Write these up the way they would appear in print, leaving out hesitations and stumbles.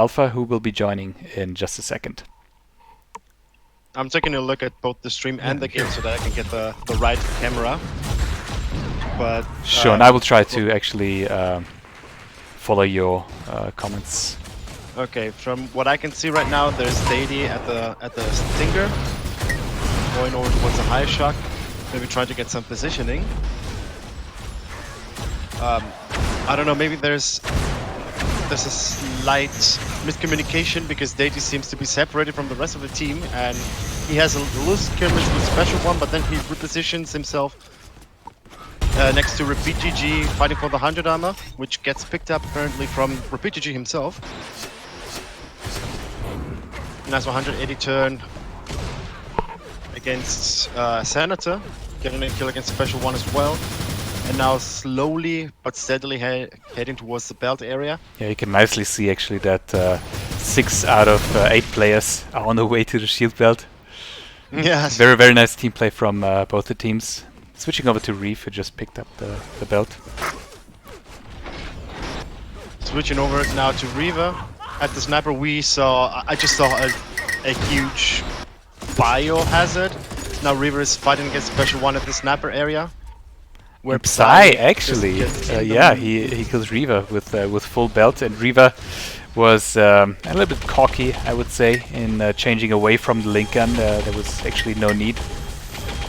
Alpha, who will be joining in just a second. I'm taking a look at both the stream and the game so that I can get the right camera. But sure, and I will try to actually follow your comments. Okay, from what I can see right now, there's Deity at the Stinger, going over towards the high shock, maybe trying to get some positioning. I don't know, maybe there's a slight miscommunication because Deity seems to be separated from the rest of the team, and he has a loose skirmish with Special One, but then he repositions himself next to Repeat GG, fighting for the 100 armor, which gets picked up apparently from Repeat GG himself. Nice 180 turn against Senator, getting a kill against Special One as well. And now slowly but steadily heading towards the belt area. Yeah, you can nicely see actually that 6 out of 8 players are on the way to the shield belt. Yes. Very, very nice team play from both the teams. Switching over to Reef, who just picked up the belt. Switching over now to Reaver. At the sniper I just saw a huge biohazard. Now Reaver is fighting against Special One at the sniper area. Where Psy actually, yeah, he kills Reaver with full belt, and Reaver was a little bit cocky, I would say, in changing away from the link gun. There was actually no need.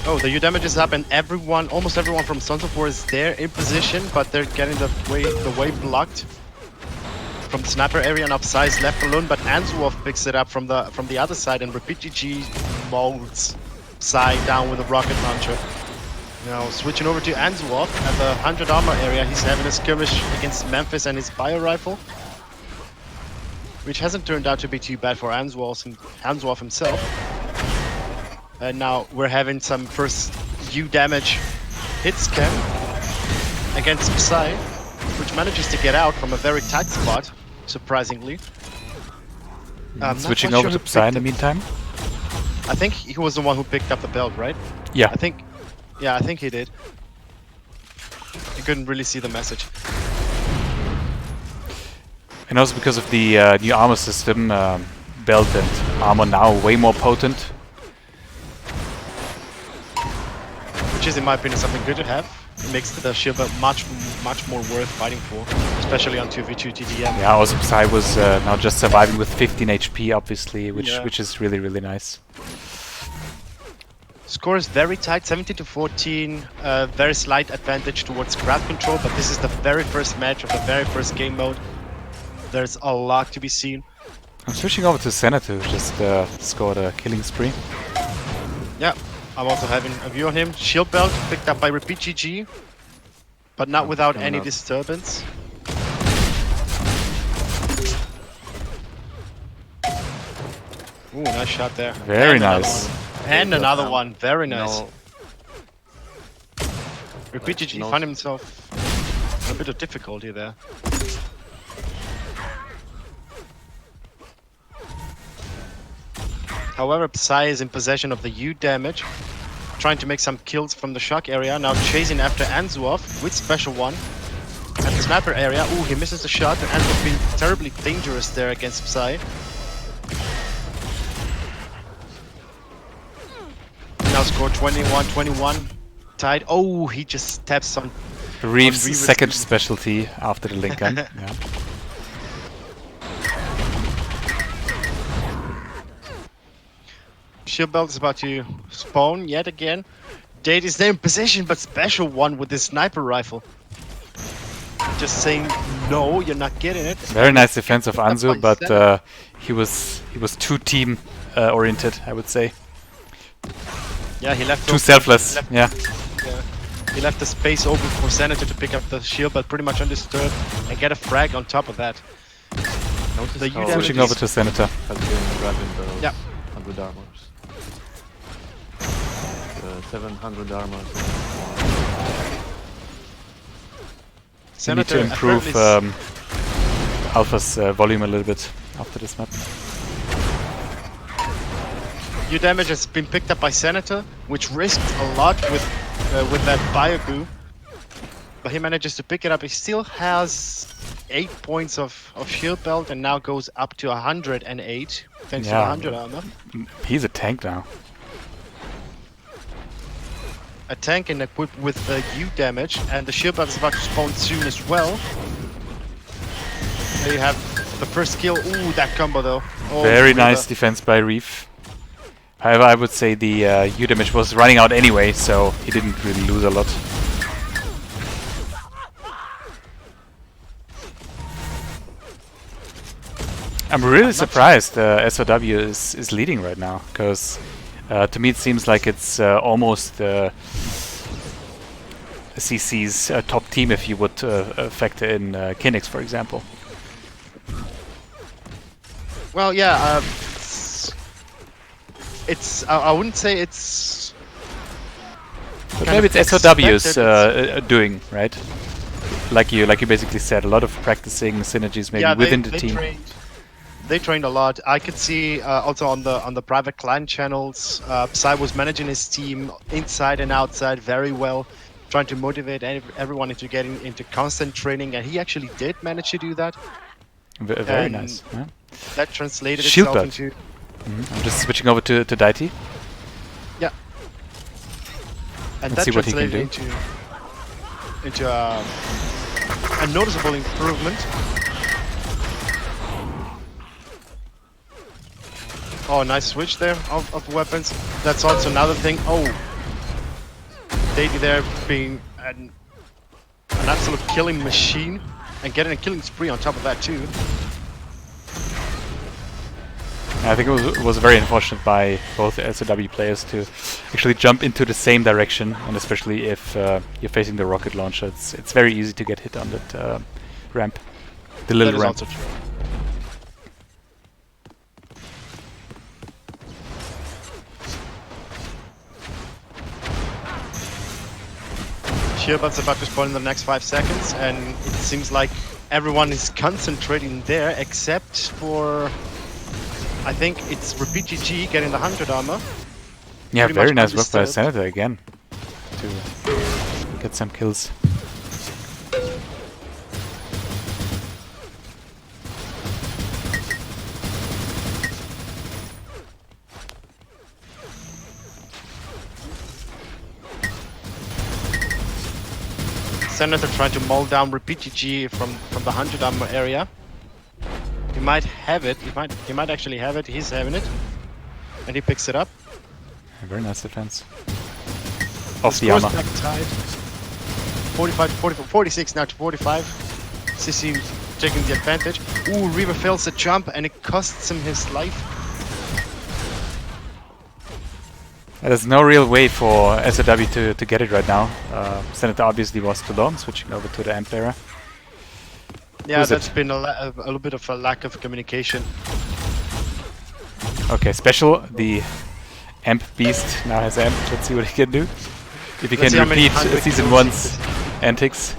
Oh, the U damage is up, and almost everyone from Sons of War is there in position, but they're getting the way blocked from the sniper area, and Psy is left alone. But Anzuov picks it up from the other side, and Repeat GG molds Psy down with a rocket launcher. Now switching over to Anzuov at the 100 armor area. He's having a skirmish against Memphis and his bio rifle, which hasn't turned out to be too bad for Anzuov himself. And now we're having some first U damage hit scan against Psy, which manages to get out from a very tight spot, surprisingly. Switching over to Psy in the meantime. I think he was the one who picked up the belt, right? Yeah. Yeah, I think he did. You couldn't really see the message. And also because of the new armor system, belt and armor now way more potent. Which is, in my opinion, something good to have. It makes the shield belt much more worth fighting for, especially on 2v2 TDM. Yeah, also Psy was now just surviving with 15 HP, obviously, which is really, really nice. Score is very tight, 17-14, very slight advantage towards crowd control, but this is the very first match of the very first game mode. There's a lot to be seen. I'm switching over to Senator, who just scored a killing spree. Yeah, I'm also having a view on him. Shield belt picked up by Repeat GG, but not without any disturbance. Ooh, nice shot there. Very nice. And another one, very nice. Repeat GG found himself in a bit of difficulty there. However, Psy is in possession of the U damage, trying to make some kills from the shock area, now chasing after Anzuov with Special One at the sniper area. Ooh, he misses the shot, and Anzuov being terribly dangerous there against Psy. Now score 21-21, tied. Oh, he just taps on Reeves' second specialty after the link gun. Yeah. Shield belt is about to spawn yet again. Date is there in position, but Special One with his sniper rifle. Just saying, no, you're not getting it. Very nice defense of Anzu, but he was too team oriented, I would say. Yeah, he left too selfless. Yeah. He left the space open for Senator to pick up the shield, but pretty much undisturbed, and get a frag on top of that. Switching over to Senator. Has been grabbing the yeah. 100 armors. 700 armors. We need to improve Alpha's volume a little bit after this map. U damage has been picked up by Senator, which risked a lot with that bio goo, but he manages to pick it up. He still has 8 points of shield belt and now goes up to 108 thanks to the Yeah. 100 armor. He's a tank now. A tank and equipped with U damage, and the shield belt is about to spawn soon as well. There you have the first kill. Ooh, that combo though. Oh, Very Reaver. nice defense by Reef. However, I would say the U damage was running out anyway, so he didn't really lose a lot. I'm really surprised SOW is leading right now, because to me it seems like it's almost CC's top team if you would factor in Kinix, for example. Well, yeah, it's I wouldn't say it's. But kind maybe of it's SOW's expected, doing, right? Like you basically said, a lot of practicing synergies maybe yeah, within the team. They trained a lot. I could see also on the private clan channels, Psy was managing his team inside and outside very well, trying to motivate everyone into getting into constant training, and he actually did manage to do that. Very And nice. Yeah. That translated Shield itself belt. into I'm just switching over to Daiti. yeah, and Let's that see what he can translated do. into a noticeable improvement. Oh, nice switch there of weapons. That's also another thing. Oh, Davey there being an absolute killing machine and getting a killing spree on top of that too. I think it was very unfortunate by both SOW players to actually jump into the same direction, and especially if you're facing the rocket launcher, it's very easy to get hit on that ramp, the little That is ramp. also true. Shieldbelt's about to spawn in the next 5 seconds, and it seems like everyone is concentrating there except for, I think it's Repeat GG getting the 100 armor. Yeah, Pretty very much nice work by undisturbed. Senator again to get some kills. Senator trying to mull down Repeat GG from the 100 armor area. He might have it. He might actually have it. He's having it, and he picks it up. Very nice defense. Off the Scores armor. back tied. 45 to 44, 46 now to 45. CC taking the advantage. Ooh, Reaver fails the jump, and it costs him his life. There's no real way for SOW to get it right now. Senator obviously was too long, switching over to the Amp era. Yeah, Who's that's it? been a little bit of a lack of communication. Okay, special. The Amp Beast now has Amp. Let's see what he can do. If he Let's see how can many repeat hundred Season kills 1's antics.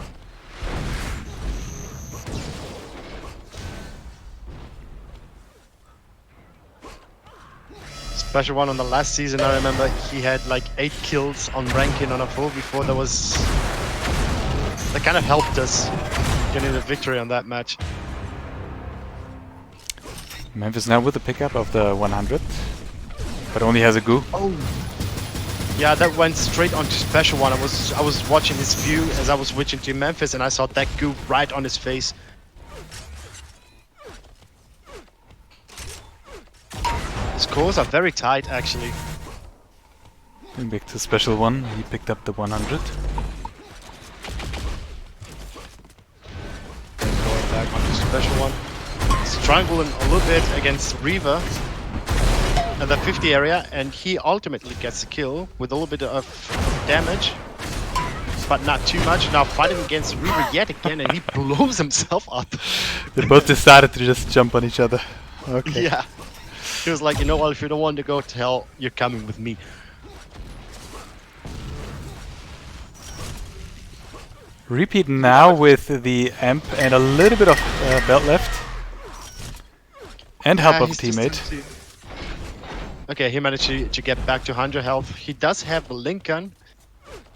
Special one on the last season, I remember he had like 8 kills on ranking on a 4v4. That kind of helped us getting the victory on that match. Memphis now with the pickup of the 100, but only has a goo. Oh, yeah, that went straight onto special one. I was watching his view as I was switching to Memphis, and I saw that goo right on his face. Scores are very tight, actually. Going back to special one, he picked up the 100. Going back onto special one. Strangling a little bit against Reaver at the 50 area, and he ultimately gets a kill with a little bit of damage, but not too much. Now fighting against Reaver yet again, and he blows himself up. They both decided to just jump on each other. Okay. Yeah. He was like, you know what, if you don't want to go to hell, you're coming with me. Repeat now with the Amp and a little bit of belt left. And help of a he's just teammate. empty. Okay, he managed to get back to 100 health. He does have the link gun,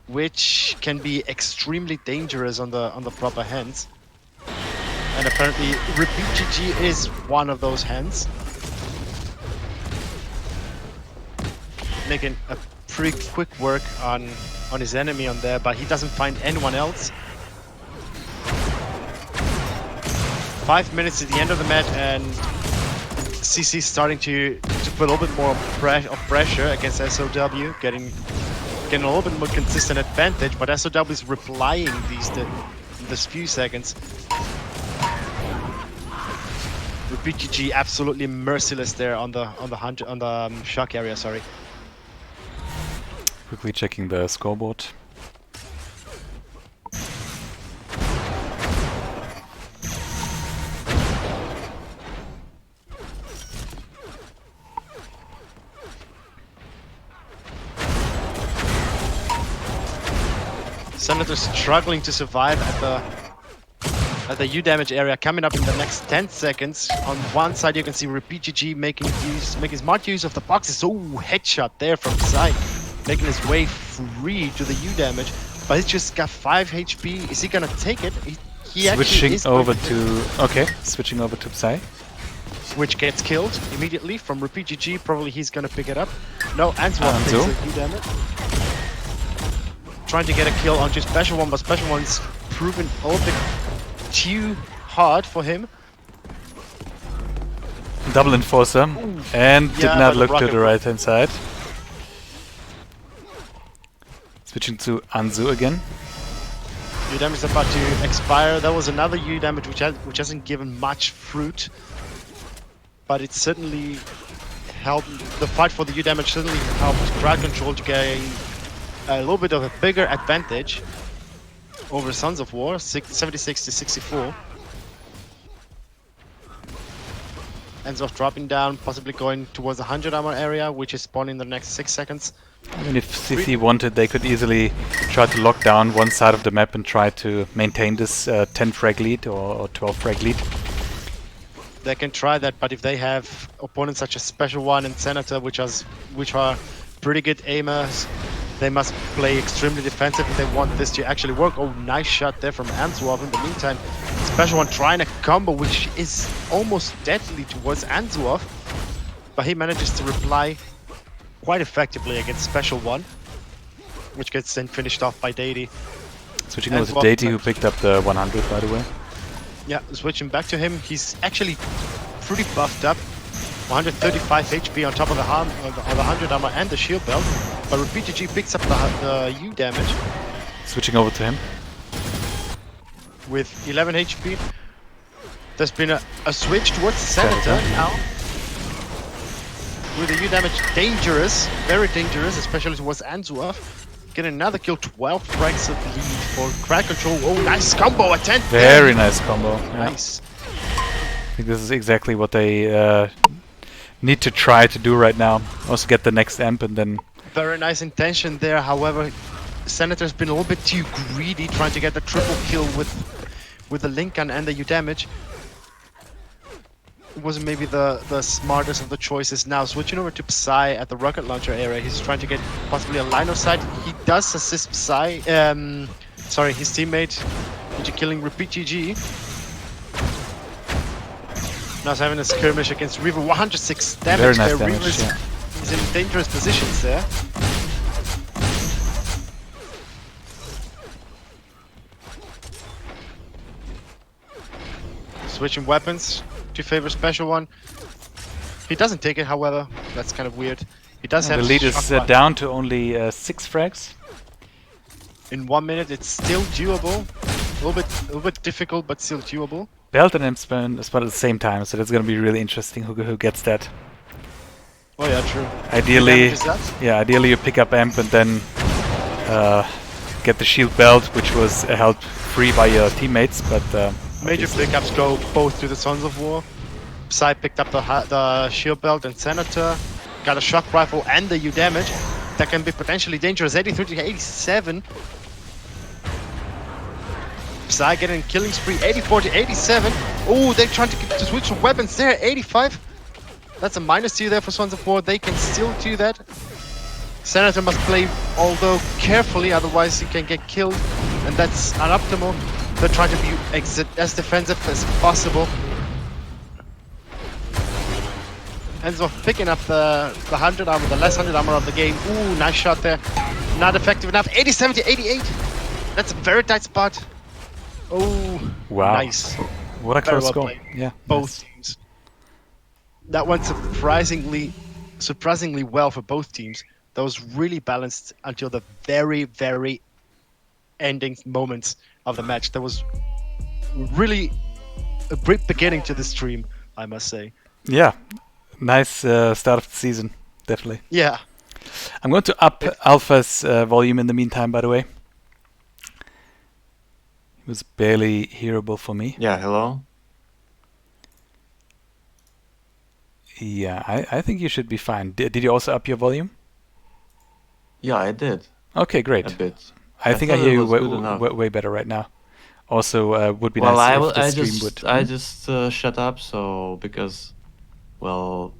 which can be extremely dangerous on the proper hands. And apparently Repeat GG is one of those hands. Making a pretty quick work on his enemy on there, but he doesn't find anyone else. 5 minutes to the end of the match, and CC starting to put a little bit more of pressure against SOW, getting a little bit more consistent advantage, but SOW is replying this few seconds. Repeat GG absolutely merciless there on the shock area. Sorry. Quickly checking the scoreboard. Senator struggling to survive at the U damage area, coming up in the next 10 seconds. On one side you can see Repeat GG making smart use of the boxes. Oh, headshot there from side, making his way free to the U damage, but he's just got 5 HP. Is he gonna take it? He switching over to Psy. Which gets killed immediately from Repeat GG. Probably he's gonna pick it up. No, Anzu takes the U damage. Trying to get a kill onto Special One, but Special One's proven a little bit too hard for him. Double Enforcer. And did not look to the right hand side. Switching to Anzu again. U damage is about to expire. That was another U damage which hasn't given much fruit, but it certainly helped. The fight for the U damage certainly helped Crowd Control to gain a little bit of a bigger advantage over Sons of War, 76 to 64. Ends off dropping down, possibly going towards the 100 armor area, which is spawning in the next 6 seconds. I mean, if CC wanted, they could easily try to lock down one side of the map and try to maintain this 10 frag lead or 12 frag lead. They can try that, but if they have opponents such as Special One and Senator, which are pretty good aimers, they must play extremely defensive if they want this to actually work. Oh, nice shot there from Anzuov. In the meantime, Special One trying a combo which is almost deadly towards Anzuov, but he manages to reply quite effectively against Special One, which gets then finished off by Deity. Switching over to Deity, who picked up the 100, by the way. Yeah, switching back to him. He's actually pretty buffed up. 135 HP on top of the 100 armor and the shield belt. But Repeat GG picks up the U damage. Switching over to him. With 11 HP. There's been a switch towards Senator now. With the U damage dangerous, very dangerous, especially towards Anzuov. Getting another kill, 12 frags of lead for Crowd Control. Oh, nice combo at 10. Very nice combo. Nice. I think this is exactly what they need to try to do right now. Also get the next amp and then... Very nice intention there, however, Senator's been a little bit too greedy trying to get the triple kill with the link gun and the U damage. It wasn't maybe the smartest of the choices. Now switching over to Psy at the rocket launcher area. He's trying to get possibly a line of sight. He does assist Psy, his teammate into killing Repeat GG. Now he's having a skirmish against Reaver, 106 damage. Very nice there. damage, yeah. He's in dangerous positions there. Switching weapons to favor Special One. He doesn't take it, however. That's kind of weird. He does have the lead is down to only 6 frags. In 1 minute, it's still doable. A little bit difficult, but still doable. Belt and Imp spot at the same time, so that's going to be really interesting who gets that. Oh yeah, true. Ideally you pick up Amp and then get the shield belt, which was held free by your teammates, but... Major pickups go both to the Sons of War. Psy picked up the shield belt and Senator. Got a shock rifle and the U damage. That can be potentially dangerous. 83 to 87. Psy getting killing spree. 84 to 87. Oh, they're trying to switch some weapons there. 85. That's a -2 there for Sons of War. They can still do that. Senator must play, although carefully, otherwise he can get killed. And that's unoptimal. They're trying to be as defensive as possible. Enzo picking up the 100 armor, the less 100 armor of the game. Ooh, nice shot there. Not effective enough. 87 to 88. That's a very tight spot. Oh, Wow. nice. What a Very close well score. played. Yeah. Both nice. teams. That went surprisingly well for both teams. That was really balanced until the very, very ending moments of the match. That was really a great beginning to the stream, I must say. Yeah. Nice start of the season. Definitely. Yeah. I'm going to up Alpha's volume in the meantime, by the way. It was barely hearable for me. Yeah, hello? Yeah, I think you should be fine. Did you also up your volume? Yeah, I did. Okay, great. A bit. I think I thought hear it you was good enough. way better right now. Also, would be Well, nice if the stream would. I just shut up, so because, well,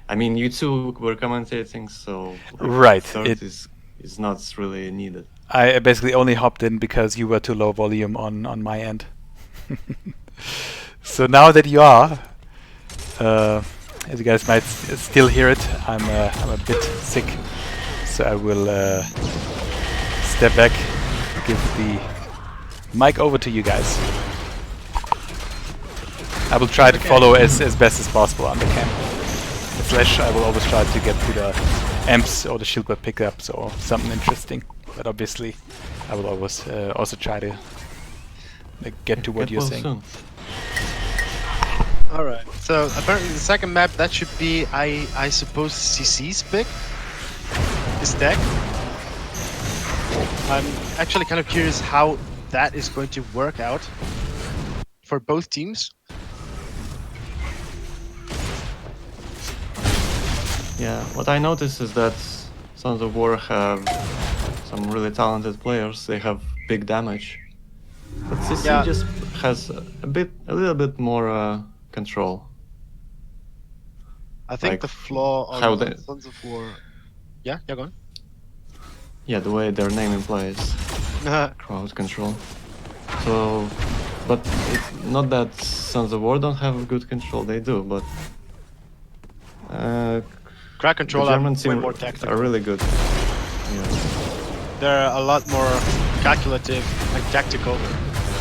I mean, you two were commentating, so like, Right, third it- is not really needed. I basically only hopped in because you were too low volume on my end. So now that you are, as you guys might still hear it, I'm a bit sick, so I will step back, give the mic over to you guys. I will try to follow as best as possible on the cam. Slash, I will always try to get to the amps or the shield web pickups or something interesting. But obviously, I will always also try to get to what Get you're well saying. soon. Alright. So apparently the second map, that should be, I suppose, CC's pick. His deck. I'm actually kind of curious how that is going to work out for both teams. Yeah, what I noticed is that Sons of War have some really talented players. They have big damage, but CC Yeah. just has a little bit more control. I think Like, the flaw how on they- Sons of War... Yeah, go on. Yeah, the way their name implies, crowd control. So, but it's not that Sons of War don't have good control. They do, but Crack the control are Germans way are more tactical. really good. Yeah. They're a lot more calculative and tactical,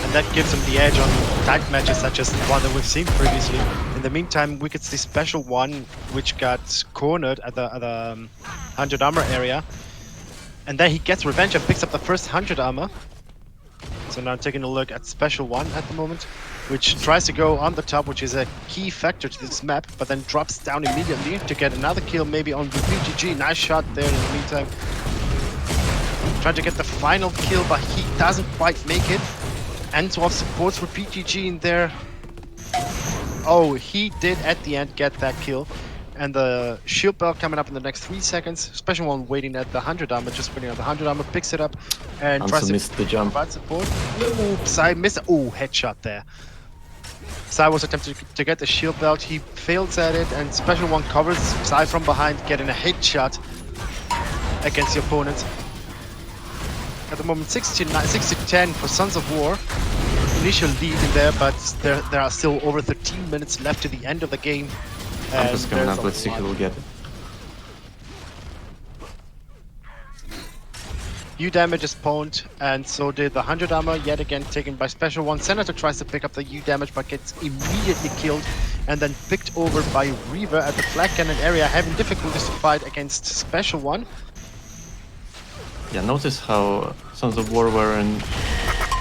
and that gives them the edge on tight matches such as the one that we've seen previously. In the meantime, we could see Special One, which got cornered at the 100 armor area, and then he gets revenge and picks up the first 100 armor. So now taking a look at Special One at the moment, which tries to go on the top, which is a key factor to this map, but then drops down immediately to get another kill maybe on the PGG. Nice shot there in the meantime. Trying to get the final kill, but he doesn't quite make it. Antwolf supports for PGG in there. Oh, he did at the end get that kill. And the shield belt coming up in the next 3 seconds. Special One waiting at the 100 armor, just waiting at the 100 armor, picks it up and Ansu tries to missed the jump. provide support. Ooh, Psy missed. Ooh, headshot there. Psy was attempting to get the shield belt. He fails at it, and Special One covers Psy from behind, getting a headshot against the opponent. At the moment, 6-10 for Sons of War. Initial lead in there, but there are still over 13 minutes left to the end of the game. Ampus coming there's up, a let's see lot. who will get it. U damage is pawned, and so did the 100 armor, yet again taken by Special One. Senator tries to pick up the U damage, but gets immediately killed, and then picked over by Reaver at the flag cannon area, having difficulties to fight against Special One. Yeah, notice how Sons of War were in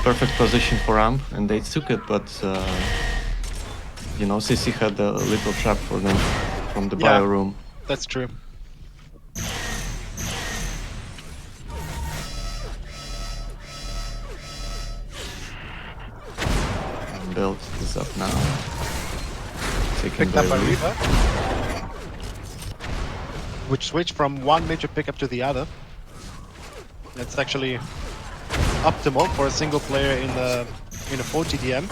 perfect position for Amp, and they took it, but you know, CC had a little trap for them from the Yeah. bio room. That's true. Build is up now. Taken Picked up by Reaver. Reaver, which switched from one major pickup to the other. That's actually optimal for a single player in a 4 TDM,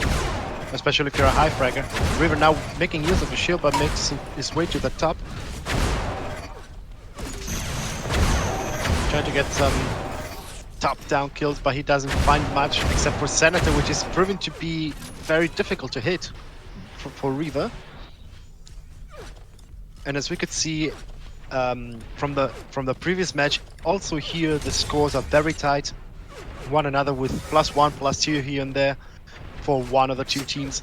especially if you're a high fragger. Reaver now making use of the shield, but makes his way to the top. Trying to get some top-down kills, but he doesn't find much except for Senator, which is proven to be very difficult to hit for Reaver. And as we could see from the previous match, also here the scores are very tight, one another with +1, +2 here and there for one of the two teams.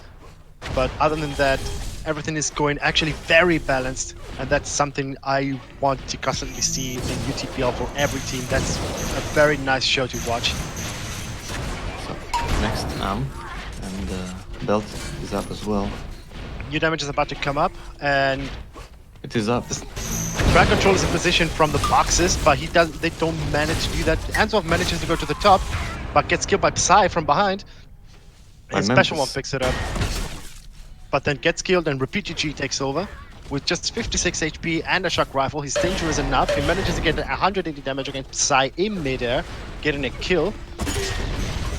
But other than that, everything is going actually very balanced, and that's something I want to constantly see in UTPL for every team. That's a very nice show to watch. So next Amp, and belt is up as well. New damage is about to come up, and It is up. Track Control is in position from the boxes, but they don't manage to do that. Answov manages to go to the top, but gets killed by Psy from behind. His special one picks it up, but then gets killed, and RepeatGG takes over. With just 56 HP and a shock rifle, he's dangerous enough. He manages to get 180 damage against Psy in midair, getting a kill,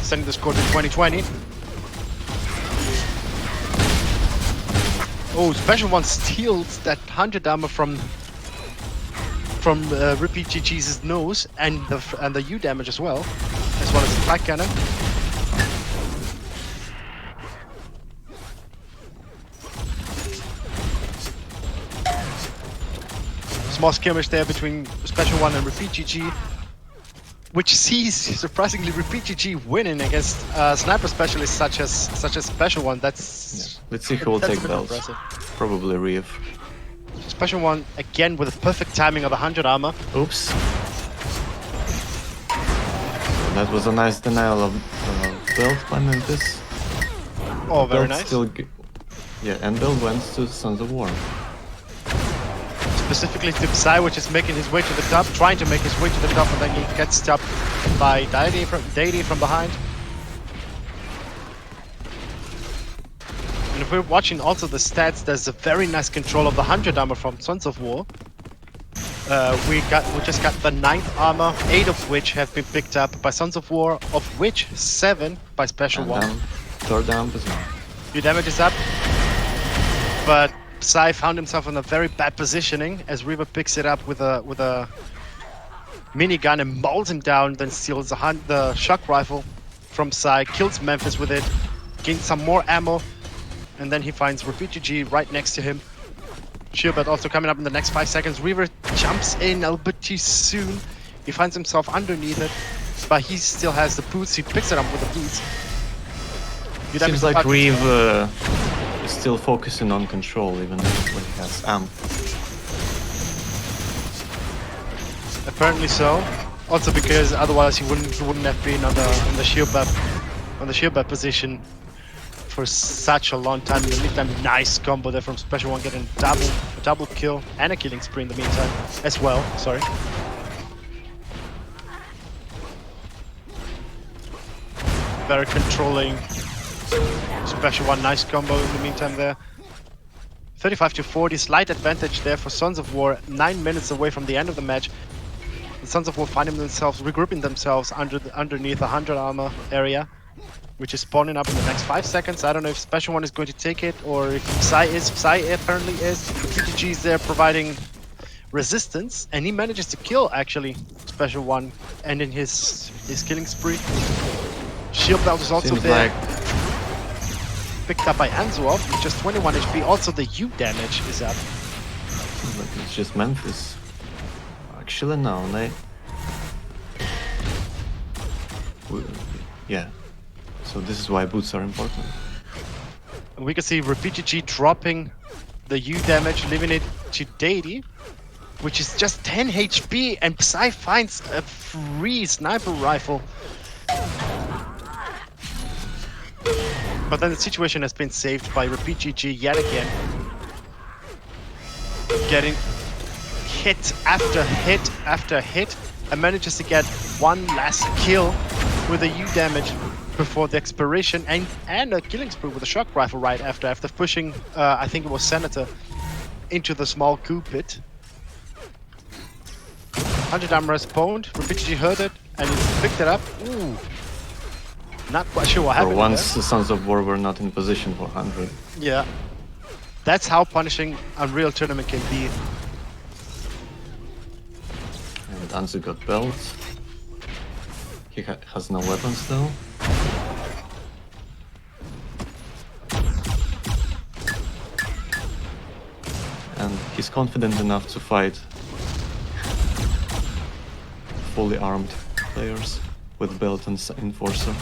sending the score to 20-20. Oh, special one steals that 100 armor from RepeatGG's nose, and the U damage as well as the flag cannon. Small skirmish there between Special One and RepeatGG, which sees surprisingly RepeatGG winning against sniper specialists such as Special One. That's Let's see who will take belts. impressive. Probably Reeve. Special One again with a perfect timing of 100 armor. Oops. That was a nice denial of belt by Memphis. Oh, very Belt nice. Yeah, and belt went to Sons of War. Specifically to Psy, which is making his way to the top, trying to make his way to the top, and then he gets stopped by Deity from behind. And if we're watching also the stats, there's a very nice control of the 100 armor from Sons of War. We just got the 9th armor, 8 of which have been picked up by Sons of War, of which 7 by Special And One. third amp as well. Your damage is up, but Psy found himself in a very bad positioning as Reaver picks it up with a minigun and mauls him down, then steals the shock rifle from Psy, kills Memphis with it, gains some more ammo, and then he finds RepeatGG right next to him. Shieldbelt also coming up in the next 5 seconds. Reaver jumps in a little bit too soon. He finds himself underneath it, but he still has the boots. He picks it up with the boots. Seems like Reeve is still focusing on control even when he has amp. Apparently so. Also because otherwise he wouldn't have been on the shield bat position for such a long time. In the meantime, nice combo there from Special One, getting a double kill and a killing spree in the meantime as well. Sorry. Very controlling Special One, nice combo in the meantime there. 35-40, slight advantage there for Sons of War. 9 minutes away from the end of the match. The Sons of War finding themselves, regrouping themselves underneath a 100 armor area, which is spawning up in the next 5 seconds. I don't know if Special One is going to take it or if Psy is. Psy apparently is. PTG is there providing resistance, and he manages to kill actually Special One, ending his killing spree. Shield belt is also Seems there. like Picked up by Answov with just 21 HP. Also the U damage is up. but it's just Memphis. Actually, no, yeah. So this is why boots are important. And we can see RepeatGG dropping the U damage, leaving it to Deity, which is just 10 HP, and Psy finds a free sniper rifle. But then the situation has been saved by RepeatGG yet again. Getting hit after hit after hit, and manages to get one last kill with a U damage before the expiration, and a killing spree with a shock rifle right after pushing, I think it was Senator, into the small coup pit. 100 armor spawned, RepeatGG heard it, and he picked it up. Ooh. Not quite sure what happened. For once, there. the Sons of War were not in position for 100. Yeah. That's how punishing Unreal Tournament can be. And Anzu got belt. He has no weapons though. And he's confident enough to fight fully armed players with belt and enforcer.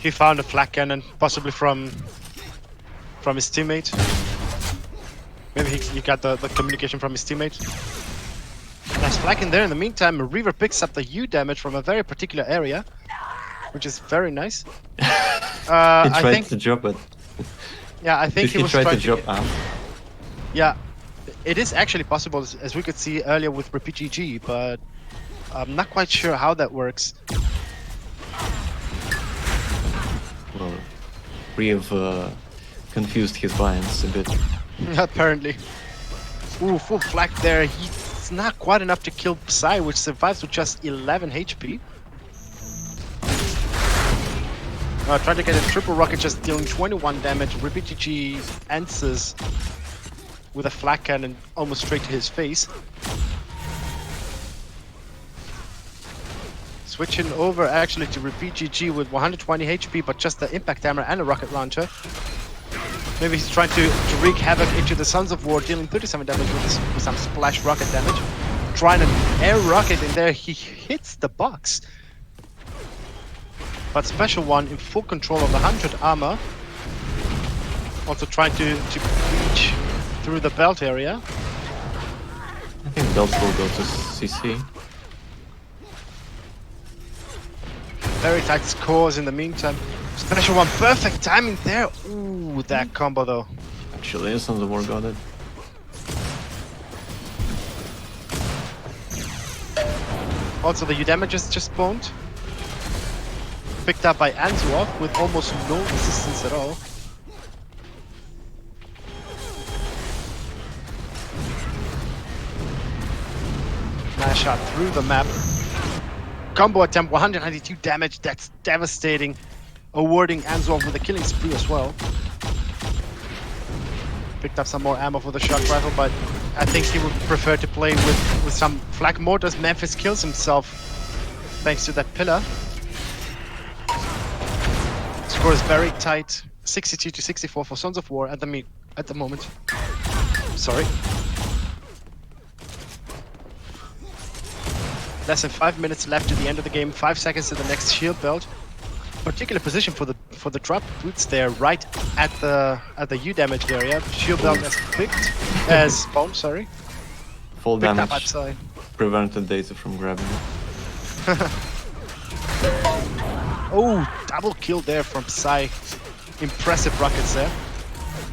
He found a flak cannon, possibly from his teammate. Maybe he got the communication from his teammate. Nice flak in there. In the meantime, Reaver picks up the U damage from a very particular area, which is very nice. He I tried think, to drop it. yeah, I think Did he was try trying to drop amp? Yeah, it is actually possible, as we could see earlier with RepeatGG, but I'm not quite sure how that works. Well, Reeve confused his binds a bit. Apparently. Ooh, full flak there. He's not quite enough to kill Psy, which survives with just 11 HP. Trying to get a triple rocket, just dealing 21 damage. RepeatGG answers with a flak cannon almost straight to his face. Switching over actually to RepeatGG with 120 HP, but just the impact hammer and a rocket launcher. Maybe he's trying to wreak havoc into the Sons of War, dealing 37 damage with some splash rocket damage. Trying an air rocket in there, he hits the box. But Special One in full control of the 100 armor. Also trying to reach through the belt area. I think belt will go to CC. Very tight scores in the meantime. Special One, perfect timing there. Ooh, that combo though. Actually, Sons of War got it. Also, the U damages just spawned. Picked up by Anzuov with almost no resistance at all. Nice shot through the map. Combo attempt, 192 damage. That's devastating. Awarding Anzuov with a killing spree as well. Picked up some more ammo for the shock rifle, but I think he would prefer to play with some flak mortars. Memphis kills himself thanks to that pillar. Score is very tight, 62 to 64 for Sons of War at the moment. Sorry. Less than 5 minutes left to the end of the game. 5 seconds to the next shield belt. Particular position for the drop boots there, right at the U damage area. Shield belt as picked as spawned. Sorry. Full Picked damage up outside. prevented Data from grabbing it. Oh, double kill there from Psy. Impressive rockets there.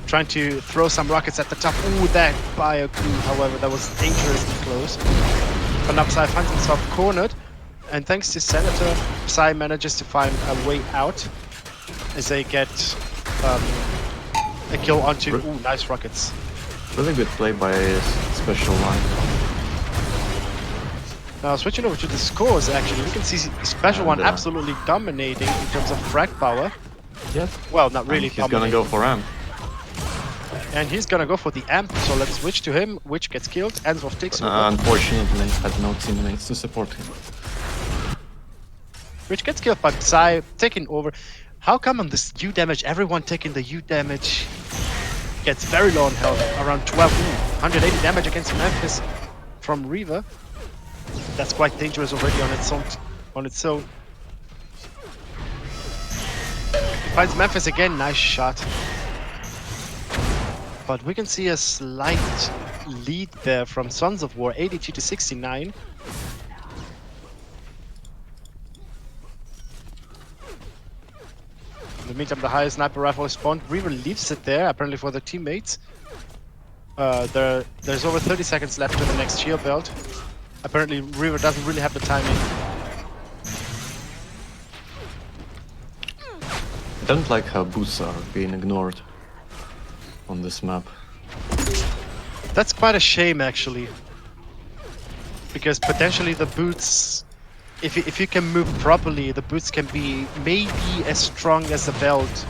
Trying to throw some rockets at the top. Ooh, that bio coup, however, that was dangerously close. But now Psy finds himself cornered. And thanks to Senator, Psy manages to find a way out as they get a kill onto... Ooh, nice rockets. Really good play by Special One. Now switching over to the scores, actually, we can see Special One absolutely dominating in terms of frag power. Yes. Well, not really. He's gonna go for amp. And he's gonna go for the amp, so let's switch to him, which gets killed. Anzuov takes over. Unfortunately, had no teammates to support him. Which gets killed by Psy, taking over. How come on this U damage, everyone taking the U damage gets very low on health, around 12, 180 damage against Memphis from Reaver. That's quite dangerous already on its own. He finds Memphis again, nice shot. But we can see a slight lead there from Sons of War, 82 to 69. In the meantime, the highest sniper rifle is spawned. Reaver leaves it there, apparently for the teammates. There's over 30 seconds left to the next shield belt. Apparently, Reaver doesn't really have the timing. I don't like how boosts are being ignored on this map. That's quite a shame, actually. Because potentially the boots, if you can move properly, the boots can be maybe as strong as a belt.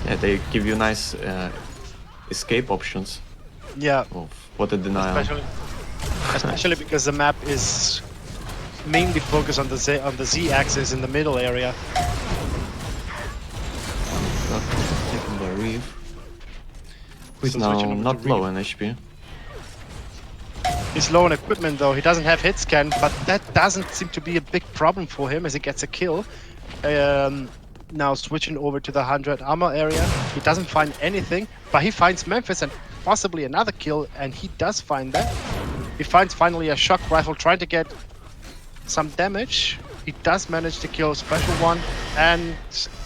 Yeah, they give you nice escape options Yeah, Oh, what a denial. especially because the map is mainly focused on the Z axis in the middle area. Got taken by Reeve. Who is So now switching over to not low Reeve. in HP. He's low on equipment though. He doesn't have hit scan, but that doesn't seem to be a big problem for him as he gets a kill. Now switching over to the 100 armor area. He doesn't find anything, but he finds Memphis and possibly another kill, and he does find that. He finds finally a shock rifle trying to get some damage. He does manage to kill Special One and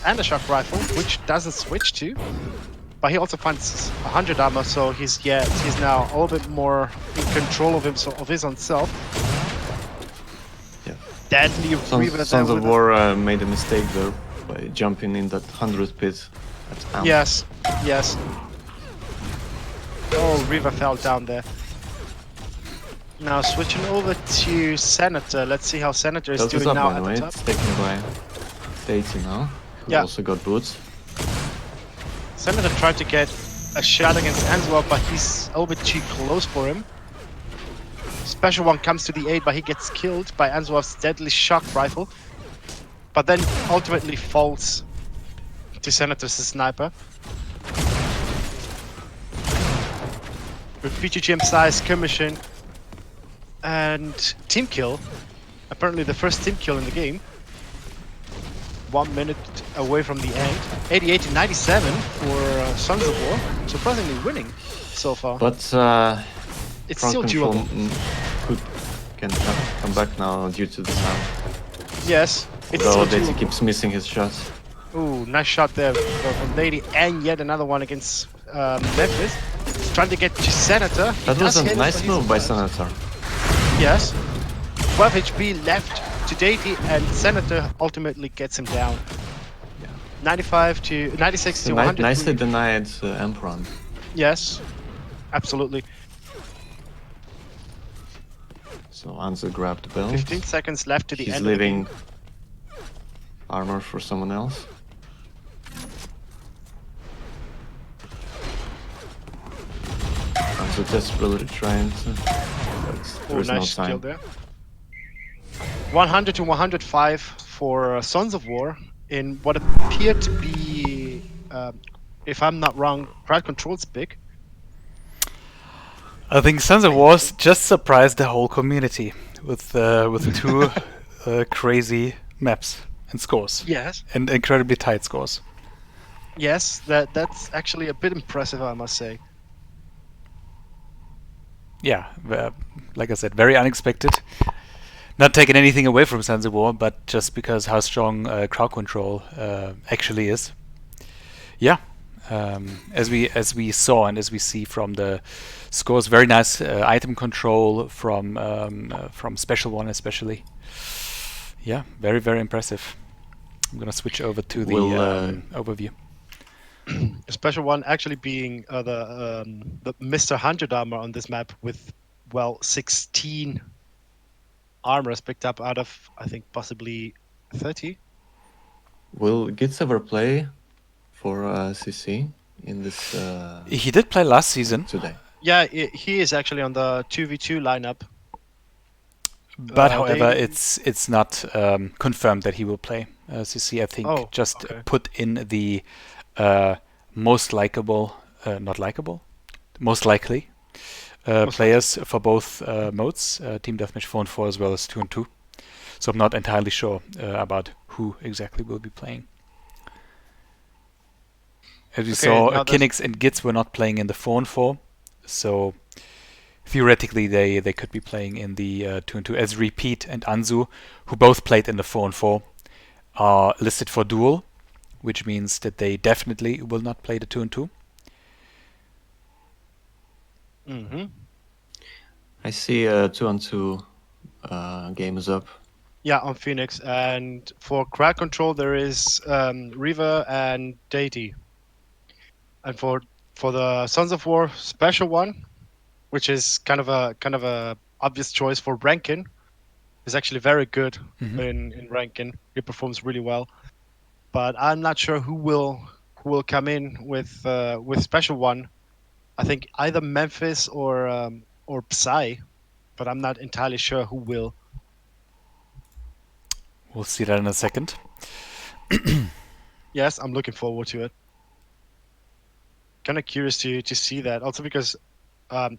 a shock rifle, which doesn't switch to. But he also finds 100 armor, so he's now a little bit more in control of himself, of his own self. Yeah. Deadly Reaver there Sons of with War made a mistake there by jumping in that 100 pit at Amp. Yes, yes. Oh, Reaver fell down there. Now switching over to Senator. Let's see how Senator is Delta's doing up, now by at the way. the top. It's taken by Deity now. Who Yeah. also got boots. Senator tried to get a shot against Answell, but he's a little bit too close for him. Special One comes to the aid, but he gets killed by Answell's deadly shock rifle. But then ultimately falls to Senator's sniper. With PGGM size skirmishing and team kill. Apparently the first team kill in the game. 1 minute away from the end. 88 to 97 for Sons of War. Surprisingly winning so far. But It's front still control doable. can come back now due to the sound. Yes, it's Although still Deity doable. keeps missing his shots. Ooh, nice shot there from Lady, and yet another one against Memphis. Trying to get to Senator. He That was does a hit him, nice but he's move by surprised. Senator. Yes. 12 HP left to Deity, and Senator ultimately gets him down. 96 So to 100. nicely denied Emperor. Yes, absolutely. So Anzu grabbed the belt. 15 seconds left to the He's end of the leaving game. armor for someone else. Anzu desperately trying to. But Oh, there's nice no kill time. there. 100 to 105 for Sons of War in what appeared to be, if I'm not wrong, crowd control's pick. I think Sons of Wars just surprised the whole community with two crazy maps and scores Yes. and incredibly tight scores. Yes, that's actually a bit impressive, I must say. Yeah, like I said, very unexpected. Not taking anything away from Sons of War, but just because how strong crowd control actually is. Yeah, as we saw and as we see from the scores, very nice item control from Special One especially. Yeah, very very impressive. I'm gonna switch over to the overview. Special One actually being the Mr. 100 armor on this map with, well, 16 armors picked up out of, I think, possibly 30. Will Gitz ever play for CC in this He did play last season, today? Yeah, he is actually on the 2v2 lineup. but however, they- it's not confirmed that he will play CC. I think Oh, just okay. put in the most likable, not likable, most likely Most players for both modes, Team Deathmatch 4 and 4 as well as 2 and 2. So I'm not entirely sure about who exactly will be playing. As we Okay, saw, now there's- Kinix and Gitz were not playing in the 4 and 4, so theoretically they could be playing in the 2 and 2. As Repeat and Anzu, who both played in the 4 and 4, are listed for duel, which means that they definitely will not play the 2 and 2. Mm-hmm. I see a 2-on-2 game is up. Yeah, on Phoenix. And for crowd control, there is Reaver and Deity. And for the Sons of War Special One, which is kind of a obvious choice for Rankin, is actually very good in Rankin. He performs really well. But I'm not sure who will come in with Special One. I think either Memphis or Psy, but I'm not entirely sure who will. We'll see that in a second. Yes, I'm looking forward to it. Kind of curious to see that. Also because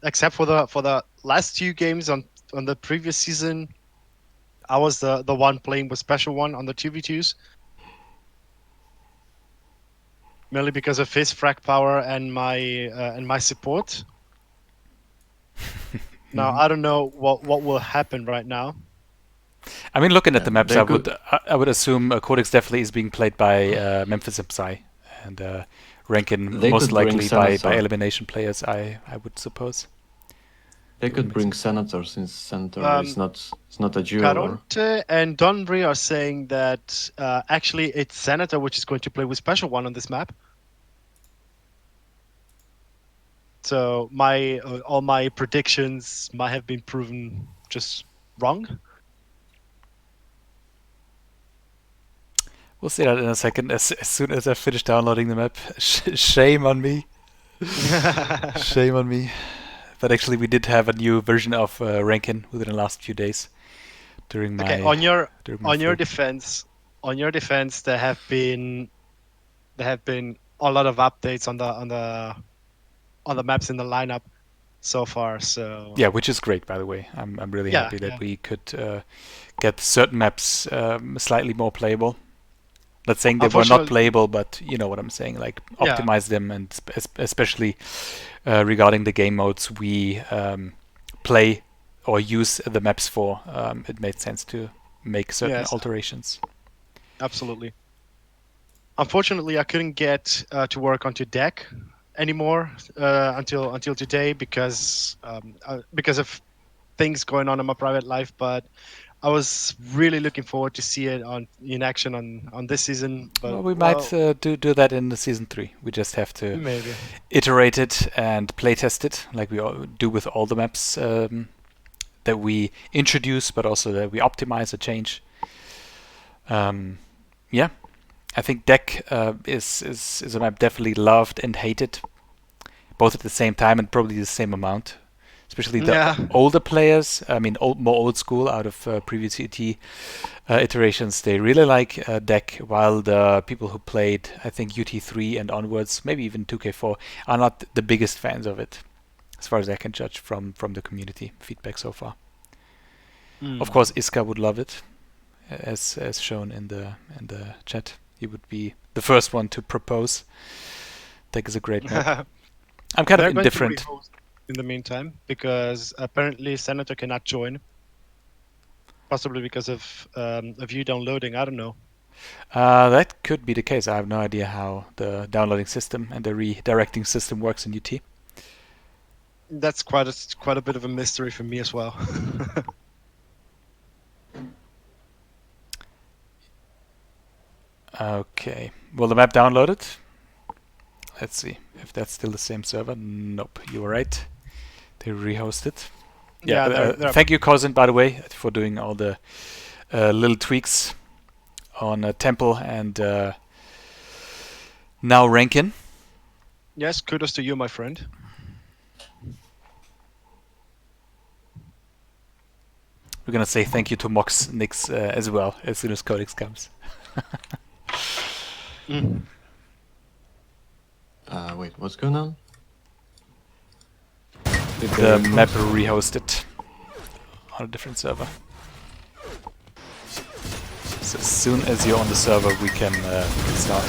except for the last 2 games on the previous season, I was the one playing with Special One on the 2v2s. Merely because of his frag power and my support. Now I don't know what will happen right now. I mean, looking at the Yeah, maps, they could. I would assume Codex definitely is being played by Memphis and Psy, and Rankin They most could bring likely by Senator. elimination players. I would suppose. They That would could make bring sense. Senator, since Senator is not a jeweler. Caronte and Donry are saying that actually it's Senator which is going to play with Special One on this map. So my all my predictions might have been proven just wrong. We'll see that in a second. As soon as I finish downloading the map, shame on me. Shame on me. But actually, we did have a new version of Rankin within the last few days during my Okay, on your flight. defense, there have been a lot of updates on the maps in the lineup so far. So Yeah, which is great, by the way. I'm really yeah, happy that yeah. we could get certain maps slightly more playable. Not saying they were not Unfortunately, playable, but you know what I'm saying. Like yeah, optimize them, and especially regarding the game modes we play or use the maps for, it made sense to make certain yes, alterations. absolutely. Unfortunately, I couldn't get to work onto deck anymore until today because of things going on in my private life. But I was really looking forward to see it in action on this season. Well, But we might do that in the season 3. We just have to maybe. iterate it and playtest it, like we do with all the maps that we introduce, but also that we optimize or change. Yeah, I think deck is a map definitely loved and hated, both at the same time and probably the same amount. Especially the Yeah. older players, I mean, more old school out of previous UT iterations, they really like deck, while the people who played, I think, UT3 and onwards, maybe even 2K4, are not the biggest fans of it, as far as I can judge from the community feedback so far. Of course, Iska would love it, as shown in the chat. He would be the first one to propose. Deck is a great map. I'm kind of They're going to indifferent. rehost in the meantime because apparently Senator cannot join, possibly because of you downloading. I don't know. That could be the case. I have no idea how the downloading system and the redirecting system works in UT. That's quite a bit of a mystery for me as well. Okay. Will the map downloaded? Let's see if that's still the same server. Nope, you were right. They rehosted. Yeah, they're thank you, Cousin, by the way, for doing all the little tweaks on Temple and now Rankin. Yes, kudos to you, my friend. We're gonna say thank you to Mox Nix as well as soon as Codex comes. Wait, what's going on? The map rehosted on a different server. So as soon as you're on the server, we can start.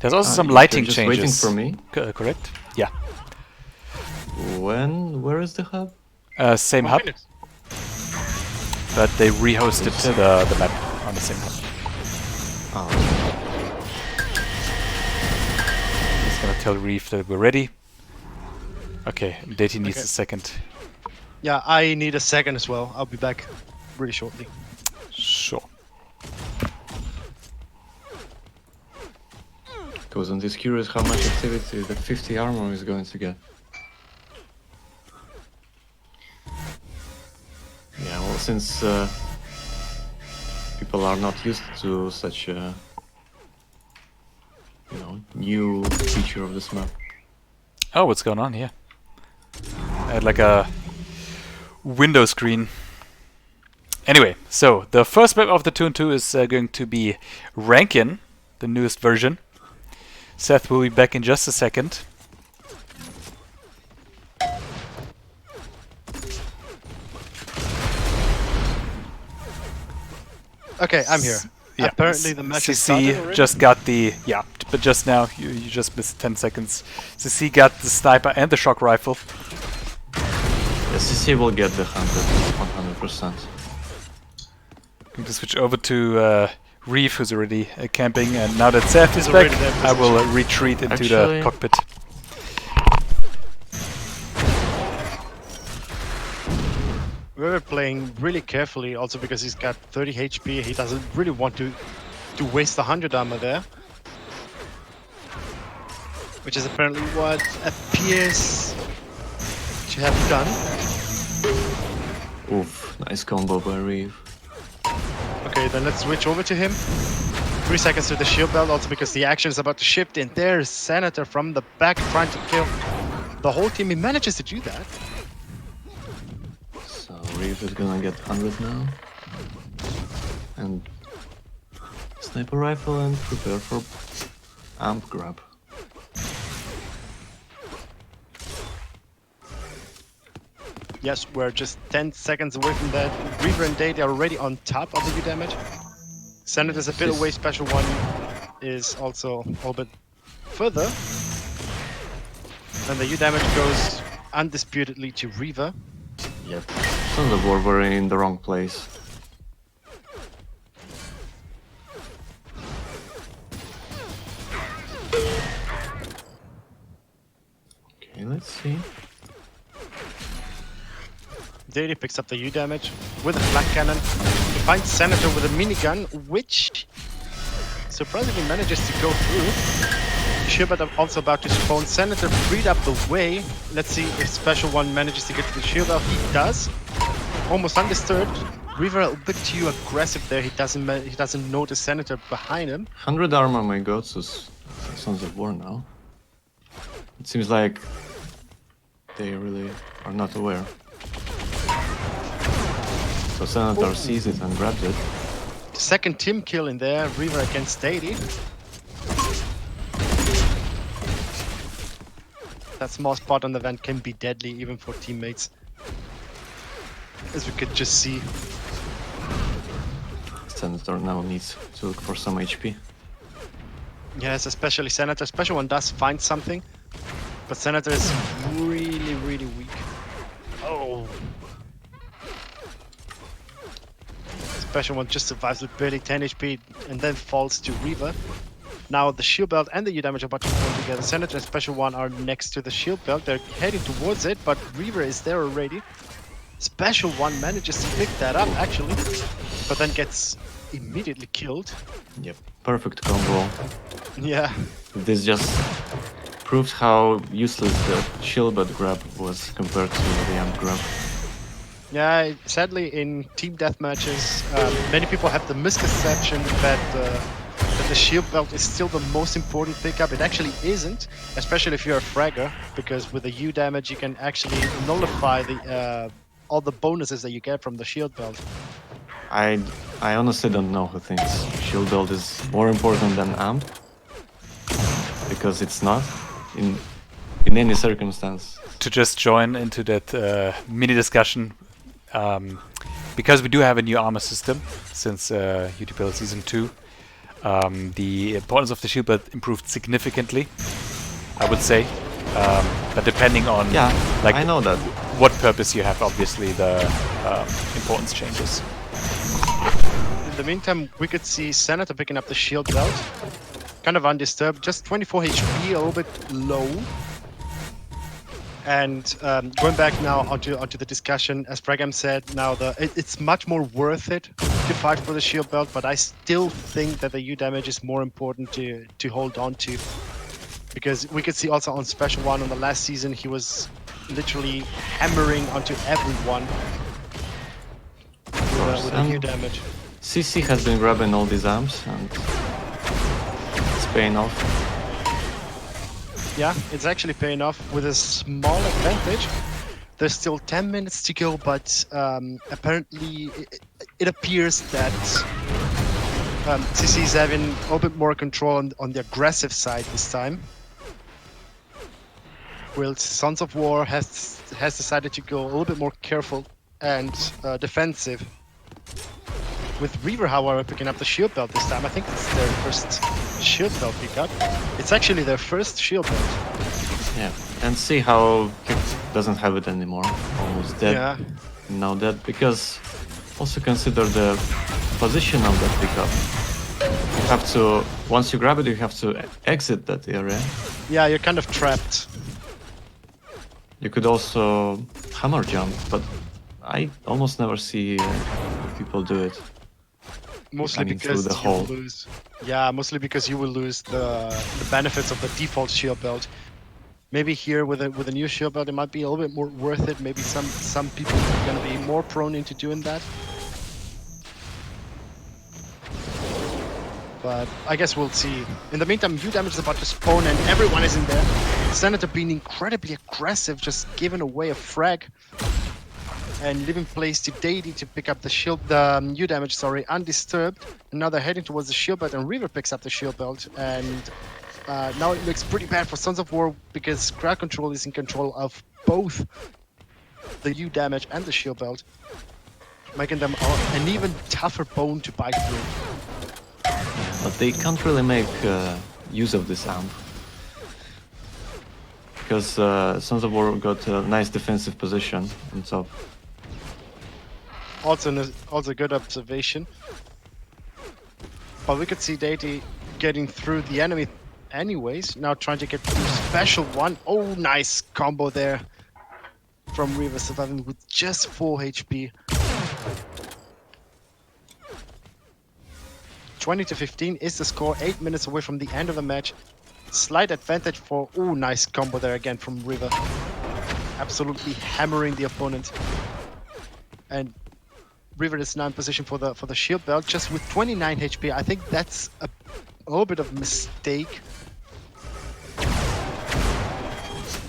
There's also some lighting just changes. Waiting for me. Correct? Yeah. Where is the hub? Same hub, but they rehosted the map on the same hub. Oh. Just gonna tell Reef that we're ready. Okay, Dati needs a second. Yeah, I need a second as well. I'll be back really shortly. Sure. Because I'm just curious how much activity that 50 armor is going to get. Yeah, well, since people are not used to such a new feature of this map. Oh, what's going on here? I had like a window screen. Anyway, so the first map of the 2-2 is going to be Rankin, the newest version. Seth will be back in just a second. Okay, I'm here. Yeah. Apparently the match is started CC already. just got the... Yeah, but just now you just missed 10 seconds. CC got the sniper and the shock rifle. Yeah, CC will get the 100%. Going to switch over to Reeve, who's already camping, and now that Seth is back, already there in I will position. retreat into Actually- the cockpit. We were playing really carefully, also because he's got 30 HP. He doesn't really want to waste 100 armor there, which is apparently what appears to have done. Oof, nice combo by Reeve. Okay, then let's switch over to him. 3 seconds to the shield belt, also because the action is about to shift in. There's Senator from the back trying to kill the whole team. He manages to do that. So Reeve is gonna get 100 now. And sniper rifle and prepare for amp grab. Yes, we're just 10 seconds away from that. Reaver and Dade are already on top of the U damage. Senator's a bit away, special one is also a little bit further. And the U damage goes undisputedly to Reaver. Yep. Sons of War were in the wrong place. Okay, let's see. Dade picks up the U damage with a flank cannon. He finds Senator with a minigun, which surprisingly manages to go through. Shield also about to spawn. Senator freed up the way. Let's see if Special One manages to get to the shield out. He does. Almost undisturbed. Reaver a bit too aggressive there. He doesn't notice Senator behind him. 100 armor may go to Sons of War now. It seems like they really are not aware. So Senator sees it and grabs it. Second team kill in there. Reaver against Dade. That small spot on the vent can be deadly even for teammates. As we could just see. Senator now needs to look for some HP. Yes, especially Senator. Special One does find something. But Senator is really, really weak. Oh. Special One just survives with barely 10 HP and then falls to Reaver. Now the shield belt and the U damage are about to fall together. Senator and Special One are next to the shield belt. They're heading towards it, but Reaver is there already. Special One manages to pick that up, actually, but then gets immediately killed. Yep, perfect combo. Yeah. This just proves how useless the shield belt grab was compared to the amp grab. Yeah, sadly in team deathmatches, many people have the misconception that the shield belt is still the most important pickup. It actually isn't, especially if you're a fragger, because with the U damage you can actually nullify the all the bonuses that you get from the shield belt. I honestly don't know who thinks shield belt is more important than amp, because it's not in any circumstance. To just join into that mini discussion, because we do have a new armor system since UTProLeague Season 2, the importance of the shield belt improved significantly, I would say. But depending on I know that. what purpose you have, obviously the importance changes. In the meantime, we could see Senator picking up the shield belt. Kind of undisturbed, just 24 HP, a little bit low. And going back now onto the discussion, as Bragam said, now it's much more worth it to fight for the shield belt, but I still think that the U damage is more important to hold on to. Because we could see also on Special One on the last season, he was literally hammering onto everyone with the U damage. CC has been grabbing all these amps and it's paying off. Yeah, it's actually paying off with a small advantage. There's still 10 minutes to go, but apparently it appears that CC is having a little bit more control on the aggressive side this time. Whilst Sons of War has decided to go a little bit more careful and defensive. With Reaver, however, picking up the shield belt this time. I think it's their first shield belt pickup. It's actually their first shield belt. Yeah, and see how he doesn't have it anymore. Almost dead. Yeah. Now dead, because also consider the position of that pickup. You have to, once you grab it, you have to exit that area. Yeah, you're kind of trapped. You could also hammer jump, but I almost never see people do it. Mostly I mean, through because the you hole. will lose. Yeah, mostly because you will lose the benefits of the default shield belt. Maybe here with a new shield belt, it might be a little bit more worth it. Maybe some people are gonna be more prone into doing that. But I guess we'll see. In the meantime, UTdamage is about to spawn and everyone is in there. Senator being incredibly aggressive, just giving away a frag. And leaving place to Deity to pick up the shield, the UTamage, sorry, undisturbed. And now they're heading towards the shield belt, and Reaver picks up the shield belt. And now it looks pretty bad for Sons of War because crowd control is in control of both the UTamage and the shield belt, making them an even tougher bone to bite through. But they can't really make use of this amp. Because Sons of War got a nice defensive position on top. Also good observation. But we could see Deity getting through the enemy anyways. Now trying to get through special one. Oh, nice combo there from Reaver, surviving with just 4 HP. 20-15 is the score. 8 minutes away from the end of the match. Slight advantage for... Oh, nice combo there again from Reaver. Absolutely hammering the opponent. And Reaver is now in position for the shield belt, just with 29 HP. I think that's a little bit of a mistake.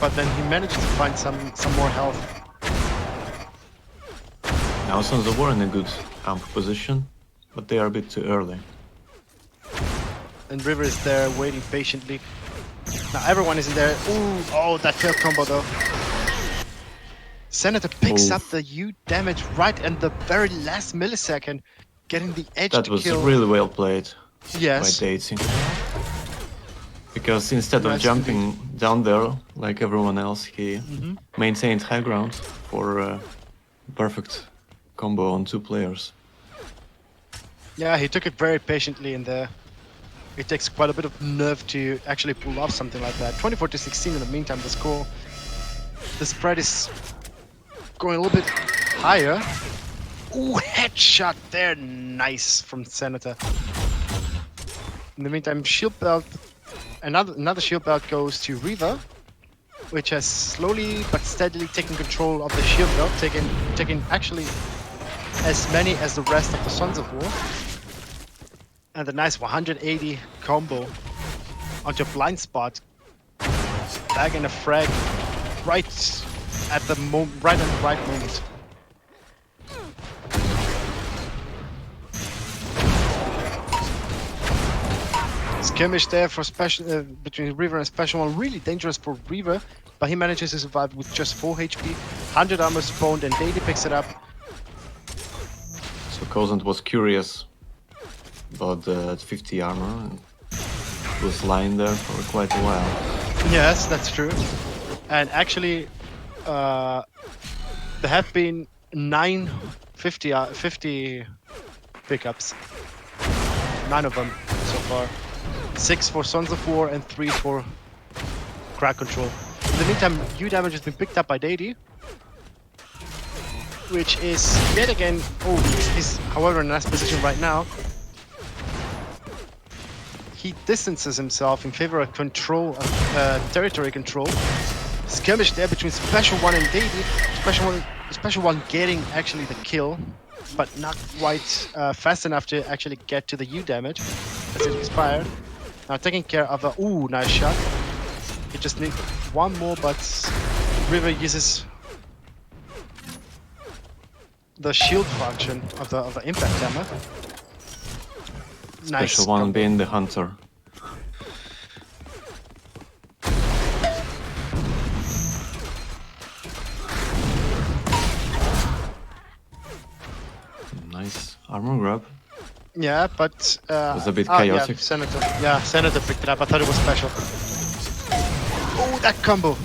But then he managed to find some more health. Now Sons of War in a good amp position, but they are a bit too early. And River is there waiting patiently. Now everyone is in there. Ooh, oh, that failed combo though. Senator picks up the U damage right in the very last millisecond, getting the edge That to was kill. really well played Yes. by Deity. Because instead of Nice jumping down there like everyone else, he maintained high ground for a perfect combo on 2 players. Yeah, he took it very patiently in there. It takes quite a bit of nerve to actually pull off something like that. 24-16 in the meantime, the score. The spread is going a little bit higher. Ooh, headshot there. Nice from Senator. In the meantime, shield belt. Another shield belt goes to Reaver, which has slowly but steadily taken control of the shield belt, taking actually as many as the rest of the Sons of War. And a nice 180 combo onto a blind spot, bagging a frag right at the right moment. Skirmish there for special between Reaver and Special One, really dangerous for Reaver, but he manages to survive with just 4 HP, 100 armor spawned, and Deity picks it up. So Kozant was curious about the 50 armor and was lying there for quite a while. Yes, that's true. And actually, there have been 9 50 pickups. 9 of them so far. 6 for Sons of War and 3 for Crowd Control. In the meantime, U damage has been picked up by Deity, which is yet again. Oh, he's however in a nice position right now. He distances himself in favor of control, territory control. Skirmish there between Special One and Deity. Special One getting actually the kill, but not quite fast enough to actually get to the U damage as it expired. Now taking care of a nice shot. He just needs one more, but River uses the shield function of the impact hammer. Nice. Special one combo. being the hunter. Nice armor grab. Yeah, but Was a bit yeah, chaotic. Senator. Yeah, Senator picked it up. I thought it was special. Oh, that combo!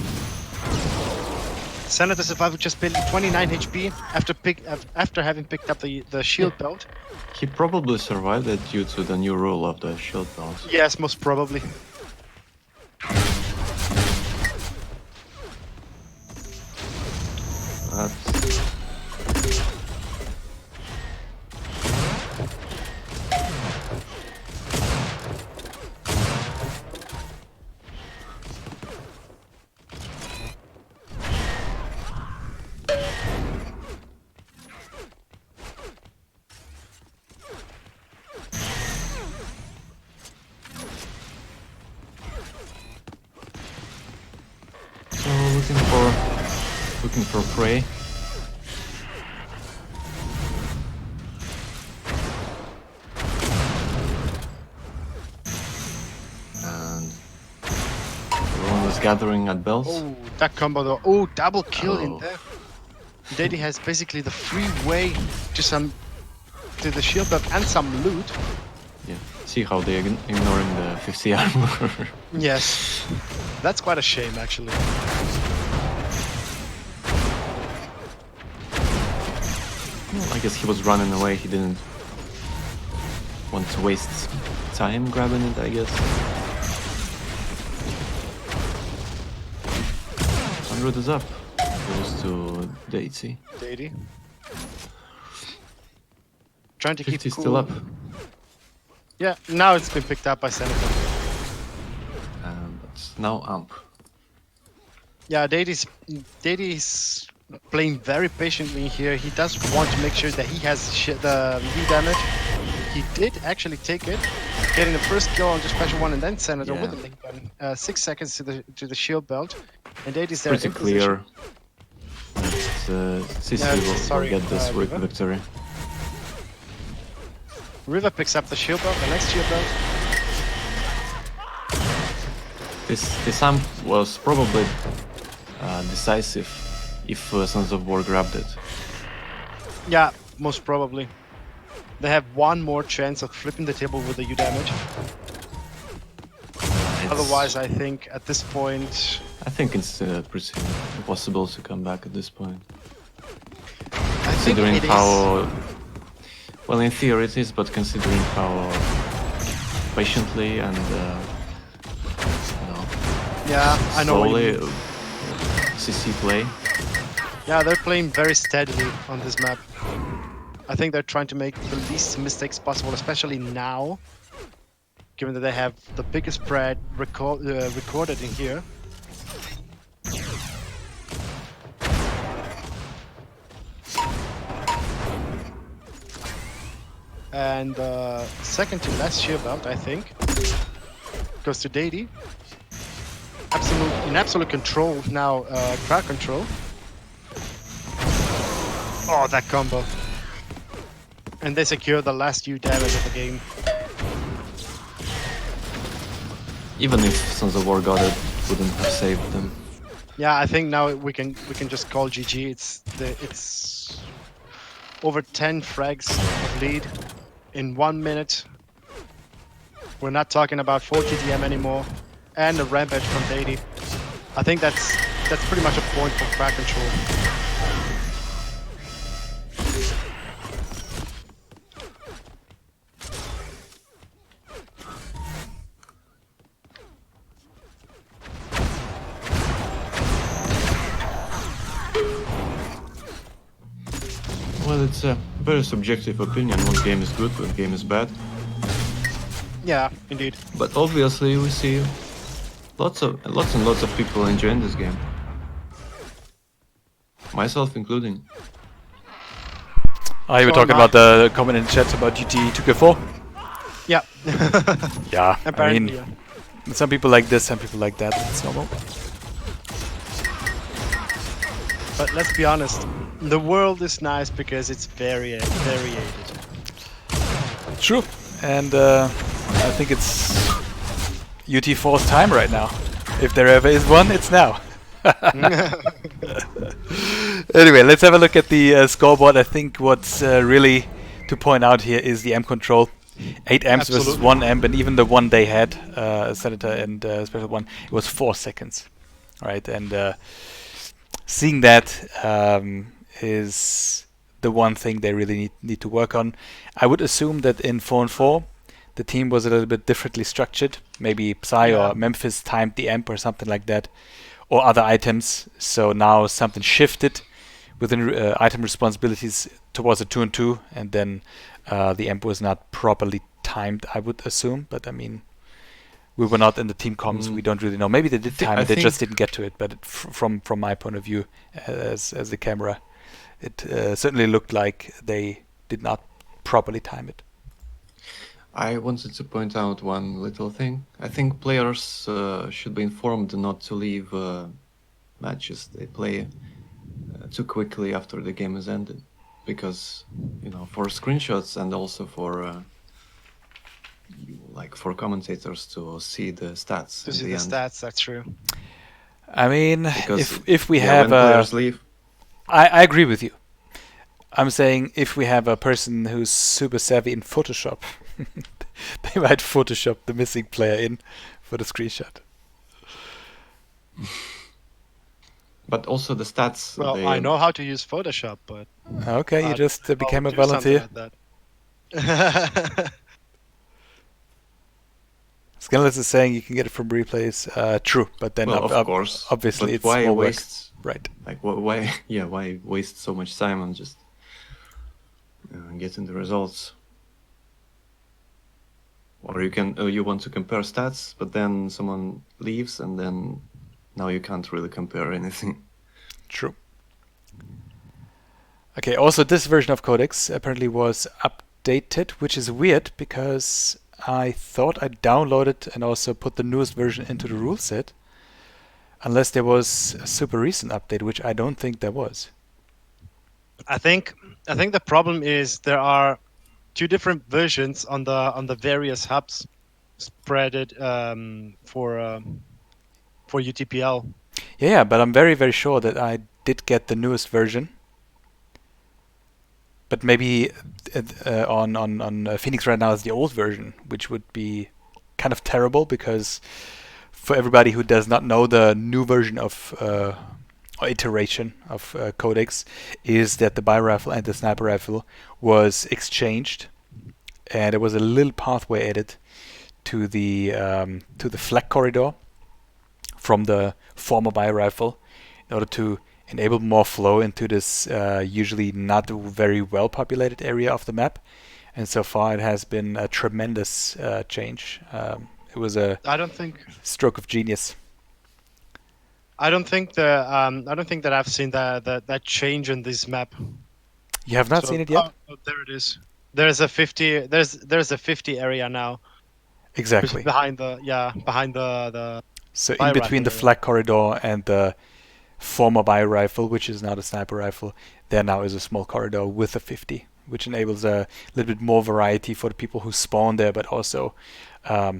Senator survived with just barely 29 HP after having picked up the shield belt. He probably survived it due to the new rule of the shield belt. Yes, most probably. But so looking for prey. And everyone was gathering at bells. Oh, that combo though. Oh, double kill in Oh. there. Daddy has basically the free way to the shield belt and some loot. Yeah. See how they're ignoring the 50 armor. Yes, that's quite a shame actually. I guess he was running away. He didn't want to waste time grabbing it, I guess. 100 is up. Goes to Daisy. Daddy. Trying to 50 keep cool. still up. Yeah, now it's been picked up by Senator. But now Amp. Yeah, Daddy's playing very patiently here. He does want to make sure that he has the V damage. He did actually take it, getting the first kill on the special one, and then Senator Yeah. with the link gun. 6 seconds to the shield belt, and Daddy's there. Pretty in position. clear that Sissi Yeah, will sorry, get this River. victory. River picks up the shield belt, the next shield belt. This Amp was probably decisive if Sons of War grabbed it. Yeah, most probably. They have one more chance of flipping the table with the U damage. Otherwise, I think at this point, I think it's pretty impossible to come back at this point. I think Considering it is. how... Well, in theory it is, but considering how patiently and Yeah, I know. What you slowly mean. CC play. Yeah, they're playing very steadily on this map. I think they're trying to make the least mistakes possible, especially now, given that they have the biggest spread recorded in here. And second to last shield belt, I think, goes to Daddy. In absolute control now, crowd control. Oh, that combo. And they secure the last U damage of the game. Even if Sons of War got it, wouldn't have saved them. Yeah, I think now we can just call GG. It's over 10 frags of lead in 1 minute. We're not talking about 4 TDM anymore, and a rampage from Daddy. I think that's pretty much a point for crowd control. Well, it's a very subjective opinion. One game is good, one game is bad. Yeah, indeed. But obviously we see lots and lots of people enjoying this game. Myself including. You were So talking am I. about the comment in the chat about GT 2K4? Yeah. Yeah, I Apparently, mean, yeah. Some people like this, some people like that. It's normal. But let's be honest, the world is nice because it's variated. True. And I think it's UT4's time right now. If there ever is one, it's now. Anyway, let's have a look at the scoreboard. I think what's really to point out here is the amp control. 8 amps versus Absolutely. 1 amp, and even the one they had, Senator and Special One, it was 4 seconds. Right, and seeing that is the one thing they really need to work on. I would assume that in 4 and 4, the team was a little bit differently structured. Maybe Psy or Memphis timed the amp or something like that, or other items. So now something shifted within item responsibilities towards a 2 and 2, and then the amp was not properly timed, I would assume. But I mean, we were not in the team comms. We don't really know. Maybe they did time it, they just didn't get to it. But from my point of view, as the camera, it certainly looked like they did not properly time it. I wanted to point out one little thing. I think players should be informed not to leave matches they play too quickly after the game is ended, because for screenshots and also for for commentators to see the stats. To see the stats, that's true. I mean, Because if we have when players leave, I agree with you. I'm saying if we have a person who's super savvy in Photoshop, they might Photoshop the missing player in for the screenshot. but also the stats. Well, I know how to use Photoshop, but Okay, you just became a do something volunteer. like that. Scanless is saying you can get it from replays. True, but then of course, obviously but it's why more waste? work. Right. Like why? Yeah, why waste so much time on just getting the results? Or you want to compare stats, but then someone leaves, and then now you can't really compare anything. True. Okay, also this version of Codex apparently was updated, which is weird because I thought I downloaded and also put the newest version into the rule set, unless there was a super recent update, which I don't think there was. I think the problem is there are 2 different versions on the various hubs spreaded for UTPL. Yeah, but I'm very, very sure that I did get the newest version. But maybe on Phoenix right now is the old version, which would be kind of terrible because for everybody who does not know, the new version of or iteration of Codex is that the bi-rifle and the sniper rifle was exchanged, and there was a little pathway added to the flag corridor from the former bi-rifle in order to enable more flow into this usually not very well populated area of the map. And so far it has been a tremendous change. It was a stroke of genius. I don't think that I've seen that change in this map. You have not seen it yet? Oh, there it is. There's a 50 area now. Exactly. Behind the So in between the flag corridor and the former bi-rifle, which is now the sniper rifle, there now is a small corridor with a 50, which enables a little bit more variety for the people who spawn there, but also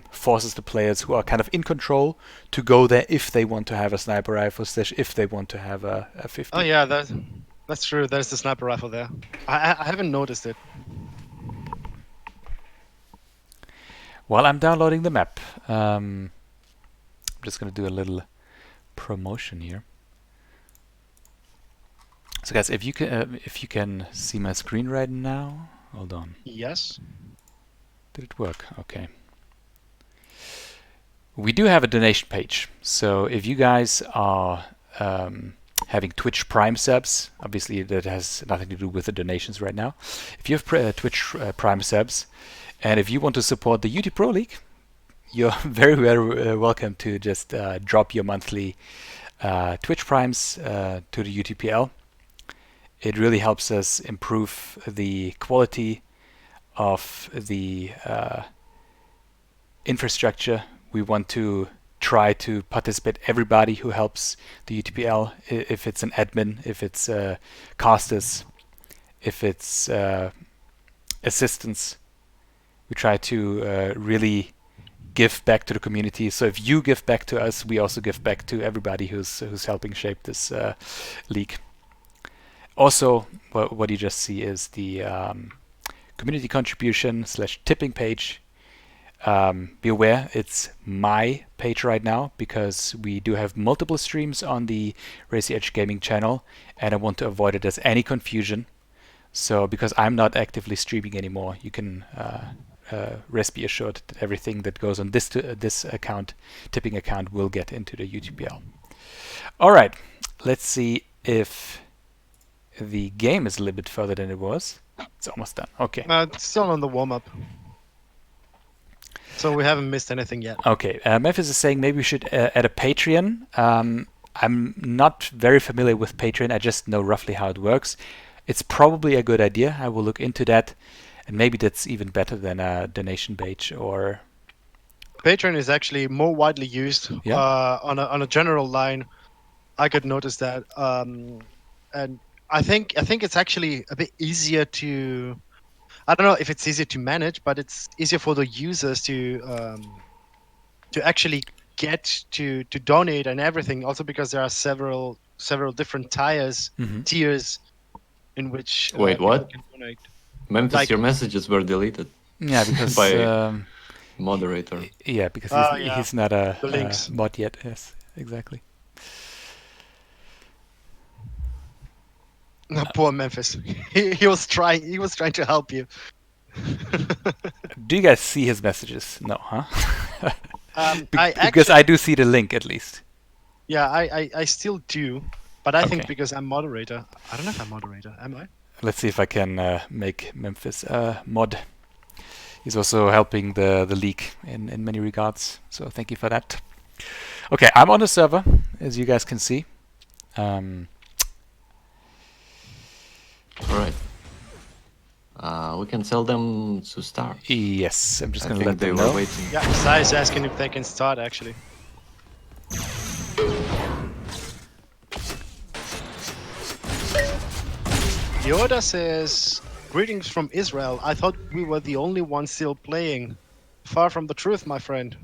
forces the players who are kind of in control to go there if they want to have a sniper rifle, if they want to have a 50. Oh yeah, that's true. There's the sniper rifle there. I haven't noticed it. While I'm downloading the map, I'm just going to do a little promotion here. So guys, if you can see my screen right now, hold on. Yes. Did it work? Okay. We do have a donation page. So if you guys are having Twitch Prime subs, obviously that has nothing to do with the donations right now. If you have Twitch Prime subs, and if you want to support the UTProLeague, you're very, very welcome to just drop your monthly Twitch Primes to the UTPL. It really helps us improve the quality of the infrastructure we want to try to participate everybody who helps the UTPL, if it's an admin, if it's casters, if it's assistants. We try to really give back to the community. So if you give back to us, we also give back to everybody who's helping shape this league. Also, what you just see is the community contribution / tipping page. Be aware, it's my page right now because we do have multiple streams on the Racy Edge Gaming channel, and I want to avoid it as any confusion. So because I'm not actively streaming anymore, you can rest be assured that everything that goes on this account, tipping account, will get into the UTPL. All right, let's see if the game is a little bit further than it was. It's almost done. Okay. It's still on the warm-up. So we haven't missed anything yet. Okay. Memphis is saying maybe we should add a Patreon. I'm not very familiar with Patreon. I just know roughly how it works. It's probably a good idea. I will look into that. And maybe that's even better than a donation page or... Patreon is actually more widely used on a general line. I could notice that. And I think it's actually a bit easier to... I don't know if it's easier to manage, but it's easier for the users to actually get to donate and everything. Also because there are several different tiers in which Wait, what? people can donate. Memphis, your messages were deleted. Yeah, because by moderator. Yeah, because he's not a mod yet. Yes, exactly. No, poor Memphis. He was trying to help you. Do you guys see his messages? No, huh? Because I do see the link at least. Yeah, I still do, but I think because I'm moderator. I don't know if I'm moderator. Am I? Let's see if I can make Memphis mod. He's also helping the league in many regards, so thank you for that. Okay, I'm on the server, as you guys can see. Alright. We can tell them to start. Yes, I'm just going to I let think them they know. were waiting. Yeah, Sai is asking if they can start actually. Yoda says, "Greetings from Israel. I thought we were the only ones still playing. Far from the truth, my friend.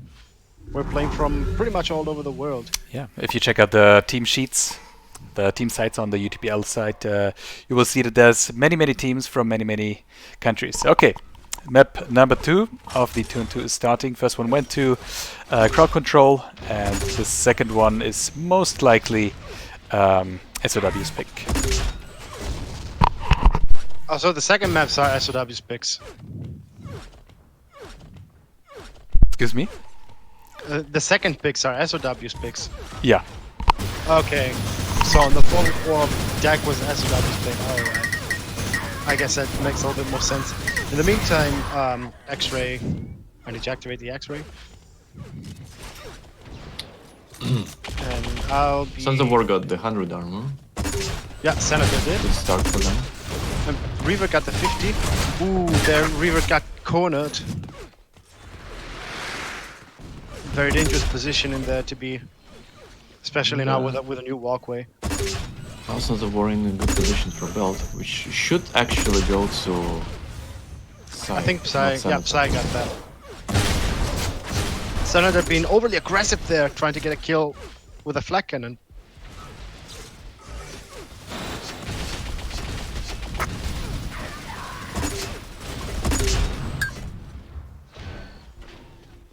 We're playing from pretty much all over the world." Yeah, if you check out the team sheets, the team sites on the UTPL site, you will see that there's many teams from many countries. Okay, map number 2 of the 2-on-2 is starting. First one went to crowd control, and the second one is most likely SOW's pick. Oh, so the second maps are SOW's picks. Excuse me? The second picks are SOW's picks. Yeah. Okay. So on the forward war, Dak was SOW's pick. Alright. I guess that makes a little bit more sense. In the meantime, X-Ray. I need to activate the X-Ray. And I'll be... Sons of War got the 100 armor. Yeah, Senator did. Good start for them. And Reaver got the 50. Ooh, there Reaver got cornered. Very dangerous position in there to be, especially now with a new walkway. Now Sons of War in a good position for belt, which should actually go to Psy. I think Psy got that. Senator being overly aggressive there, trying to get a kill with a flak cannon.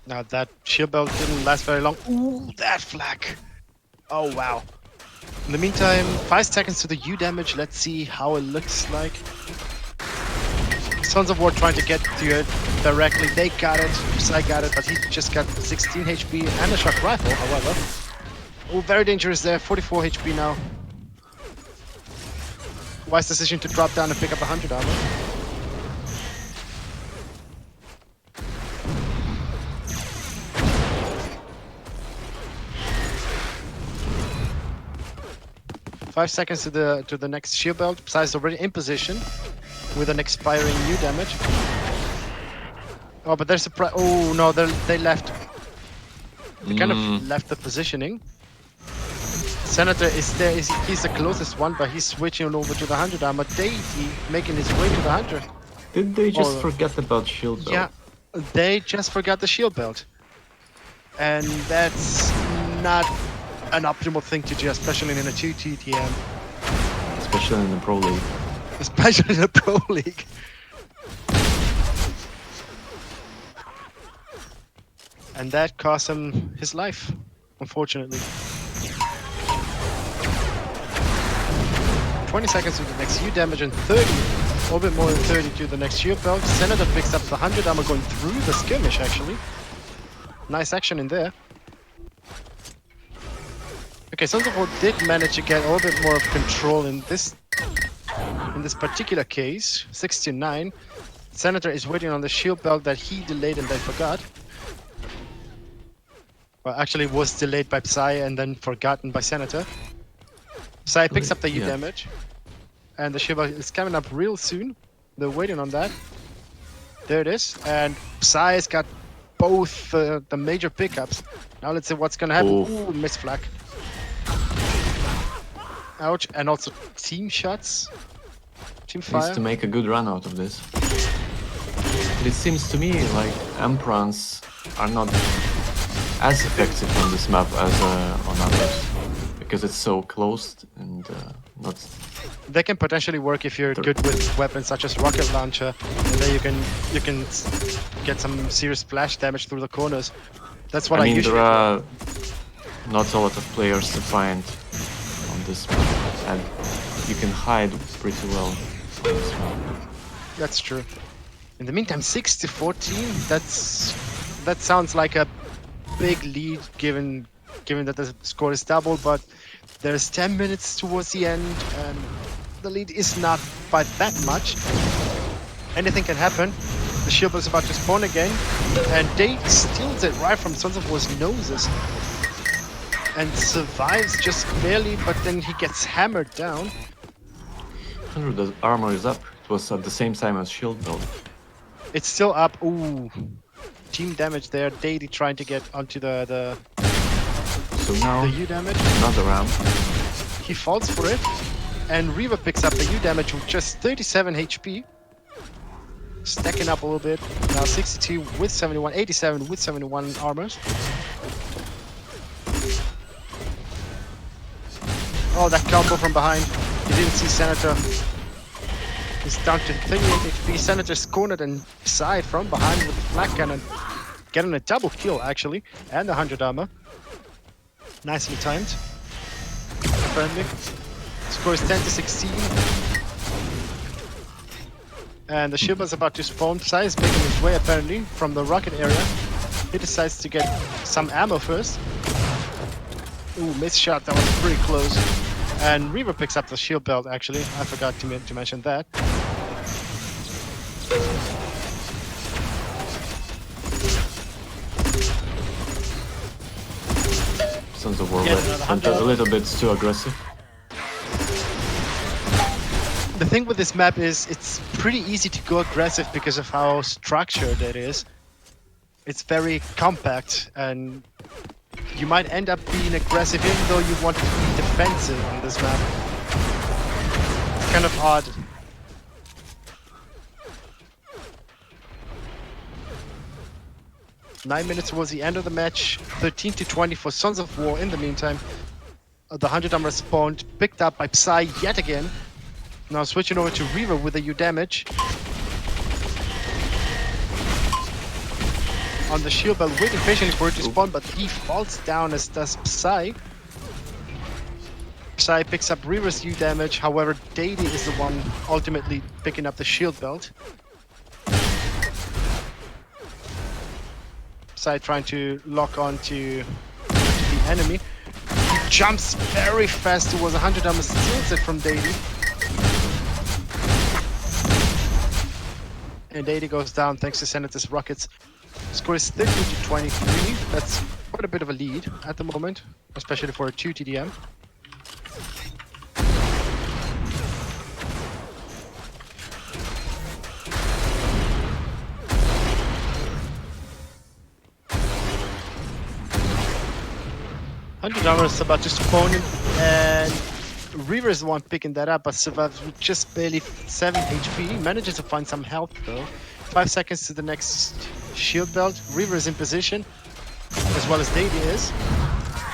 Now that shield belt didn't last very long. Ooh, that flak! Oh wow. In the meantime, 5 seconds to the U damage. Let's see how it looks like. Sons of War trying to get to it directly. They got it. Psy got it, but he just got 16 HP and a shock rifle, however. Oh, very dangerous there. 44 HP now. Wise decision to drop down and pick up 100 armor. Five seconds to the next shield belt. Psy is already in position with an expiring new damage. Oh, but there's a oh no, they left. They kind of left the positioning. Senator is there. He's the closest one, but he's switching over to the 100 armor. Deity making his way to the 100. Did they just forget about shield belt? Yeah, they just forgot the shield belt. And that's not an optimal thing to do, especially in a 2 TTM. Especially in the Pro League. Especially in the Pro League. And that cost him his life, unfortunately. 20 seconds to the next U damage and 30, a little bit more than 30 to the next shield belt. Senator picks up the 100 armor going through the skirmish actually. Nice action in there. Okay, Sons of War did manage to get a little bit more of control in this particular case. 6-9. Senator is waiting on the shield belt that he delayed and then forgot. Well, actually was delayed by Psy and then forgotten by Senator. Psy picks up the U damage. And the shield belt is coming up real soon. They're waiting on that. There it is. And Psy's got both the major pickups. Now let's see what's gonna happen. Ooh, miss flag. Ouch. And also team shots. Team fire. Needs to make a good run out of this. But it seems to me like amp runs are not as effective on this map as on others. Because it's so closed and not... They can potentially work if you're good with weapons such as rocket launcher, and then you can get some serious splash damage through the corners. That's what I mean, usually. There are not a lot of players to find on this map, and you can hide pretty well on this map. That's true. In the meantime, 6-14. That sounds like a big lead given that the score is double, but there's 10 minutes towards the end, and the lead is not by that much. Anything can happen. The shield is about to spawn again, and Dave steals it right from Sons of War's noses. And survives just barely, but then he gets hammered down. 100 armor is up. It was at the same time as shield belt. It's still up. Ooh. Team damage there. Deity trying to get onto the So now, the U damage. another ramp. He falls for it. And Reaver picks up the U damage with just 37 HP. Stacking up a little bit. Now 62 with 71, 87 with 71 armors. Oh, that combo from behind. You didn't see Senator. He's down to 38 HP. Senator's cornered and side from behind with the flag cannon. Getting a double kill, actually. And 100 armor. Nicely timed. Apparently. Score is 10-16. And the Shiba is about to spawn. Psy is making his way, apparently, from the rocket area. He decides to get some ammo first. Ooh, missed shot. That was pretty close. And Reaver picks up the shield belt, actually. I forgot to mention that. Sons of War went a little bit too aggressive. The thing with this map is it's pretty easy to go aggressive because of how structured it is. It's very compact, and you might end up being aggressive even though you want to be defensive on this map. It's kind of odd. Nine minutes towards the end of the match. 13-20 for Sons of War in the meantime. The 100 armor spawned, picked up by Psy yet again. Now switching over to Reaver with a U damage. On the shield belt, waiting patiently for it to spawn, but he falls down as does Psy. Psy picks up Reaver's U damage, however Deity is the one ultimately picking up the shield belt. Psy trying to lock on to the enemy. He jumps very fast towards 100 armor, steals it from Deity. And Deity goes down thanks to Senator's rockets. Score is 13-23. That's quite a bit of a lead at the moment, especially for a 2 TDM. $100 is about to spawn in, and Reaver is the one picking that up, but survives with just barely 7 HP. Manages to find some health though. 5 seconds to the next shield belt. Reaver is in position, as well as Dady is.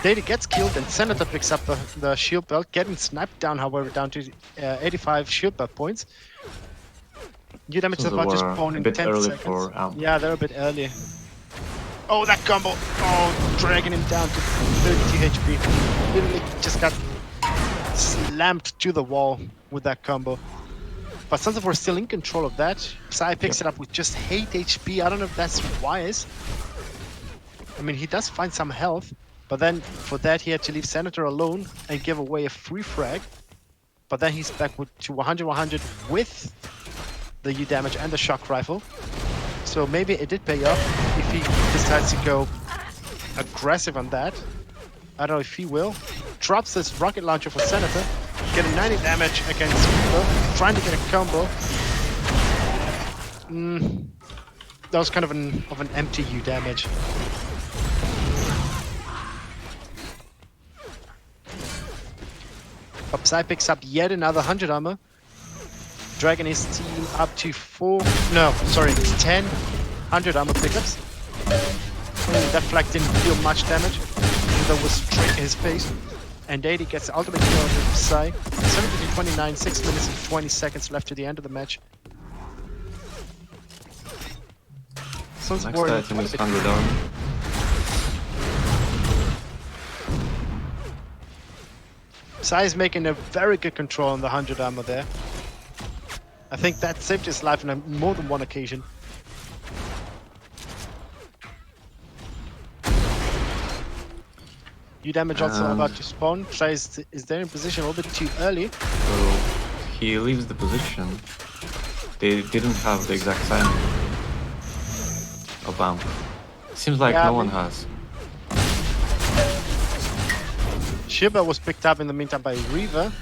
Dady gets killed, and Senator picks up the shield belt, getting sniped down, however, down to 85 shield belt points. New damage is So they about to were spawn a in bit 10 early seconds. for Amp. Yeah, they're a bit early. Oh, that combo! Oh, dragging him down to 32 HP. Literally just got slammed to the wall with that combo. But Sons of War is still in control of that. Psy picks it up with just 8 HP. I don't know if that's wise. I mean, he does find some health, but then for that he had to leave Senator alone and give away a free frag. But then he's back to 100-100 with the U damage and the shock rifle. So maybe it did pay off if he decides to go aggressive on that. I don't know if he will. Drops this rocket launcher for Senator. Getting 90 damage against Reaver. Trying to get a combo. That was kind of an empty U damage. Psy picks up yet another 100 armor. Dragging his team up to 10 100 armor pickups. That flag didn't deal much damage. That was straight in his face. And Dady gets the ultimate kill with Psy. 70 to 29, 6 minutes and 20 seconds left to the end of the match. Next item is 100 armor. Psy is making a very good control on the 100 armor there. I think that saved his life on more than one occasion. U damage also about to spawn. Psy is there in position a little bit too early. So he leaves the position. They didn't have the exact timing of Amp. Seems like no one has. Shiba was picked up in the meantime by Reaver,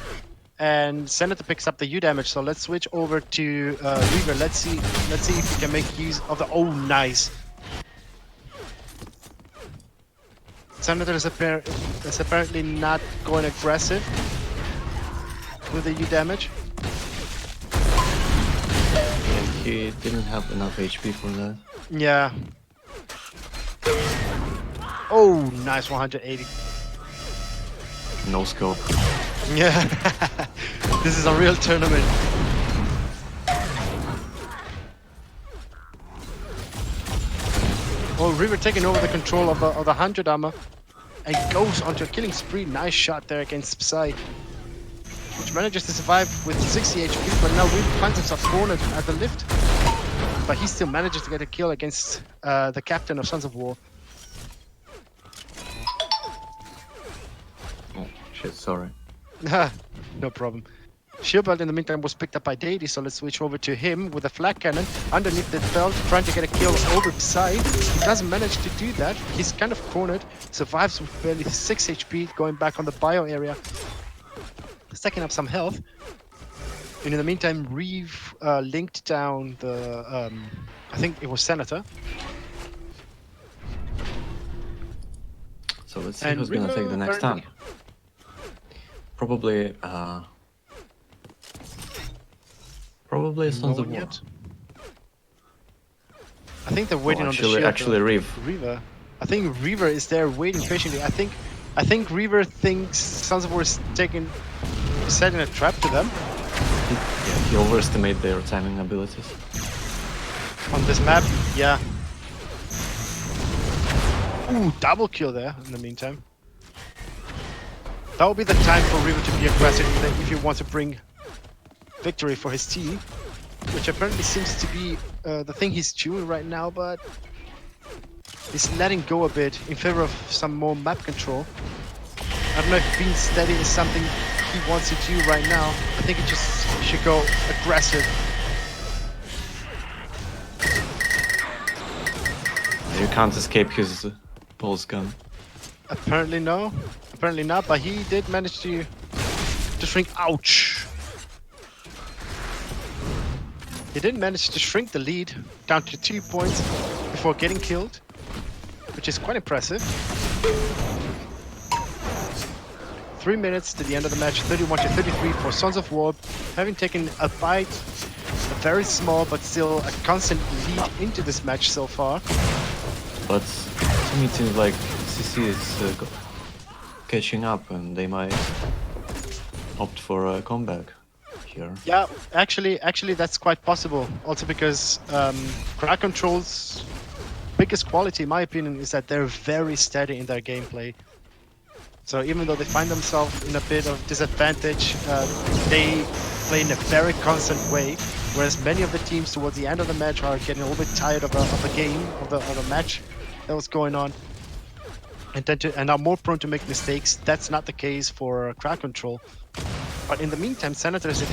and Senator picks up the U damage. So let's switch over to Reaver. Let's see if we can make use of the. Oh, nice. Senator is apparently not going aggressive with the U damage. And he didn't have enough HP for that. Yeah. Oh, nice 180. No scope. Yeah. This is a real tournament. Oh, Reaver taking over the control of the 100 armor and goes onto a killing spree. Nice shot there against Psy, which manages to survive with 60 HP, but now Reaver finds himself cornered at the lift. But he still manages to get a kill against the captain of Sons of War. Oh, shit, sorry. No problem. Shield belt in the meantime was picked up by Dady, so let's switch over to him with a flag cannon underneath the belt, trying to get a kill over Psy. He doesn't manage to do that. He's kind of cornered, survives with barely 6 HP, going back on the bio area, stacking up some health. And in the meantime, Reeve linked down the, I think it was Senator. So let's see who's gonna take the next time. Probably Sons of War. I think they're waiting on the shield. Actually, Reaver. I think Reaver is there waiting patiently. I think Reaver thinks Sons of War is setting a trap to them. He overestimated their timing abilities. On this map, yeah. Ooh, double kill there in the meantime. That will be the time for Reaver to be aggressive if he wants to bring victory for his team, which apparently seems to be the thing he's doing right now, but he's letting go a bit in favor of some more map control. I don't know if being steady is something he wants to do right now. I think he just should go aggressive. You can't escape his pulse gun. Apparently no. Apparently not, but he did manage to shrink. Ouch! He did manage to shrink the lead down to 2 points before getting killed, which is quite impressive. 3 minutes to the end of the match, 31 to 33 for Sons of War, having taken a bite, a very small but still a constant lead into this match so far. But to me it seems like CC is catching up and they might opt for a comeback here. Yeah, actually that's quite possible. Also because Crowd Control's biggest quality, in my opinion, is that they're very steady in their gameplay. So even though they find themselves in a bit of disadvantage, they play in a very constant way. Whereas many of the teams towards the end of the match are getting a little bit tired of a game, of a match that was going on, and are more prone to make mistakes. That's not the case for Crowd Control. But in the meantime, Senator is in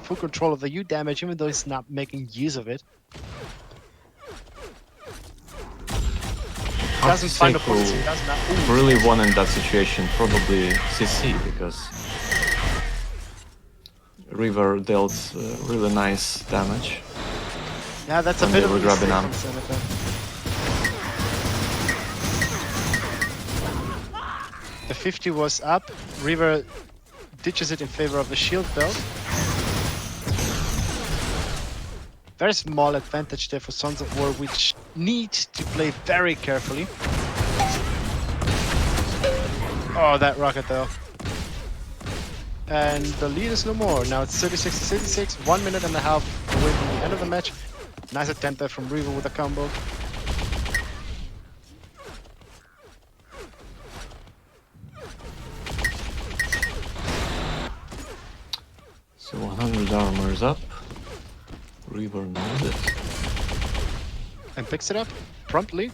full control of the U damage, even though he's not making use of it. Doesn't find a policy, does not. Who really won in that situation? Probably CC, because River dealt really nice damage. Yeah, that's a when bit they of a were grabbing mistake amp. from Senator. The 50 was up. River ditches it in favor of the shield belt. Very small advantage there for Sons of War, which need to play very carefully. Oh, that rocket though. And the lead is no more. Now it's 36 to 66, 1 minute and a half away from the end of the match. Nice attempt there from River with a combo. So 100 armor is up. River knows it. And picks it up promptly.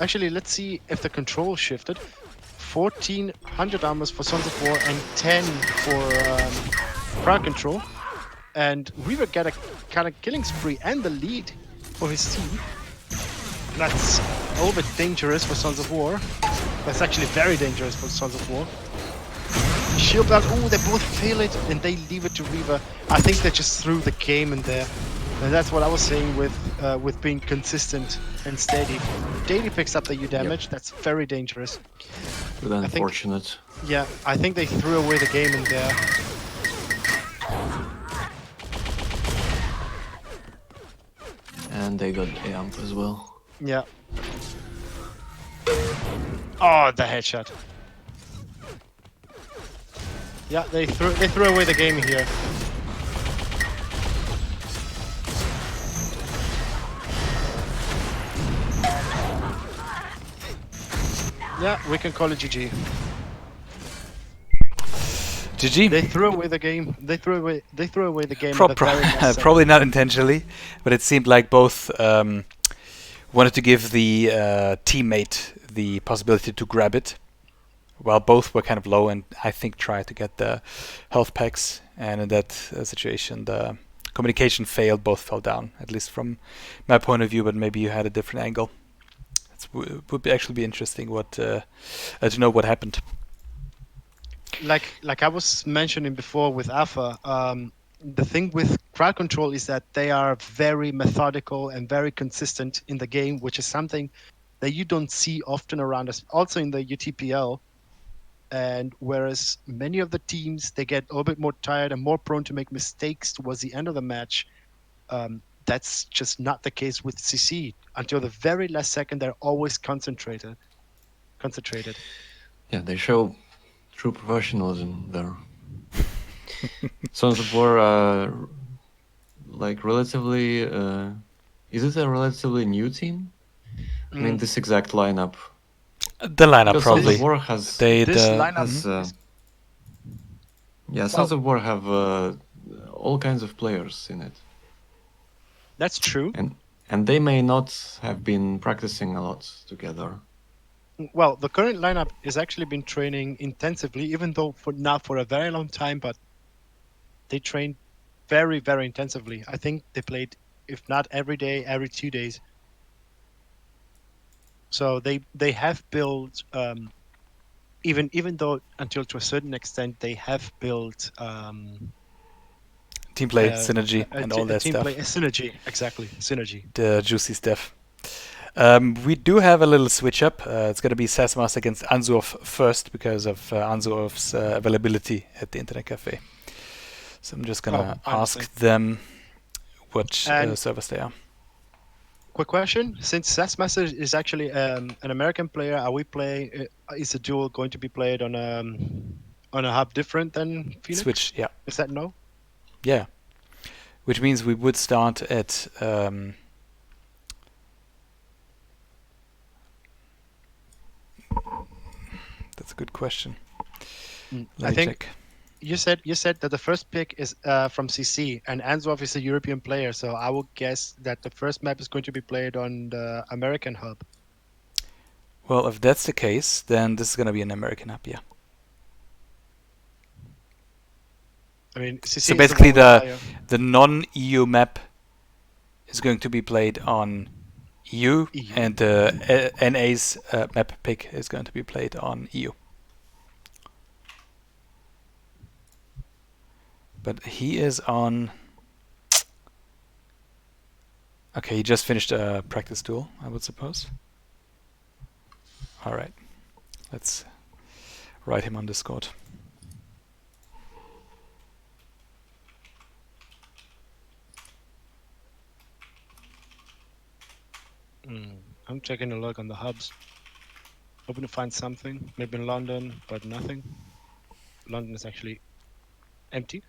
Actually, let's see if the control shifted. 1400 armors for Sons of War and 10 for Crowd Control. And River get a kind of killing spree and the lead for his team. That's a little bit dangerous for Sons of War. That's actually very dangerous for Sons of War. Shield belt, oh, they both fail it and they leave it to River. I think they just threw the game in there. And that's what I was saying with being consistent and steady. Daily picks up the U damage. Yep. That's very dangerous. But unfortunate. Yeah, I think they threw away the game in there. And they got amp as well. Yeah. Oh, the headshot. Yeah, they threw away the game here. Yeah, we can call it GG. GG. They threw away the game. They threw away the game. At the very last second. Probably not intentionally, but it seemed like both wanted to give the teammate the possibility to grab it, while both were kind of low and I think tried to get the health packs. And in that situation, the communication failed. Both fell down, at least from my point of view. But maybe you had a different angle. It would actually be interesting to know what happened. Like I was mentioning before with Alpha, the thing with Crowd Control is that they are very methodical and very consistent in the game, which is something that you don't see often around us, also in the UTPL. And whereas many of the teams, they get a little bit more tired and more prone to make mistakes towards the end of the match, that's just not the case with CC. Until the very last second, they're always concentrated. Yeah, they show true professionalism there. Sons of War, like relatively, is it a relatively new team? I mean, this exact lineup. The lineup because probably. Sons of War has. Sons of War have all kinds of players in it. That's true. And they may not have been practicing a lot together. Well, the current lineup has actually been training intensively, even though not for a very long time, but they trained very, very intensively. I think they played, if not every day, every 2 days. So they have built, even though until to a certain extent they have built team play, synergy, and all that stuff. Team play, synergy, exactly, synergy. The juicy stuff. We do have a little switch up. It's going to be Sasmas against Anzuov first because of Anzuov's availability at the Internet Cafe. So I'm just going to ask them what servers they are. Quick question: since Sassmaster is actually an American player, are we playing? Is the duel going to be played on a hub different than Phoenix? Switch, yeah. Is that no? Yeah. Which means we would start at. That's a good question. I think you said that the first pick is from CC, and Anzov is a European player, so I would guess that the first map is going to be played on the American hub. Well, if that's the case, then this is going to be an American hub, yeah. I mean, CC so basically the non-EU map is going to be played on EU. And the NA's map pick is going to be played on EU. But he is on... Okay, he just finished a practice duel, I would suppose. Alright, let's write him on Discord. I'm taking a look on the hubs. Hoping to find something. Maybe in London, but nothing. London is actually empty.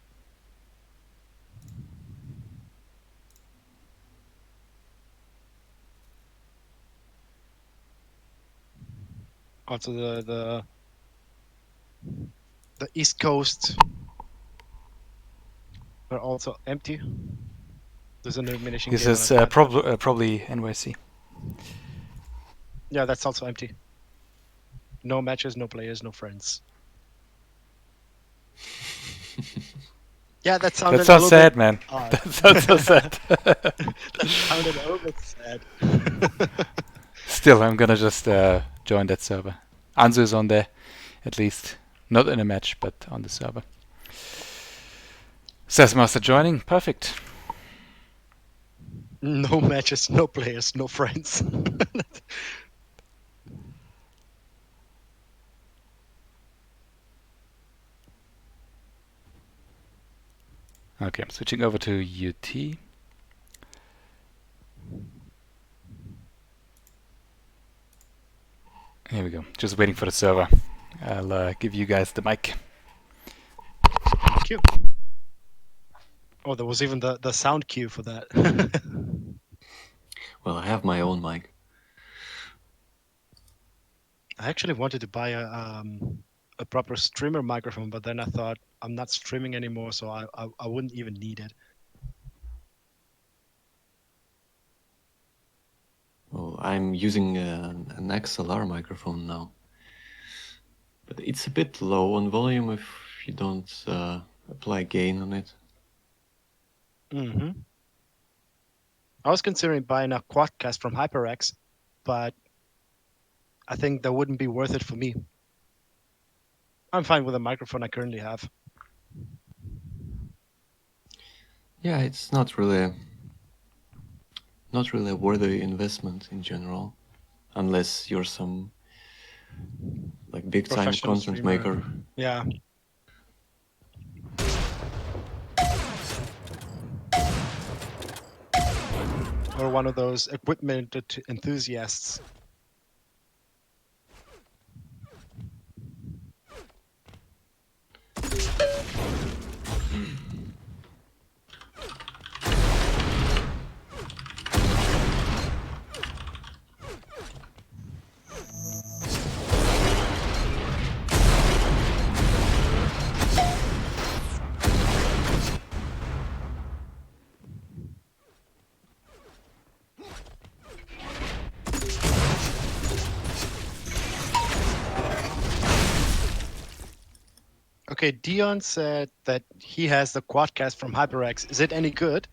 Also, the East Coast are also empty. There's an elimination. This is probably NYC. Yeah, that's also empty. No matches, no players, no friends. Yeah, that sounded. That's so sad, man. That sounds so sad. That sounded a little bit sad. Still, I'm gonna just join that server. Anzu is on there, at least. Not in a match, but on the server. Sassmaster joining, perfect. No matches, no players, no friends. Okay, I'm switching over to UT. Here we go. Just waiting for the server. I'll give you guys the mic. Thank you. Oh, there was even the sound cue for that. Well, I have my own mic. I actually wanted to buy a proper streamer microphone, but then I thought I'm not streaming anymore, so I wouldn't even need it. Well, I'm using an XLR microphone now. But it's a bit low on volume if you don't apply gain on it. I was considering buying a quadcast from HyperX, but I think that wouldn't be worth it for me. I'm fine with the microphone I currently have. Yeah, it's not really a worthy investment in general, unless you're some like big time content maker. Yeah. Or one of those equipment enthusiasts. Okay, Dion said that he has the quadcast from HyperX. Is it any good?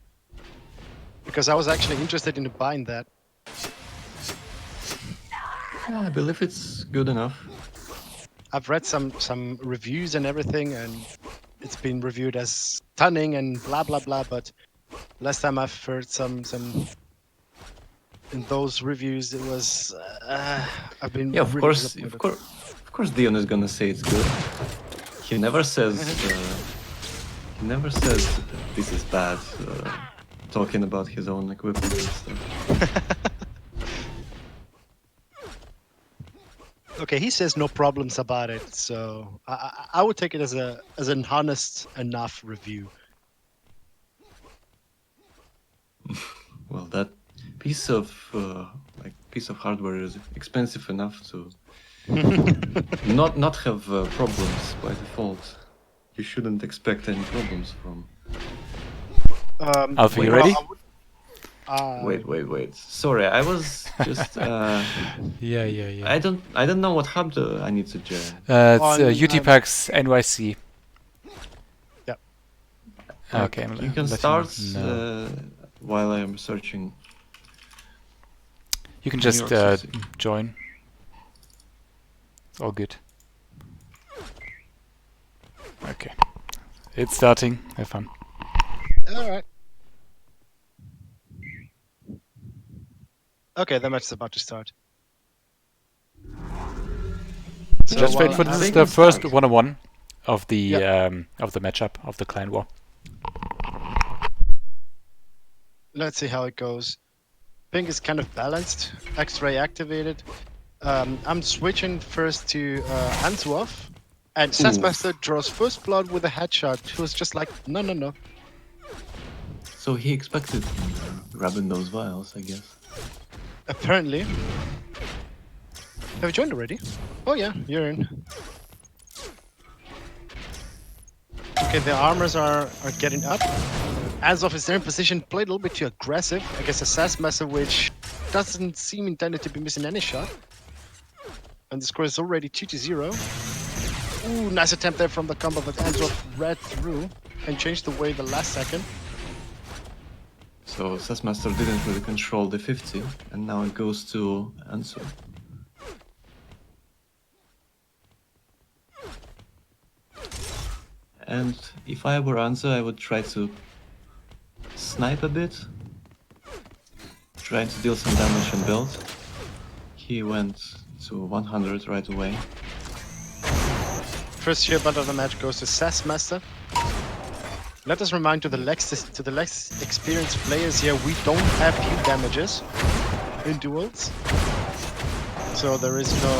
Because I was actually interested in buying that. Yeah, I believe it's good enough. I've read some reviews and everything, and it's been reviewed as stunning and blah blah blah. But last time I've heard some in those reviews, it was. I've been Yeah, of really course, disappointed. of course, Dion is gonna say it's good. He never says. He never says this is bad. Talking about his own equipment and stuff. Okay, he says no problems about it, so I would take it as an honest enough review. Well, that piece of piece of hardware is expensive enough to not have problems by default. You shouldn't expect any problems from. Alpha, you wait. ready? Wait. Sorry, I was just. Yeah. I don't know what hub I need to join. It's On, UTPax NYC. Yep. Okay, You can start while I am searching. You can New just York City. join. It's all good. Okay. It's starting. Have fun. All right. Okay, the match is about to start. So Just wait for I this is think the it's first start. one-on-one of the Yep. matchup of the clan war. Let's see how it goes. Pink is kind of balanced. X-ray activated. I'm switching first to Answorth, and Sassmaster draws first blood with a headshot. He was just like, no. So he expected grabbing those vials, I guess. Apparently. Have you joined already? Oh yeah, you're in. Okay, the armors are getting up. Answorth is there in position, played a little bit too aggressive. I guess a Sassmaster which doesn't seem intended to be missing any shot. And the score is already 2-0. Ooh, nice attempt there from the combo, but Answorth read through and changed the way the last second. So Sassmaster didn't really control the 50, and now it goes to Anso. And if I were Anso, I would try to snipe a bit, trying to deal some damage on build. He went to 100 right away. First sheer butt of the match goes to Sassmaster. Let us remind to the less experienced players here, we don't have heal damages in duels. So there is no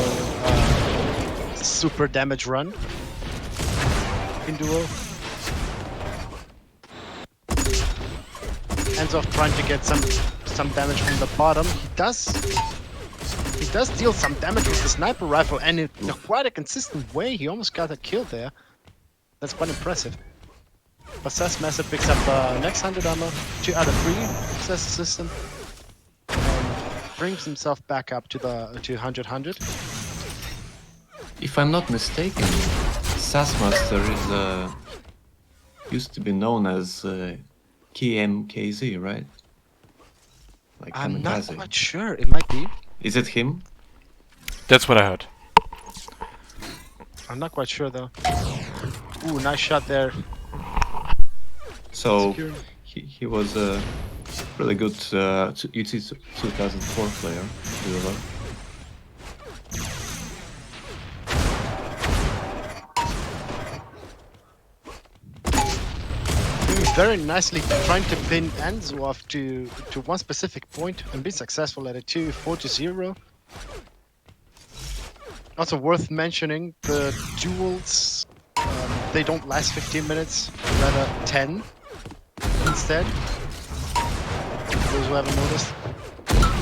super damage run in duel. Ends off trying to get some damage from the bottom. He does deal some damage with the sniper rifle, and in quite a consistent way. He almost got a kill there. That's quite impressive. But Sassmaster picks up next 100 armor, 2 out of 3 success system, and brings himself back up to the 100. If I'm not mistaken, Sassmaster is used to be known as KMKZ, right? Like I'm not kamikaze. quite sure. It might be. Is it him? That's what I heard. I'm not quite sure though. Ooh, nice shot there. So Securing. he was a really good UT 2004 player. Really. Very nicely trying to pin Answorth to one specific point and be successful at it too. 4-0. Also worth mentioning, the duels, they don't last 15 minutes, rather 10 instead. Those who haven't noticed.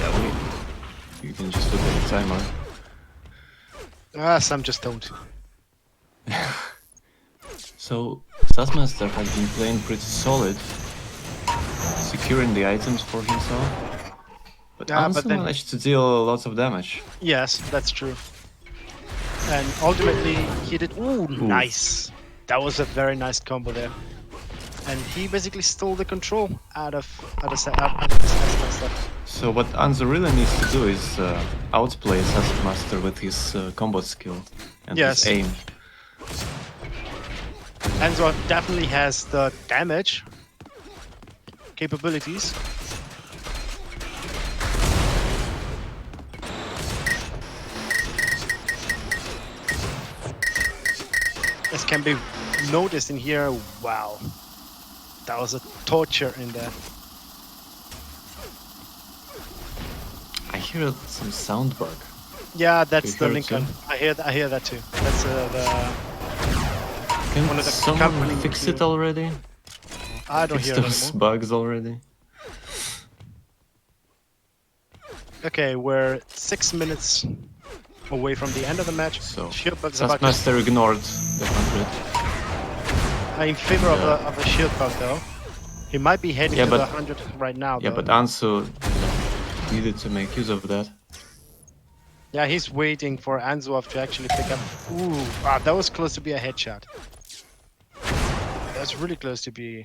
Yeah, you can just look at the timer. Some just don't. So Sassmaster has been playing pretty solid, securing the items for himself, but Anso managed to deal lots of damage. Yes, that's true. And ultimately he did. Ooh, nice! That was a very nice combo there. And he basically stole the control out of the Sassmaster. So what Anso really needs to do is outplay Sassmaster with his combat skill and his aim. Answorth definitely has the damage capabilities. as can be noticed in here. Wow, that was a torture in there. I hear some sound bug. Yeah, that's You the heard Lincoln. too? I hear that too. That's the. Can One of the someone company fix too. it already? I don't Fix hear it those anymore. bugs already. Okay, we're 6 minutes away from the end of the match. So, Shield bug is about to. Taskmaster ignored the 100. I'm in favor Yeah. of the shield bug though. He might be heading Yeah, to but- the 100 right now. Yeah, though. but Ansu needed to make use of that. Yeah, he's waiting for Anzuov to actually pick up. Ooh, wow, that was close to be a headshot. That's really close to be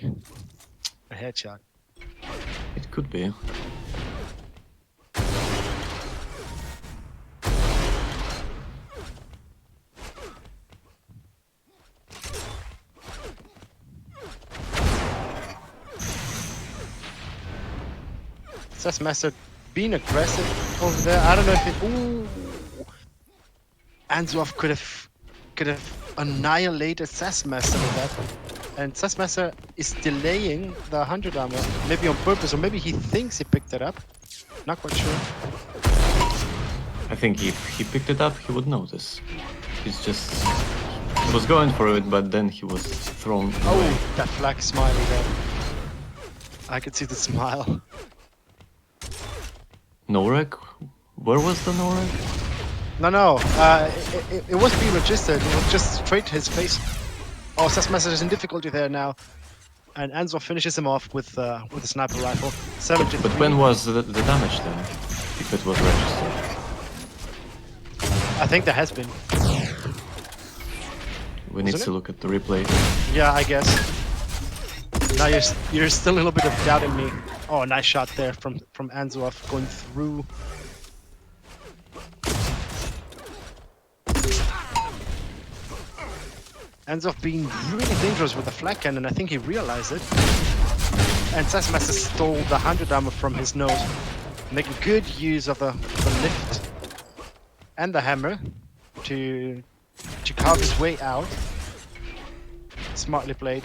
a headshot. It could be. Sassmaster being aggressive over there. I don't know if it. Ooh, Anzuov could have annihilated Sassmaster with that. And Sassmaster is delaying the 100 armor, maybe on purpose, or maybe he thinks he picked it up. Not quite sure. I think if he picked it up, he would notice. He's just... He was going for it, but then he was thrown away. Oh, that flag smiley there. I could see the smile. Norek? Where was the Norek? No, it was being registered. It was just straight to his face. Oh, Sassmaster is in difficulty there now. And Anzo finishes him off with a sniper rifle. 73. But when was the damage then? If it was registered. I think there has been. We need Wasn't to it? look at the replay. Yeah, I guess. Now you're still a little bit of doubt in me. Oh, nice shot there from Anzuov going through. Anzuov being really dangerous with the flag cannon. I think he realized it. And Sassmaster stole the 100 armor from his nose, making good use of the lift and the hammer to carve his way out. Smartly played.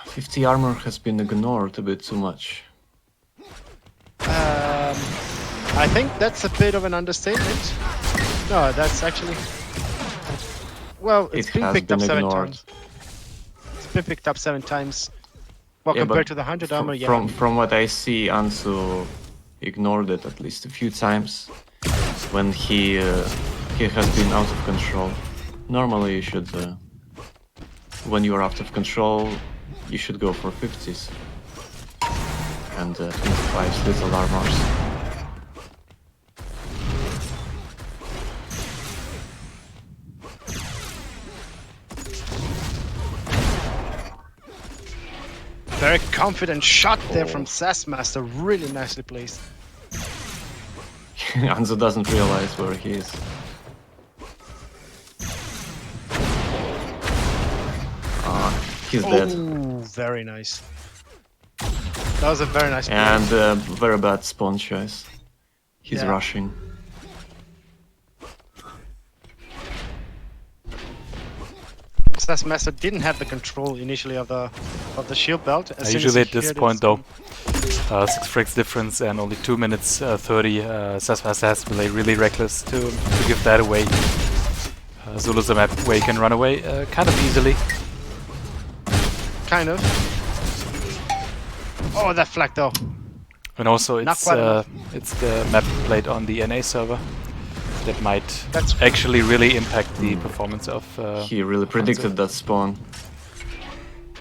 50 armor has been ignored a bit too much. I think that's a bit of an understatement. No, that's actually... Well, it's It been has picked up been 7 ignored. times. It's been picked up 7 times. Well, Yeah, compared but to the 100 armor, yeah. From what I see, Ansu ignored it at least a few times when he has been out of control. Normally, you should, when you are out of control, you should go for 50s and 25s little armors. Very confident shot there from Sassmaster. Really nicely placed. Anzu doesn't realize where he is. He's dead. Ooh, very nice. That was a very nice play. And very bad spawn choice. He's Yeah. rushing. Sassmaster didn't have the control initially of the shield belt. As soon as Usually he at this heard it point though, spawn. 6 frags difference and only 2 minutes 30, Sassmaster has to play really reckless to give that away. Zulu's a map where you can run away kind of easily. Kind of. Oh, that flag though. And also Not it's quite enough. it's the map played on the NA server that might That's- actually really impact the performance of He really predicted that spawn.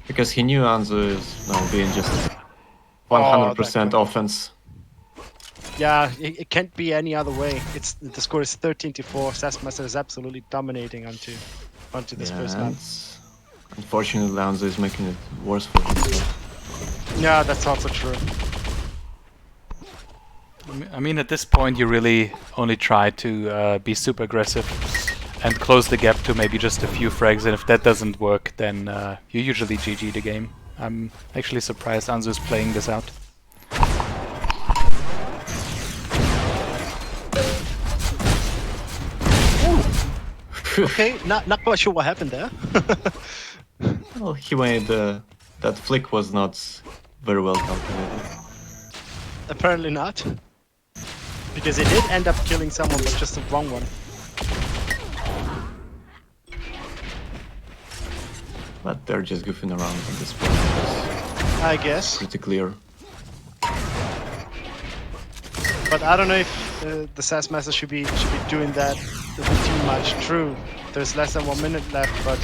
Because he knew Anzu is now being just 100% Oh, offense. Yeah, it can't be any other way. It's the score is 13-4. Sassmaster is absolutely dominating onto this first map. and unfortunately, Anzu is making it worse for himself. Yeah, that's also true. I mean, at this point, you really only try to be super aggressive and close the gap to maybe just a few frags, and if that doesn't work, then you usually GG the game. I'm actually surprised Anzu is playing this out. Okay, not quite sure what happened there. Well, he made that flick was not very well calculated. Apparently not. Because it did end up killing someone, but just the wrong one. But they're just goofing around at this point. I It's guess. pretty clear. But I don't know if the SAS Master should be doing that a bit too much. True, there's less than 1 minute left, but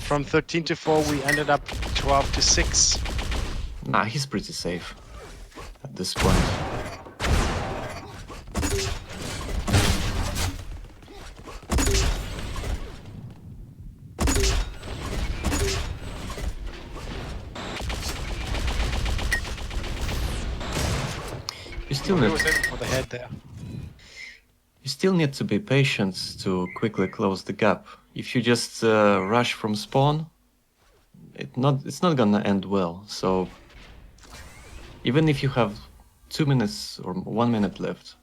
from 13 to 4 we ended up 12 to 6. Nah, he's pretty safe at this point. You still He need, was aiming for the head there. you still need to be patient to quickly close the gap. If you just rush from spawn, it's not gonna end well. So even if you have 2 minutes or 1 minute left,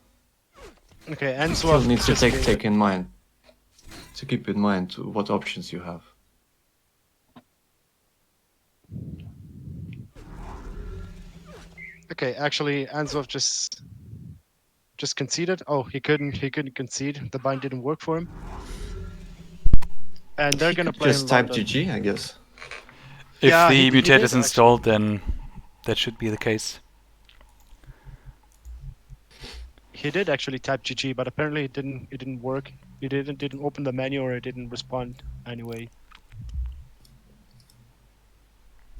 Okay, and still so need to take in mind to keep in mind what options you have. Okay, actually, Anzov just conceded. Oh, he couldn't concede. The bind didn't work for him. And they're gonna play Just in type London. GG, I guess. If Yeah, the he mutate did is installed, then that should be the case. He did actually type GG, but apparently it didn't work. He didn't open the menu, or it didn't respond anyway.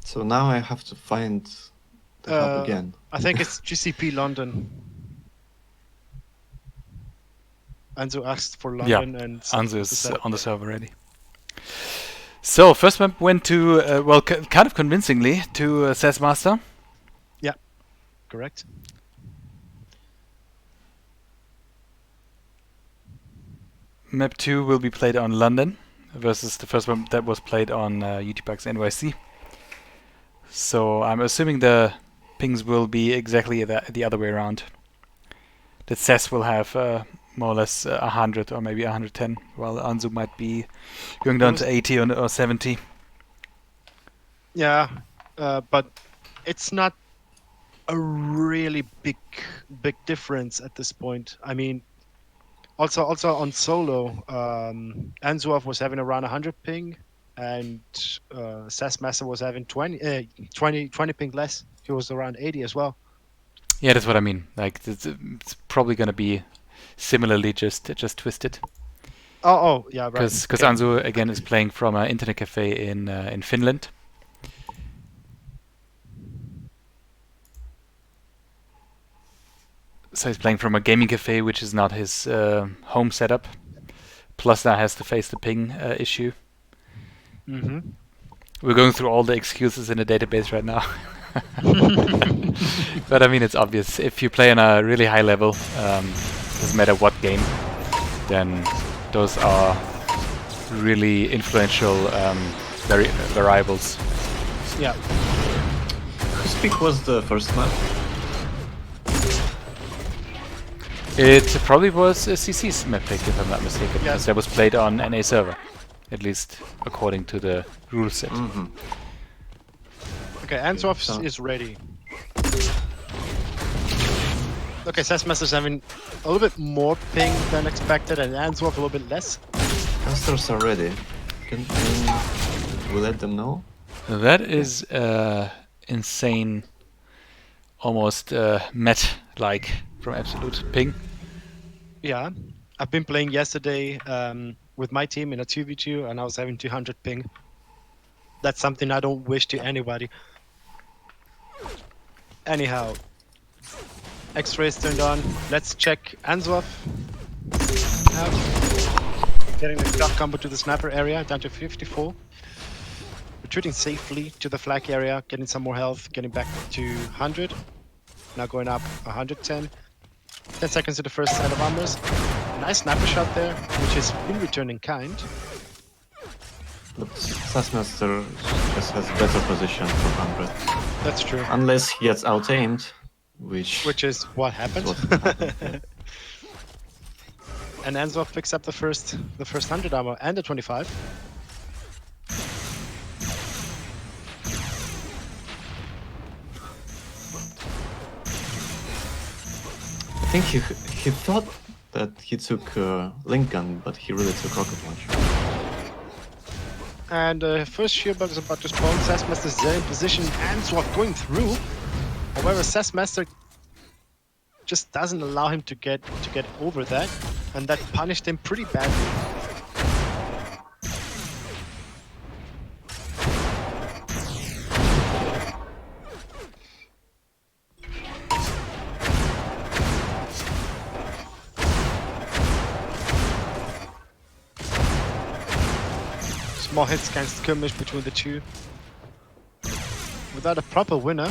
So now I have to find the hub again. I think it's GCP London. Anzu asked for London, and Anzu is decided on the that- server already. So first map went to well, kind of convincingly to SAS Master. Correct. Map 2 will be played on London versus the first one that was played on UTProLeague NYC. So I'm assuming the pings will be exactly the other way around. That SAS will have more or less 100 or maybe 110, while Anzu might be going down to 80 or 70. Yeah, but it's not a really big difference at this point. I mean, also on solo, Anzuov was having around 100 ping, and SAS Master was having 20 ping less. He was around 80 as well. Yeah, that's what I mean. Like it's probably gonna be similarly just twisted. Oh, yeah, right. Because Okay. Anzu again is playing from an internet cafe in Finland. So he's playing from a gaming cafe, which is not his home setup. Plus, now has to face the ping issue. Mm-hmm. We're going through all the excuses in the database right now. But I mean, it's obvious. If you play on a really high level, doesn't matter what game, then those are really influential variables. Yeah. Whose pick was the first map? It probably was CC's map pick, if I'm not mistaken, Yes. because that was played on NA server, at least according to the rule set. Mm-hmm. Okay, Anzuov So- is ready. Okay, SAS Master's having a little bit more ping than expected, and Anzuov a little bit less. Casters are ready. Can we let them know? That is insane, almost Met-like from Absolute ping. Yeah, I've been playing yesterday with my team in a 2v2, and I was having 200 ping. That's something I don't wish to anybody. Anyhow, X-rays turned on. Let's check Anzuov. Getting the duck combo to the sniper area, down to 54. Retreating safely to the flag area, getting some more health, getting back to 100. Now going up 110. 10 seconds to the first set of armors. Nice sniper shot there, which is been returning kind. But Sassmaster just has better position for 100. That's true. Unless he gets out-aimed, which Which is what happened. what happened. Yeah. And Enzo picks up the first 100 armor and the 25. I think he thought that he took Link Gun, but he really took Rocket Launcher. And first shield bug is about to spawn. Sassmaster is there in position. Answov going through. However, Sassmaster just doesn't allow him to get over that, and that punished him pretty badly. Small hit scan skirmish between the two. Without a proper winner.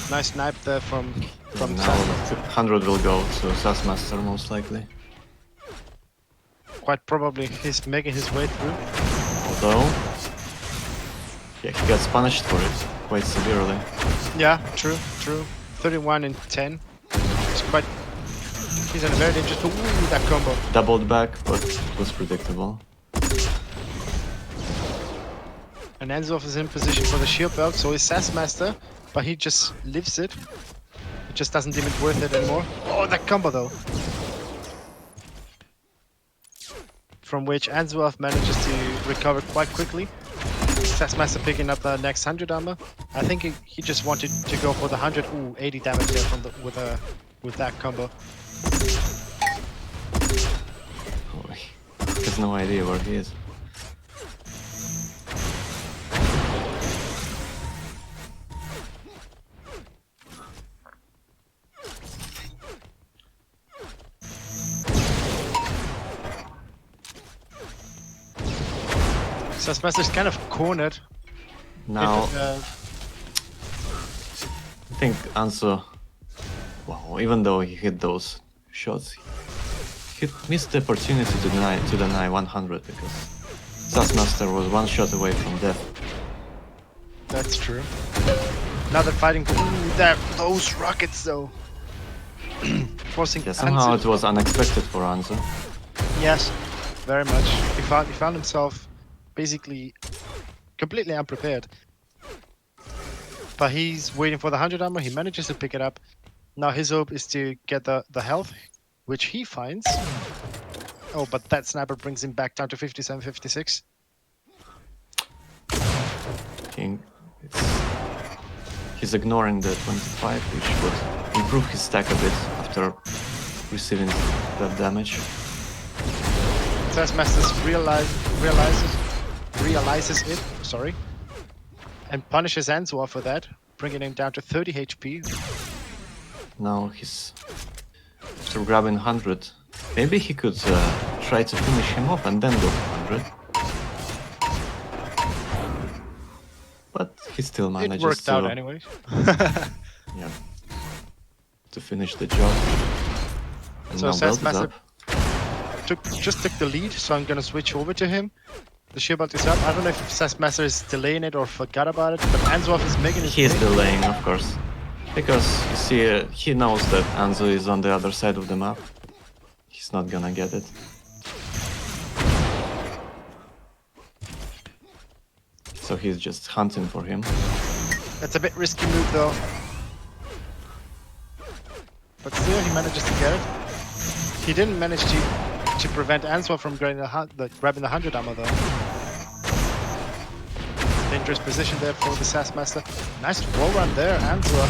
Nice snipe there from Now 100 will go to Sassmaster most likely. Quite probably he's making his way through. Although, yeah, he gets punished for it quite severely. Yeah, true. 31 and 10. It's quite. He's in a very dangerous. Ooh, that combo. Doubled back, but it was predictable. And Enzov is in position for the shield belt, so is Sassmaster, but he just lives it. He just doesn't deem it worth it anymore. Oh, that combo though. From which Enzov manages to recover quite quickly. Sassmaster picking up the next 100 armor. I think he just wanted to go for the 100. Ooh, 80 damage there from with that combo. Oh, he has no idea where he is. Sassmaster's kind of cornered. Now, If, I think Anso, wow, even though he hit those shots, he missed the opportunity to deny 100 because Sassmaster was one shot away from death. That's true. Now they're fighting. Ooh, those rockets though. Forcing. Yeah, somehow Anso. it was unexpected for Anso. Yes, very much. He found himself basically completely unprepared. But he's waiting for the 100 armor. He manages to pick it up. Now his hope is to get the health, which he finds. Oh, but that sniper brings him back down to 57, 56. He's ignoring the 25, which would improve his stack a bit after receiving that damage. Sassmaster realizes it, sorry, and punishes Ansoa for that, bringing him down to 30 HP. Now he's after grabbing 100. Maybe he could try to finish him off and then go for 100. But he still manages It worked to, out anyway. yeah, to finish the job. And So now belt is Sassmaster up. just took the lead, so I'm gonna switch over to him. The shield belt is up. I don't know if Sassmaster is delaying it or forgot about it, but Ansoa is making his He's way. delaying, of course. Because, you see, he knows that Anzo is on the other side of the map. He's not gonna get it. So he's just hunting for him. That's a bit risky move though. But still, he manages to get it. He didn't manage to prevent Ansoa from grabbing the 100 armor though. Dangerous position there for the Sassmaster. Nice wall run there, Ansoa.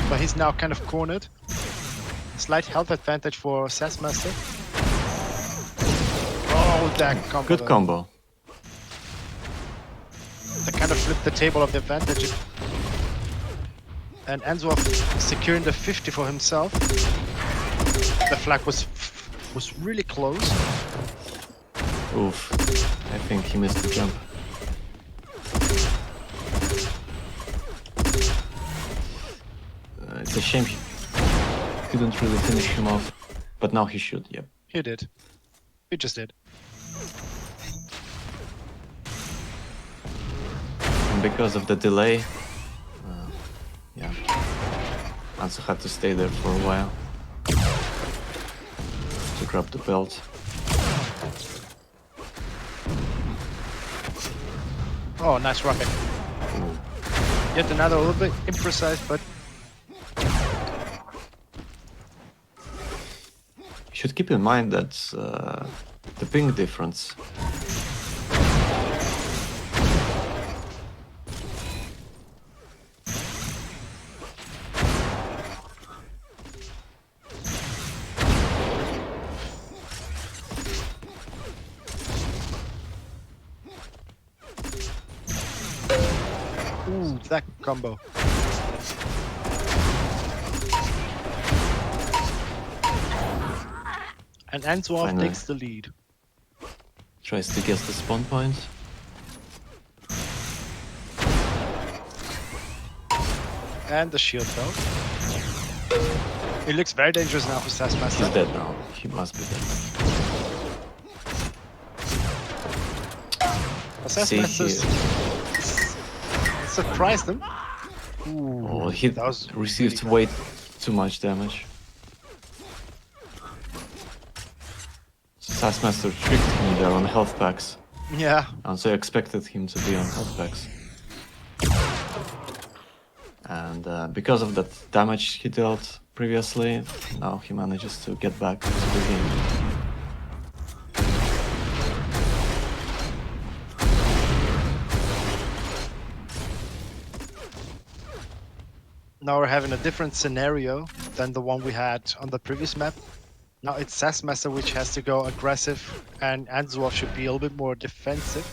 But he's now kind of cornered. Slight health advantage for Sassmaster. Oh, that combo. Good though. combo. They kind of flipped the table of the advantage. And Ansoa securing the 50 for himself. The flag was really close. Oof. I think he missed the jump. It's a shame he couldn't really finish him off. But now he should, yep. He did. He just did. And because of the delay, yeah, Anso had to stay there for a while. grab the belt. Oh, nice rocket. Yet another a little bit imprecise, but You should keep in mind that the ping difference. ooh, that combo. And Answolf Finally. takes the lead. Tries to guess the spawn point. And the shield fell. It looks very dangerous now for He's Sassmaster. dead now. He must be dead. Sassmaster surprised them. Ooh, Oh, he that was received really way too much damage. Sassmaster tricked him there on health packs, yeah. and so I expected him to be on health packs. And because of that damage he dealt previously, now he manages to get back into the game. Now we're having a different scenario than the one we had on the previous map. Now it's Sassmaster which has to go aggressive, and Answolf should be a little bit more defensive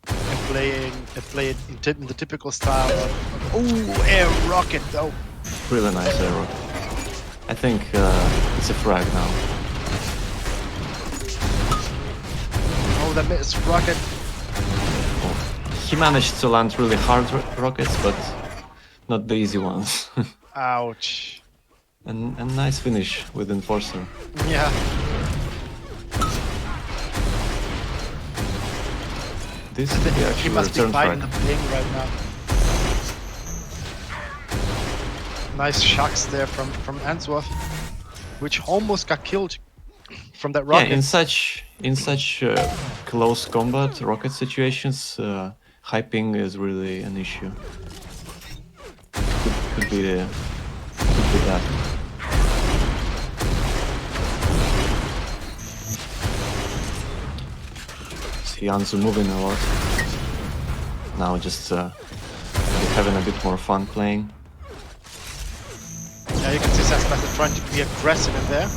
and play it in the typical style of air rocket though. Really nice arrow. I think it's a frag now. Oh, that missed rocket. He managed to land really hard rockets, but not the easy ones. Ouch. and nice finish with Enforcer. Yeah. This could be He actually a must be return fighting frag. the ping right now. Nice shocks there from Answolf, which almost got killed from that rocket. Yeah, in such close combat rocket situations, high ping is really an issue. Could be that. See Anzu moving a lot. Now just having a bit more fun playing. Yeah, you can see Sassmaster trying to be aggressive in there.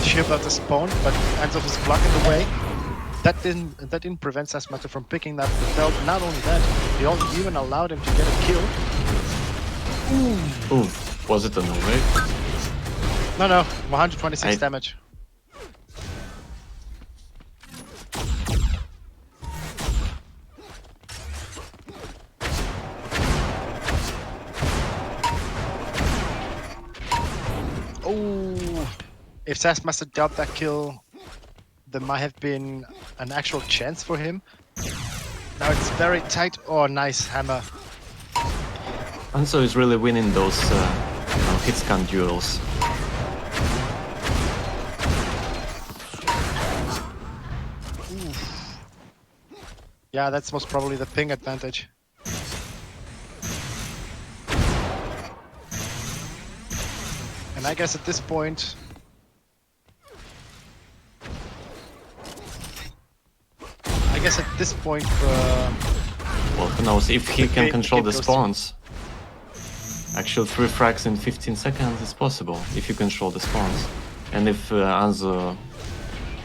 Shield out the spawn, but Answolf is blocking the way. That didn't prevent Sassmaster from picking up the belt. Not only that, they even allowed him to get a kill. Ooh, was it a no-wave? No, 126 damage. Oh, if Sassmaster got that kill, there might have been an actual chance for him. Now it's very tight. Oh, nice hammer. Anzu is really winning those hit scan duels. Yeah, that's most probably the ping advantage. And I guess at this point... Well, who knows if he can control the goes to- spawns. Actually, 3 frags in 15 seconds is possible if you control the spawns. And if Anzu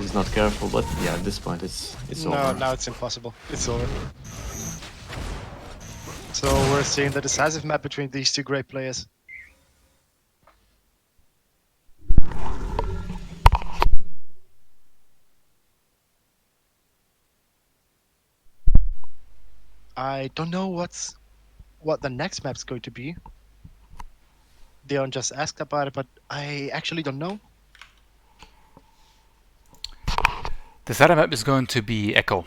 is not careful, but yeah, at this point it's No, over. now it's impossible. It's over. So we're seeing the decisive map between these two great players. I don't know what the next map's going to be. Dion just asked about it, but I actually don't know. The Saturn map is going to be Echo.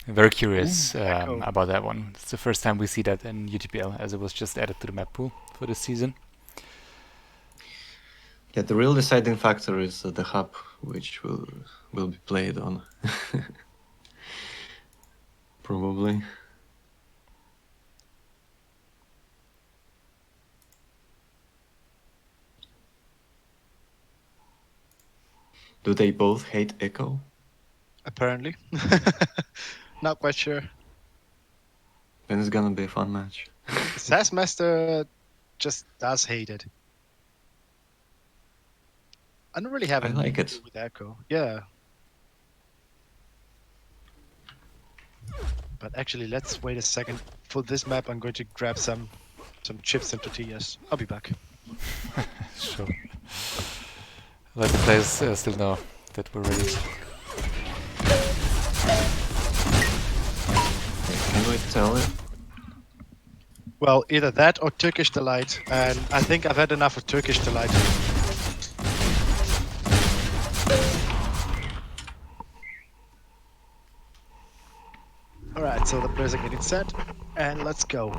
I'm very curious Echo. about that one. It's the first time we see that in UTPL, as it was just added to the map pool for this season. Yeah, the real deciding factor is the hub, which will be played on. Probably. Do they both hate Echo? Apparently. Not quite sure. Then it's gonna be a fun match. Sassmaster just does hate it. I don't really have I an like issue it. with Echo. Yeah. But actually, let's wait a second. For this map, I'm going to grab some chips and tortillas. I'll be back. Sure. Let the players still know that we're ready. Can we tell it? Well, either that or Turkish Delight. And I think I've had enough of Turkish Delight. Alright, so the players are getting set. And let's go.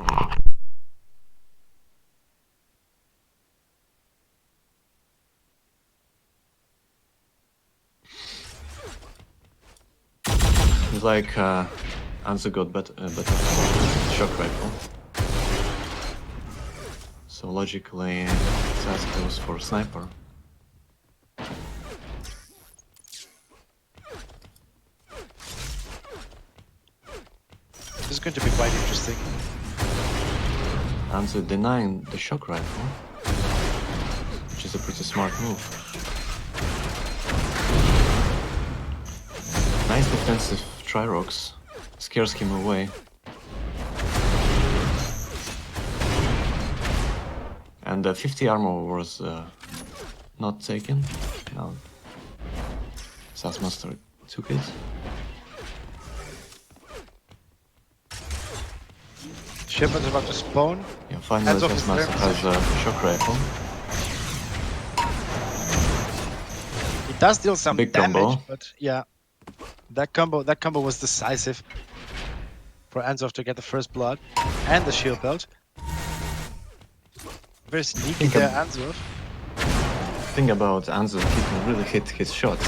It's like Anzu got better shock rifle. So logically, Sass goes for sniper. This is going to be quite interesting. Anzu denying the shock rifle, which is a pretty smart move. Nice defensive Trirox, scares him away. And the 50 armor was not taken. Now Sassmaster took it. Shipment's about to spawn. Yeah, finally Hands off his Sassmaster flare has a shock rifle. He does deal some Big damage, combo. but yeah. That combo was decisive for Anzov to get the first blood and the shield belt. Very sneaky there, Anzov. Thing about Anzu, he can really hit his shots.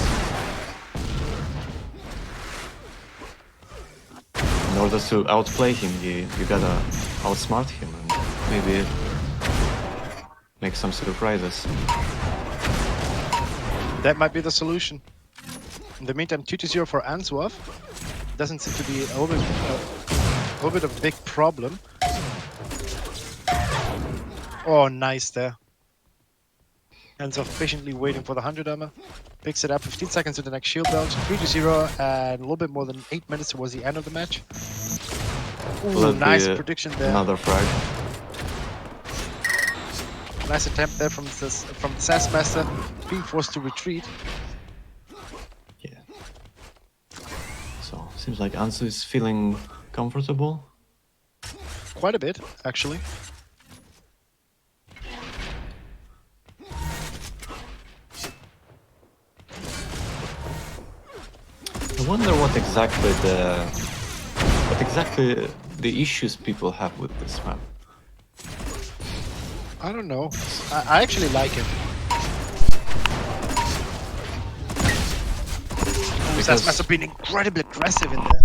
In order to outplay him, you gotta outsmart him and maybe make some surprises. That might be the solution. In the meantime, 2-0 for Anzov. Doesn't seem to be a little bit of a big problem. Oh, nice there. Anzov patiently waiting for the 100 armor. Picks it up, 15 seconds to the next shield belt. 3-0 and a little bit more than 8 minutes towards the end of the match. Ooh, nice prediction there. Another frag. Nice attempt there from the Sassmaster, being forced to retreat. Yeah. So, seems like Anzu is feeling comfortable. Quite a bit, actually. I wonder what exactly the issues people have with this map. I don't know. I actually like it. Sassmaster being incredibly aggressive in there.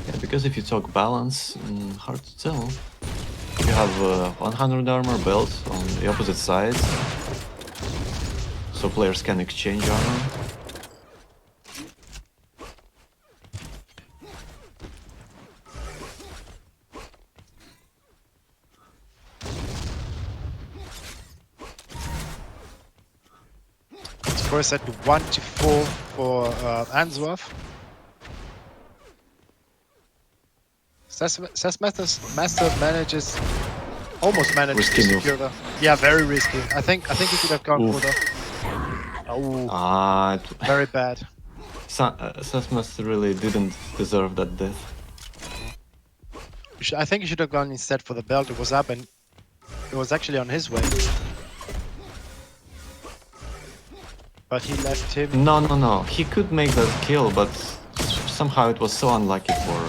Yeah, because if you talk balance, hard to tell. You have 100 armor belt on the opposite side, so players can exchange armor. First at 1-4 for Anzov. Sassmaster almost manages to secure the. Yeah, very risky. I think he could have gone for the. Oh, very bad. Sassmaster really didn't deserve that death. I think he should have gone instead for the belt. It was up and it was actually on his way. But he left him. No. He could make that kill, but somehow it was so unlucky for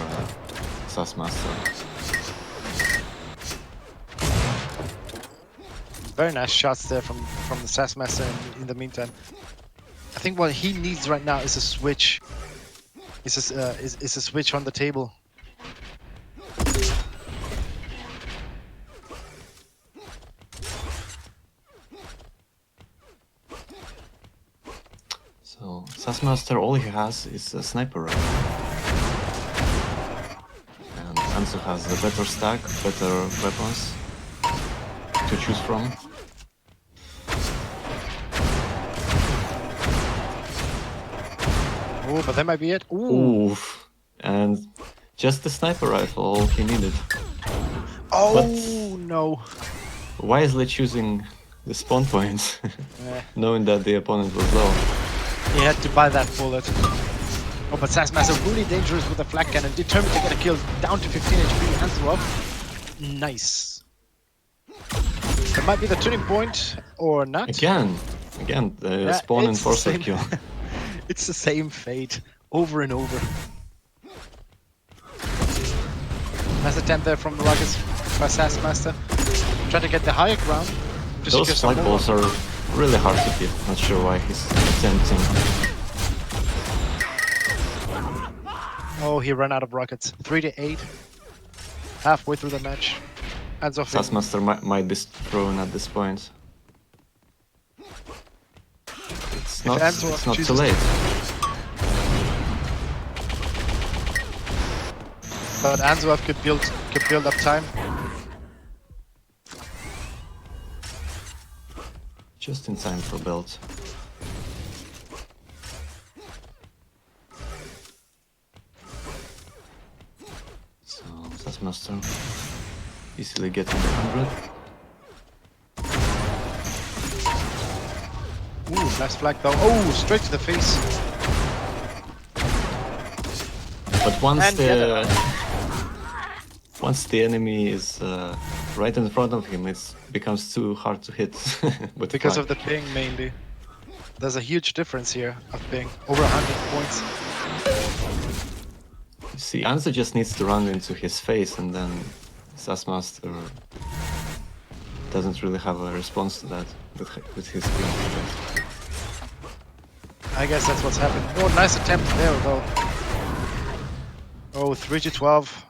Sassmaster. very nice shots there from the Sassmaster in the meantime. I think what he needs right now is a switch. Is a switch on the table. So Sassmaster, all he has is a sniper rifle. And Anzu has a better stack, better weapons to choose from. Oh, but that might be it. Ooh. Oof. And just the sniper rifle, all he needed. Oh, But no. wisely choosing the spawn point, Eh, knowing that the opponent was low. he had to buy that bullet. Oh, but Sassmaster really dangerous with a flak cannon, determined to get a kill, down to 15 HP, hands up. Nice. That might be the turning point, or not. Again, the Yeah, spawn it's the enforcer same. kill. It's the same fate, over and over. Nice attempt there from the Rockets by Sassmaster. Trying to get the higher ground. To Those secure some flag more. balls are really hard to hit. Not sure why he's attempting. Oh, he ran out of rockets. 3-8. Halfway through the match. Hands off. Sassmaster might be thrown at this point. It's not too chooses late. But Anzuov could build up time. Just in time for belt. So Sassmaster easily getting the 100. Ooh, nice flag though. Oh, straight to the face. But once And the once the enemy is right in front of him, it becomes too hard to hit. With Because flag. of the ping mainly. There's a huge difference here of ping. Over 100 points. You see, Anzu just needs to run into his face, and then Sassmaster doesn't really have a response to that with his ping. I guess that's what's happened. Oh, nice attempt there though. Oh, 3-12.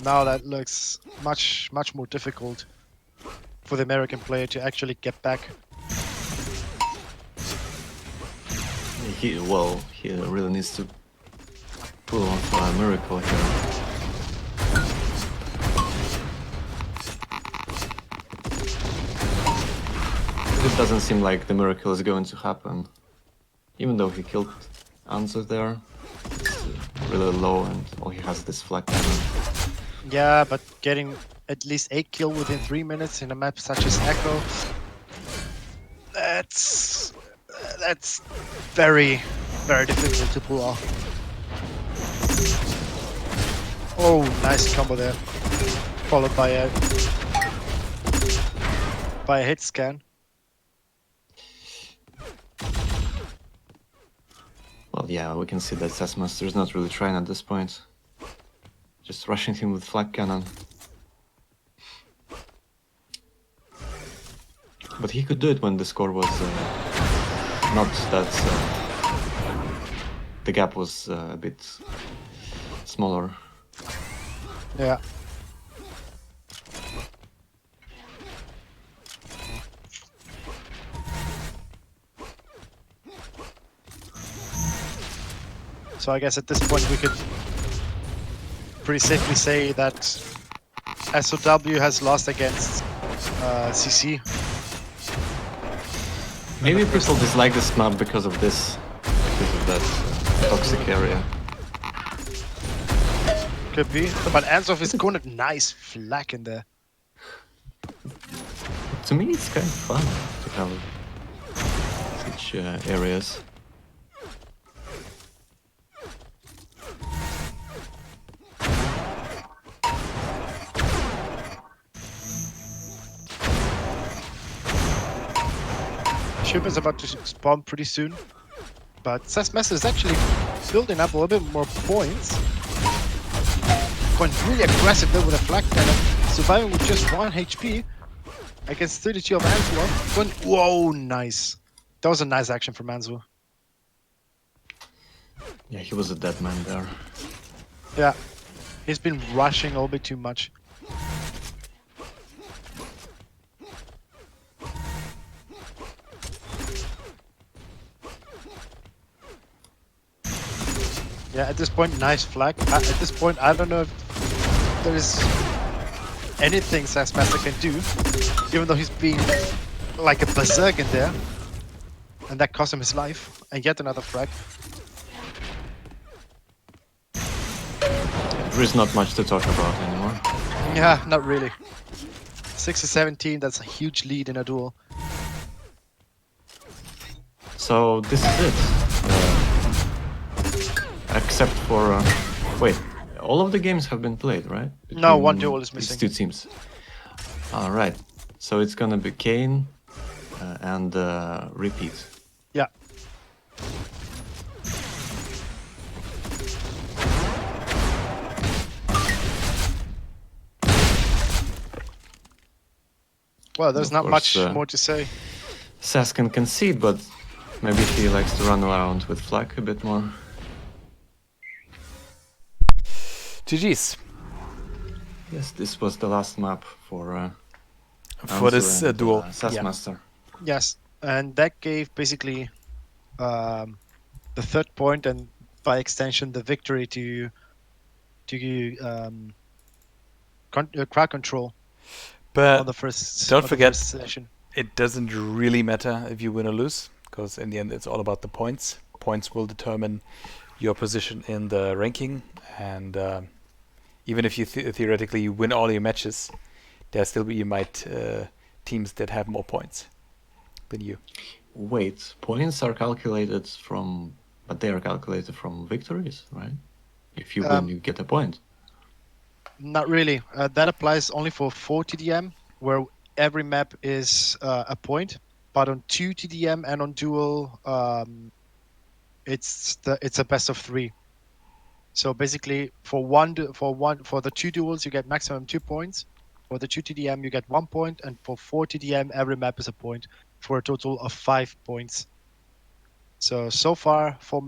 Now that looks much more difficult for the American player to actually get back. He really needs to pull on for a miracle here. It doesn't seem like the miracle is going to happen. Even though he killed Anzu there, it's really low and all he has is this flak cannon. Yeah, but getting at least 8 kills within 3 minutes in a map such as Echo, that's very difficult to pull off. Oh, nice combo there, followed by a hit scan. Well, yeah, we can see that Sassmaster is not really trying at this point. Just rushing him with flak cannon. But he could do it when the score was not that... the gap was a bit smaller. Yeah. So I guess at this point we could pretty safely say that SOW has lost against CC. Maybe people dislike this map because of this, because of that toxic area. Could be. But Anzov is going a nice flak in there. To me, it's kind of fun to have such areas. Ship is about to spawn pretty soon, but Sassmaster is actually building up a little bit more points. Going really aggressive there with a flak cannon, surviving with just 1 HP. against 32 of Anzu. Whoa, nice. That was a nice action from Anzu. Yeah, he was a dead man there. Yeah, he's been rushing a little bit too much. Yeah, at this point, nice flag. At this point, I don't know if there is anything Sassmaster can do, even though he's been like a berserk in there. And that cost him his life. And yet another frag. There is not much to talk about anymore. Yeah, not really. 6-17, that's a huge lead in a duel. So this is it. Except for... wait, all of the games have been played, right? No, one Between duel is these missing. two teams. Alright, so it's gonna be Kane and repeat. Yeah. Well, there's Of not course, much more to say. Sass can concede, but maybe he likes to run around with flag a bit more. GG's. Yes, this was the last map for this duel. Sassmaster. Yes, and that gave basically the third point and by extension the victory to crowd control But on the first. don't on the forget, first session. it doesn't really matter if you win or lose, because in the end it's all about the points. Points will determine your position in the ranking, and even if you theoretically win all your matches, there still be teams that have more points than you. Wait, points are calculated from, but they are calculated from victories, right? If you win, you get a point. Not really. That applies only for 4 TDM, where every map is a point. But on 2 TDM and on duel, it's a best of 3. So basically, for the 2 duels, you get maximum 2 points. For the 2 TDM, you get 1 point, and for 4 TDM, every map is a point, for a total of 5 points. So far, 4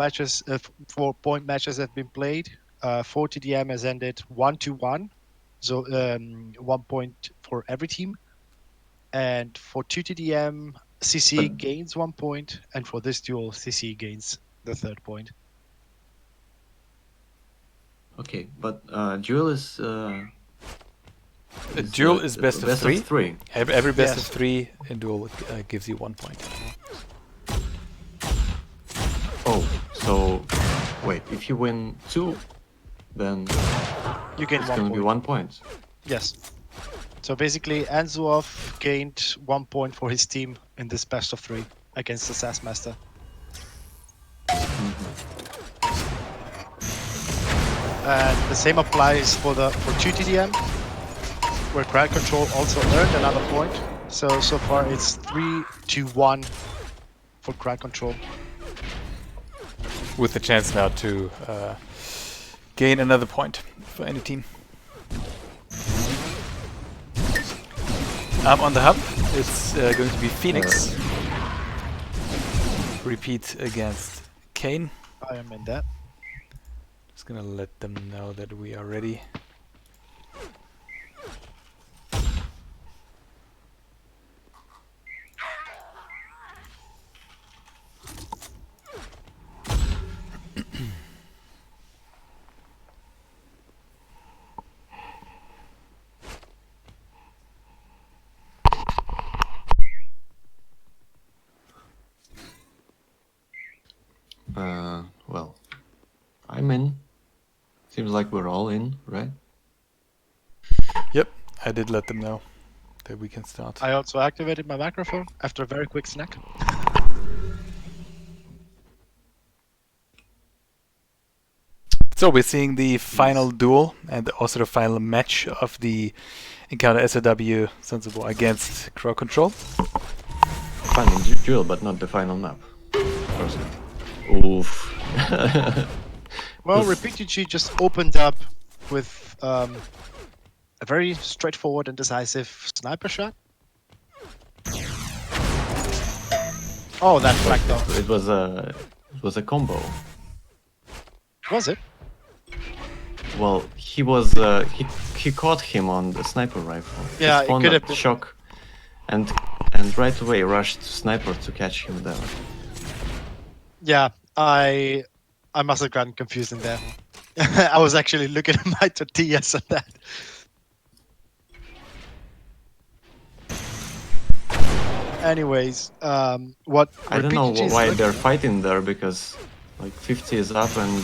point matches have been played. 4 TDM has ended 1-1, so 1 point for every team. And for 2 TDM, CC gains 1 point, and for this duel, CC gains the 3rd point. Okay, but duel is... duel is best of 3. 3. Every best Yes. of 3 in duel gives you 1 point. Oh, so wait, if you win 2, then You gain it's 1 going to point. be 1 point. Yes. So basically, Anzuov gained 1 point for his team in this best of 3 against the Sassmaster. And the same applies for 2 TDM, where crowd control also earned another point. So far it's 3-1 for crowd control. With the chance now to gain another point for any team. On the hub, it's going to be Phoenix. Repeat against Kane. I am in that. Just gonna let them know that we are ready. Well, I'm in. Seems like we're all in, right? Yep, I did let them know that we can start. I also activated my microphone after a very quick snack. So we're seeing the final duel and also the final match of the Encounter SOW Sons of War against Crowd Control. Final duel, but not the final map. Oof. Well, Repeat just opened up with a very straightforward and decisive sniper shot. Oh, that flag though. It was a combo. Was it? Well, he caught him on the sniper rifle. Yeah, he it spawned could at have been. shock, and right away rushed sniper to catch him there. Yeah, I must have gotten confused in there. I was actually looking at my tortillas on that. Anyways, what I don't know RPGG is why looking they're at- fighting there, because like 50 is up and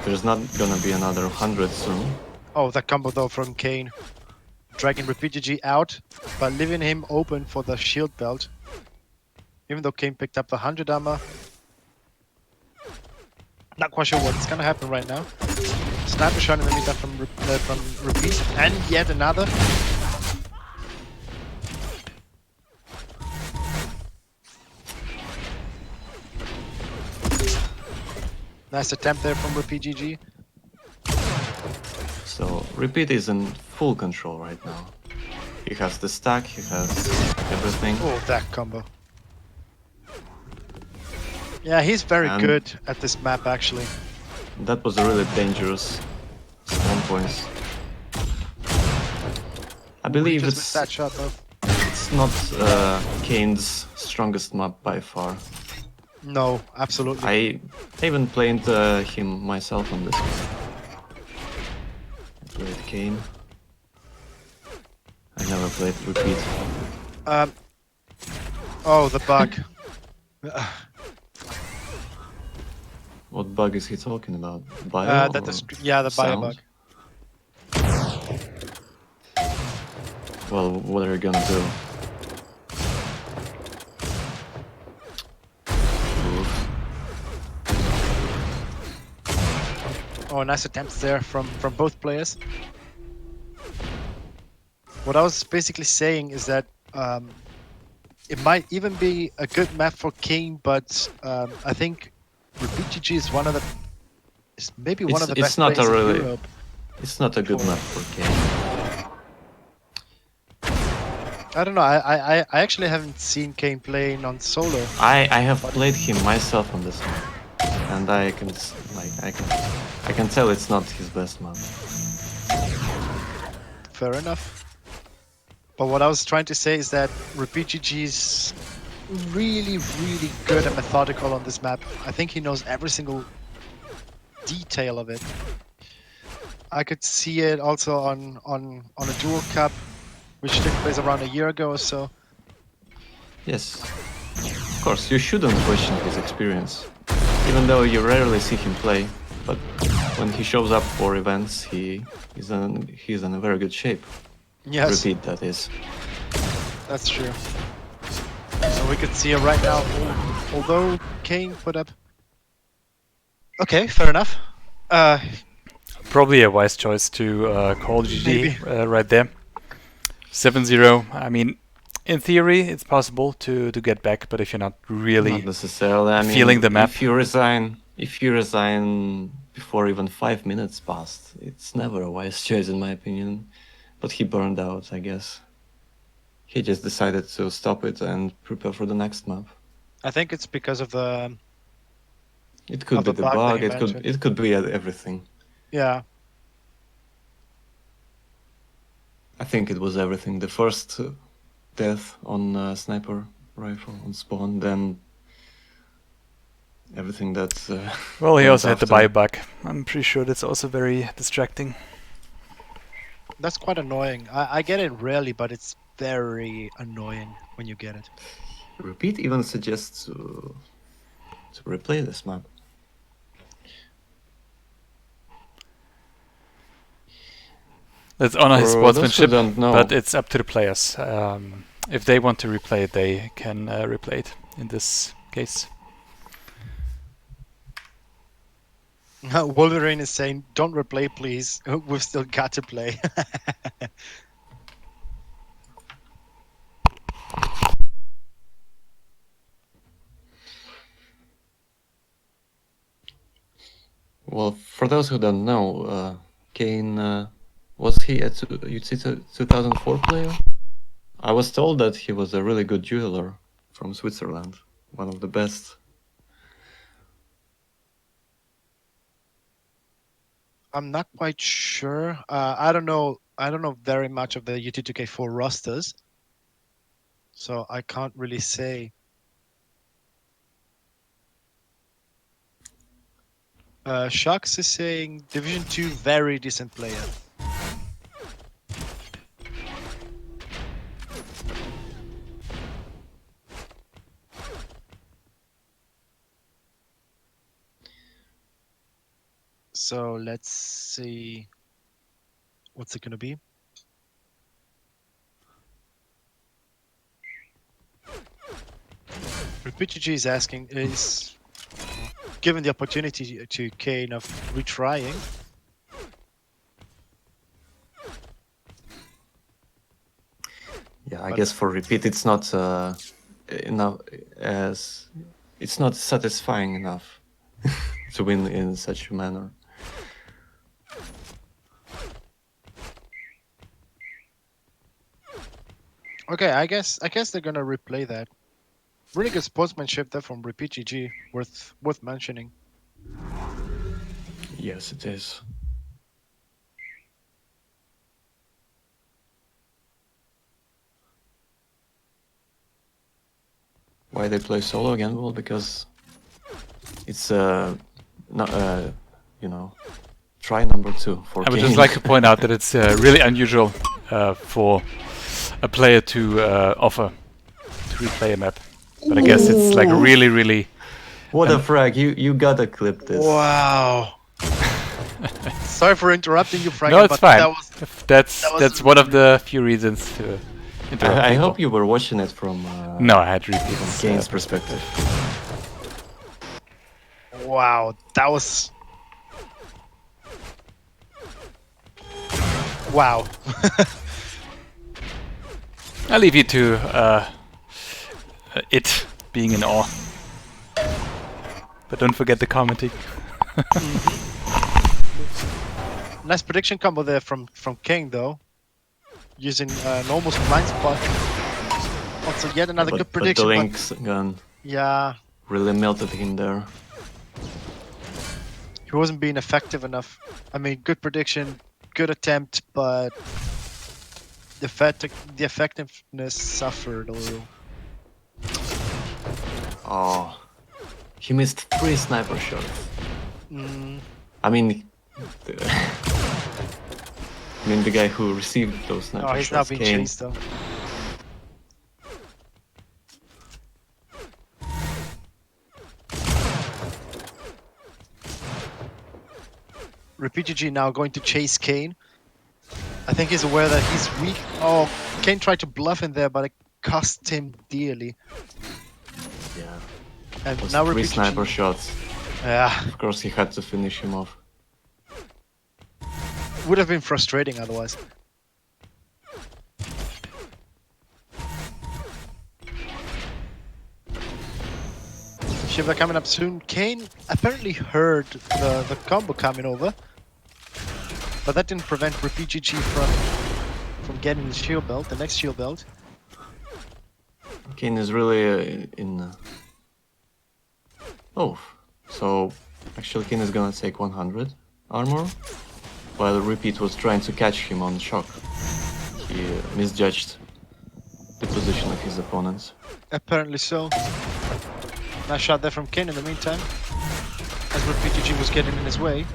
there's not gonna be another 100 soon. Oh, that combo though from Kane, dragging RPGG out, but leaving him open for the shield belt. Even though Kane picked up the 100 armor. Not quite sure what's gonna happen right now. Sniper shot in the meter from Repeat, and yet another. Nice attempt there from RPGG. So Repeat is in full control right now. He has the stack, he has everything. Oh, that combo. Yeah, he's very And- good at this map actually. That was a really dangerous spawn points. I believe Just missed that it's shot though. not Kane's strongest map by far. No, absolutely. I even played him myself on this one. I played Kane. I never played Repeat. Oh, the bug. What bug is he talking about? Bio? That or yeah, the bio sound? bug. Well, what are you gonna do? Oof. Oh, nice attempts there from both players. What I was basically saying is that it might even be a good map for King, but I think RPGG is one of the one of the It's best not players a really- in Europe. It's not a good map for Kane. I don't know. I actually haven't seen Kane playing on solo. I have played him myself on this map, and I can tell it's not his best map. Fair enough. But what I was trying to say is that RPGG is really, really good and methodical on this map. I think he knows every single detail of it. I could see it also on a dual cup, which took place around a year ago or so. Yes, of course you shouldn't question his experience, even though you rarely see him play. But when he shows up for events, he's in a very good shape. Yes, Repeat, that is. that's true. So we could see it right now. Although Kane put up. Okay, fair enough. Probably a wise choice to call GG right there. 7-0. I mean, in theory, it's possible to get back, but if you're not really Not necessarily. I mean, feeling the map. If you resign before even 5 minutes passed, it's never a wise choice in my opinion. But he burned out, I guess. He just decided to stop it and prepare for the next map. I think it's because of the It could Of be the the bug that bug. he It could be everything. yeah. I think it was everything. The first death on sniper rifle on spawn, then everything that. Well, he went also had the after. bio bug. I'm pretty sure that's also very distracting. That's quite annoying. I get it rarely, but it's very annoying when you get it. Repeat even suggests to replay this map. Let's honor his For those who sportsmanship, don't know- but it's up to the players. If they want to replay it, they can replay it in this case. Wolverine is saying, "Don't replay, please. We've still got to play." Well, for those who don't know, Kane, was he a UTC 2004 player? I was told that he was a really good dueler from Switzerland, one of the best. I'm not quite sure. I don't know. I don't know very much of the UT2K4 rosters, so I can't really say. Sharks is saying Division 2, very decent player. So let's see. What's it gonna be? PGG is asking, is given the opportunity to Kane of retrying. Yeah, I But- guess for repeat, it's not enough as it's not satisfying enough to win in such a manner. Okay, I guess they're gonna replay that. Really good sportsmanship there from RepeatGG, worth mentioning. Yes, it is. Why they play solo again? Well, because it's not you know, try number 2 for I would Kane. just like to point out that it's really unusual for a player to offer to replay a map. But I guess it's like really, really. What a frag! You gotta clip this. Wow. Sorry for interrupting you, Frank. No, it's but fine. that was That's one of the few reasons to interrupt I people. hope you were watching it from No, I had repeats. from Kane's perspective. wow. That was wow. I'll leave you to it being in awe. But don't forget the commenting. Nice prediction combo there from King though, using an almost blind spot. Also, yet another good But prediction. the But Link's gun yeah, really melted him there. he wasn't being effective enough. I mean, good prediction, good attempt, but the effectiveness suffered a little. Oh, he missed 3 sniper shots. Mm, I mean, the guy who received those sniper oh, he's now shots. being Kane. chased though. RepeatGG now going to chase Kane. I think he's aware that he's weak. Oh, Kane tried to bluff in there, but it cost him dearly. Yeah, And those now 3 RepeatGG. sniper shots. Yeah, Of course, he had to finish him off. would have been frustrating otherwise. Shiva coming up soon. Kane apparently heard the combo coming over, but that didn't prevent RepeatGG from getting the shield belt, the next shield belt. Kane is really in. Oh, so actually Kane is gonna take 100 armor, while Repeat was trying to catch him on shock. He misjudged the position of his opponents. Apparently so. Nice shot there from Kane in the meantime, as RepeatGG was getting in his way.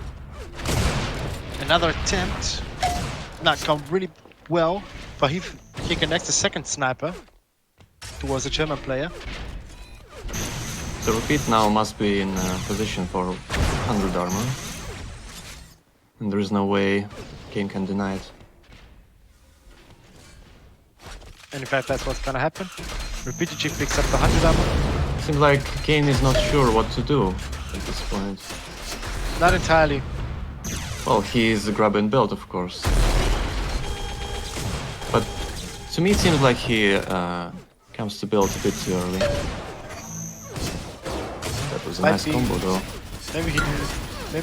Another attempt, not gone really well, but he connects the second sniper towards the German player. So Repeat now must be in position for 100 armor. And there is no way Kane can deny it. And in fact, that's what's gonna happen. RepeatGG picks up the 100 armor. Seems like Kane is not sure what to do at this point. Not entirely. Well, he is grabbing belt, of course. But to me, it seems like he comes to belt a bit too early. That was a Might nice be. combo, though. Maybe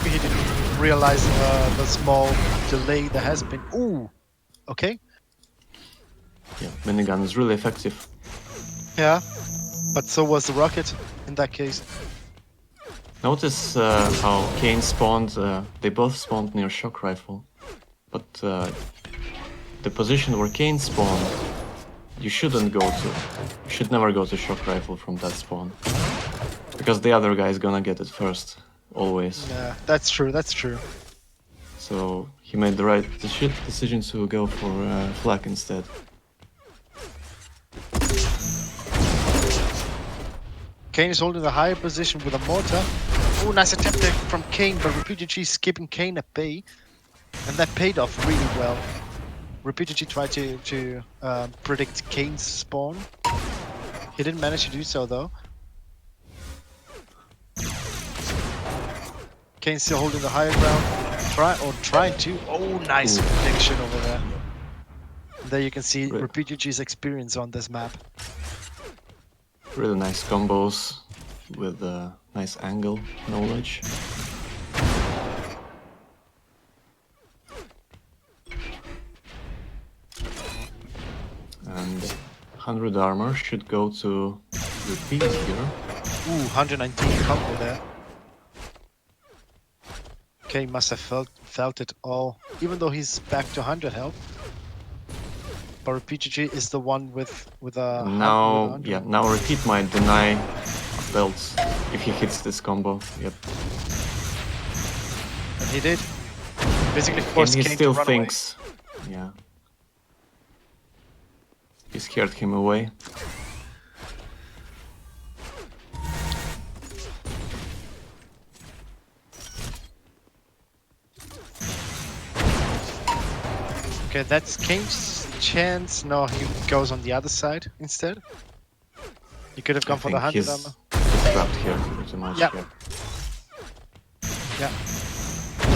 he didn't realize the small delay there has been. Ooh. Okay. Yeah, minigun is really effective. Yeah. But so was the rocket in that case. Notice how Kane spawned. They both spawned near shock rifle, but the position where Kane spawned, you shouldn't go to. You should never go to shock rifle from that spawn, because the other guy is gonna get it first, always. Yeah, that's true. That's true. So he made the right decision to go for flak instead. Kane is holding the higher position with a mortar. Oh, nice attempt there from Kane, but RepeaterG is keeping Kane at bay, and that paid off really well. RepeaterG tried to predict Kane's spawn. He didn't manage to do so though. Kane still holding the higher ground, trying to. Oh, nice prediction over there. And there you can see RepeaterG's experience on this map. Really nice combos with nice angle knowledge. And 100 armor should go to Repeat here. Ooh, 119 combo there. Kane must have felt it all, even though he's back to 100 health. But RepeaterG is the one with a. Now, yeah, now Repeat might deny belts if he hits this combo. Yep. And he did. Basically And forced he Kane still to run thinks, yeah. He scared him away. Okay, that's Kane's chance. No, he goes on the other side instead. He could have gone for the 100 armor. He's trapped here pretty much. Yeah. Yeah. Yeah.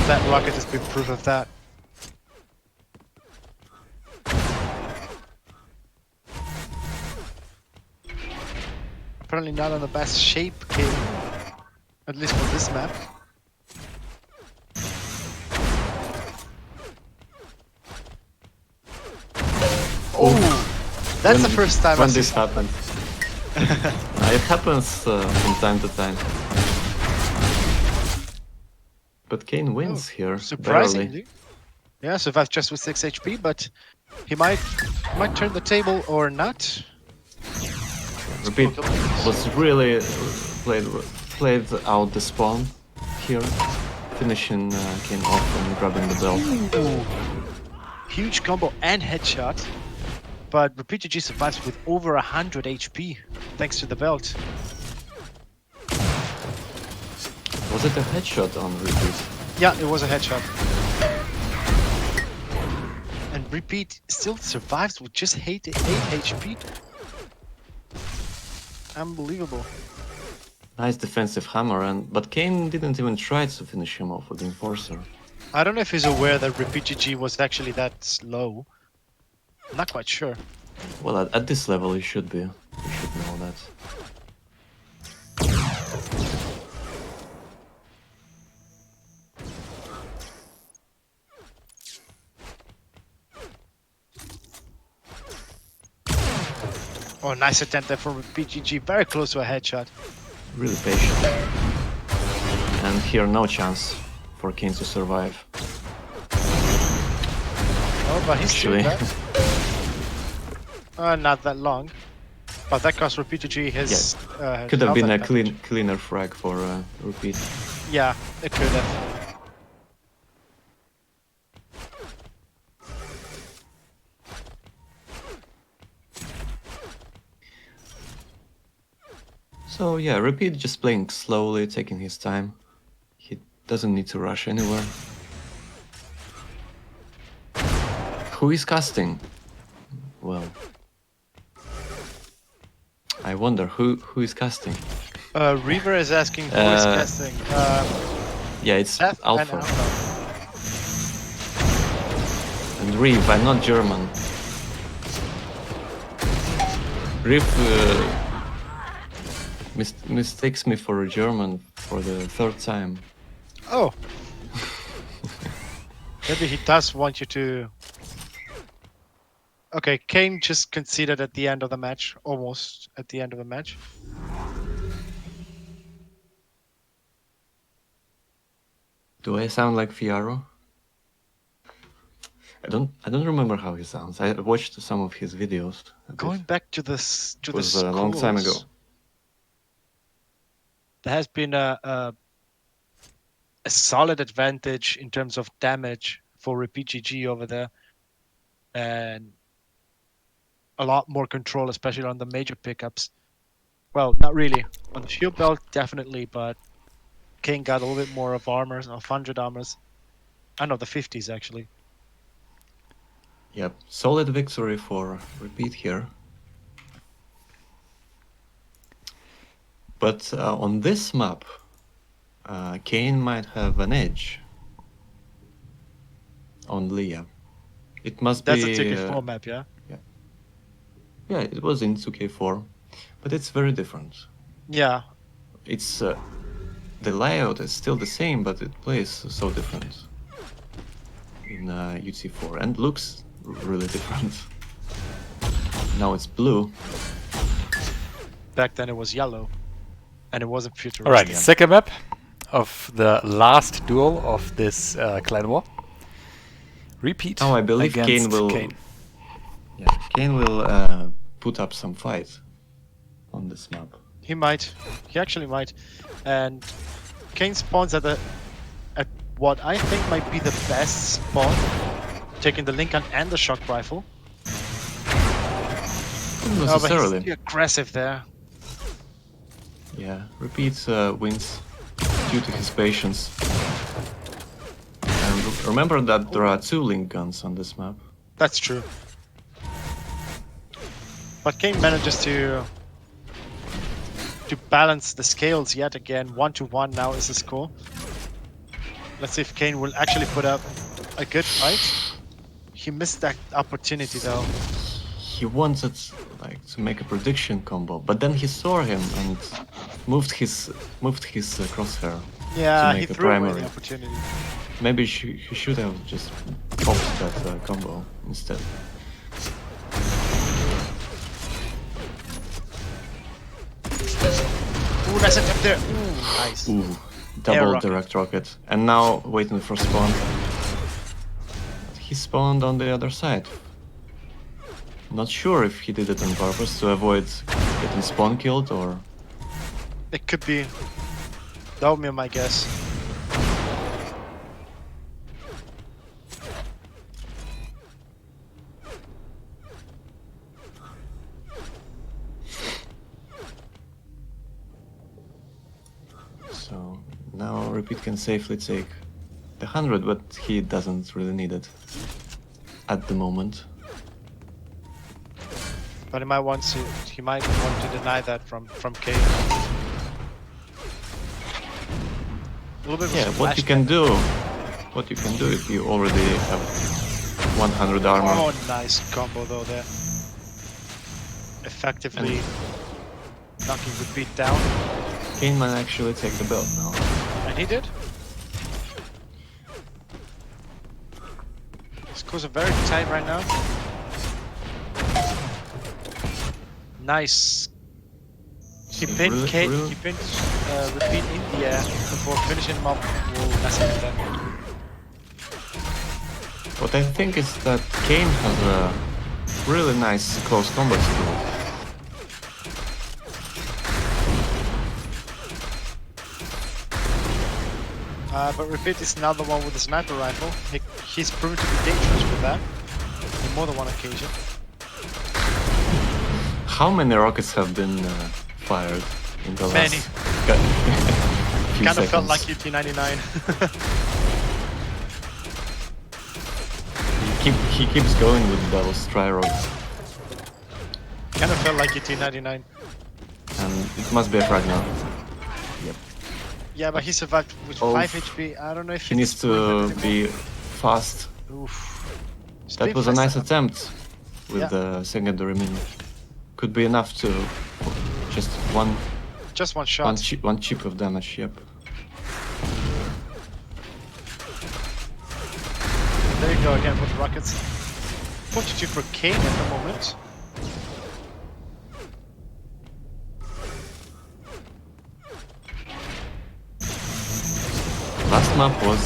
That rocket has been proof of that. Apparently not on the best shape, Kane. At least for this map. Oh, that's the first time when I this see. happened. It happens from time to time. But Kane wins here. Surprisingly. Barely. Yeah, survived just with 6 HP, but he might turn the table or not. Repeat was really played out the spawn here, finishing Kane off and grabbing the belt. Ooh. Huge combo and headshot. But RepeaterG survives with over 100 HP thanks to the belt. Was it a headshot on Repeat? Yeah, it was a headshot. And Repeat still survives with just 8 HP. Unbelievable. Nice defensive hammer, but Kane didn't even try to finish him off with the Enforcer. I don't know if he's aware that RepeaterG was actually that slow. I'm not quite sure. Well, at this level, he should be. He should know that. Oh, nice attempt there from RepeaterG. Very close to a headshot. Really patient. And here, no chance for Kane to survive. Oh, but he's doing Actually. that. Not that long. But that cost RepeaterG his... Could have been a health cleaner frag for Repeat. advantage. Yeah, it could have. So yeah, Repeat just playing slowly, taking his time. He doesn't need to rush anywhere. Who is casting? Well, I wonder who is casting. Reaver is asking who is casting. Yeah, it's Beth and Alpha. Alpha. And Reeve, I'm not German. Reeve mistakes me for a German for the third time. Oh. Maybe he does want you to Okay, Kane just conceded at the end of the match, almost at the end of the match. Do I sound like Fiaro? I don't remember how he sounds. I watched some of his videos a bit. Going back to the It was a long time ago. There has been a solid advantage in terms of damage for RepeatGG over there, and a lot more control, especially on the major pickups. Well, not really on the shield belt, definitely, but Kane got a little bit more of armors, of 100 armors. I know the 50s actually. Yep, solid victory for Repeat here. But on this map, Kane might have an edge on Leah. It must That's be... a 2K4 map, yeah? Yeah, it was in 2K4, but it's very different. Yeah. It's... the layout is still the same, but it plays so different in UT4 and looks really different. Now it's blue. Back then it was yellow, and it wasn't futuristic. All right, second map of the last duel of this clan war. Repeat. Oh, I believe against Kane will. Kane. Yeah, Kane will put up some fight on this map. He might. He actually might. And Kane spawns at what I think might be the best spawn, taking the Lincoln and the shock rifle. Not But necessarily. he's too aggressive there. Yeah, Repeat wins due to his patience. And remember that there are 2 link guns on this map. That's true. But Kane manages to balance the scales yet again. 1-1 now is the score. Let's see if Kane will actually put up a good fight. He missed that opportunity though. He wanted to make a prediction combo, but then he saw him and moved his crosshair. Yeah, to he make a threw away primary. the opportunity. Maybe he should have just popped that combo instead. Ooh, nice attempt there. Ooh, nice. Ooh, double rocket. direct rocket. And now waiting for spawn. He spawned on the other side. Not sure if he did it on purpose to avoid getting spawn killed or... It could be. That would be my guess. So now Repeat can safely take the 100, but he doesn't really need it at the moment. But he might want to deny that from Kane. A little bit of Yeah, a what you flashback. can do if you already have 100 armor. Oh, nice combo though there. Effectively knocking Repeat down. Kane might actually take the belt now. And he did. Scores are very tight right now. Nice. He pinned Really- Kane. really- He pinned Repeat in the air before finishing him up. Will mess him with that. What I think is that Kane has a really nice close combat skill. But Repeat is now the one with the sniper rifle. He's proven to be dangerous with that on more than one occasion. How many rockets have been fired in the Many. last few Kind of felt seconds? like UT99. He keeps going with those tri-rockets. Kind of felt like UT99. And it must be a frag now. Yep. Yeah, but he survived with Oh, 5 HP. I don't know if He needs to be fast. Oof. That was a nice attempt with Yeah. the secondary mini. Could be enough to just Just one shot. one chip of damage. Yep. There you go again with the rockets. 42 for Kane at the moment. Last map was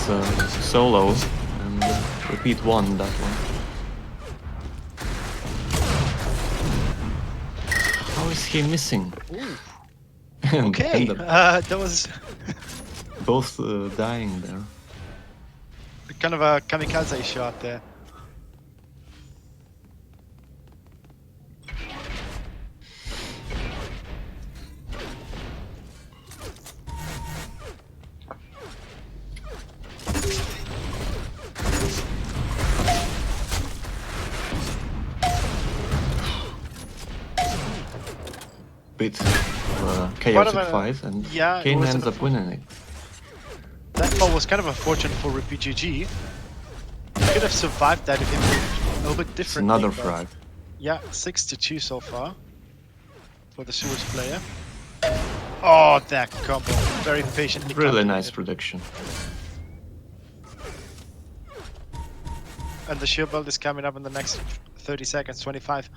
solo, and Repeat won that one. How is he missing? Ooh. And Okay, end up that was both dying there. kind of a kamikaze shot there. Bit chaotic a- fight, and yeah, it Kane was ends an up winning it. That fall was kind of unfortunate for RepeatGG. He could have survived that if he moved a little bit It's differently. another but- frag. Yeah, 6-2 so far for the Sewers player. Oh, that combo. Very patiently Really nice calculated. prediction. And the shield belt is coming up in the next 30 seconds, 25.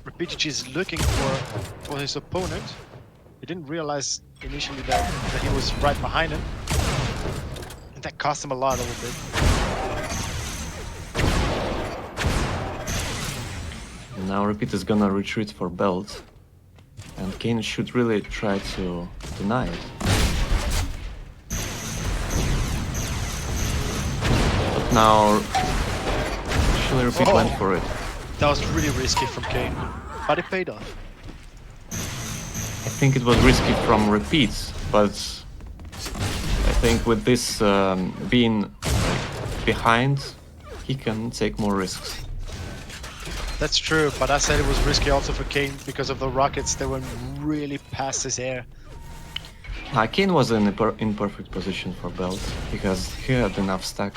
RepeatGG is looking for his opponent. He didn't realize initially that he was right behind him. And that cost him a lot a little bit. Now Repeat is gonna retreat for belt, and Kane should really try to deny it. But now, actually Repeat went for it. That was really risky from Kane, but it paid off. I think it was risky from Repeat, but I think with this being behind, he can take more risks. That's true, but I said it was risky also for Kane because of the rockets. They were really past his hair. Kane was in perfect position for belt because he had enough stack.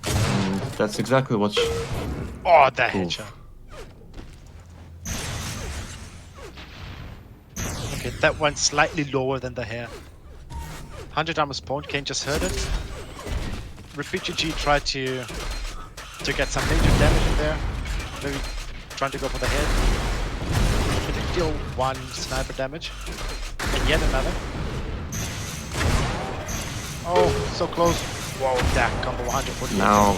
And that's exactly what. Oh, that Oof. headshot. Okay, that went slightly lower than the hair. 100 armor spawned, Kane just heard it. RepeatGG tried to get some major damage in there. Maybe trying to go for the head. But it deal one sniper damage. And yet another. Oh, so close. Whoa, that combo 140. Now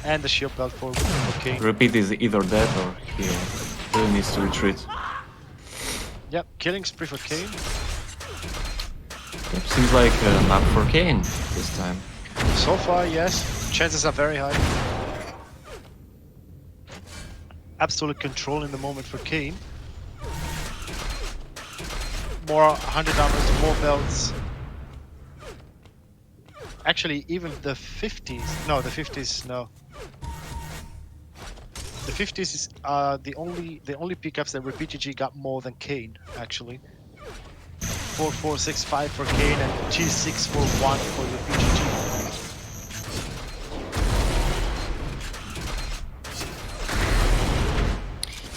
And the shield belt for Kane. Repeat is either dead or he really needs to retreat. Yep, killing spree for Kane. Yep, seems like a map for Kane this time. So far, yes. Chances are very high. Absolute control in the moment for Kane. More 100 armors, more belts. Actually, even the 50s. No, the 50s, no. The 50s is the only pickups that RepeatGG got more than Kane, actually. 4-4-6-5 for Kane and 2-6-4-1 for RepeatGG.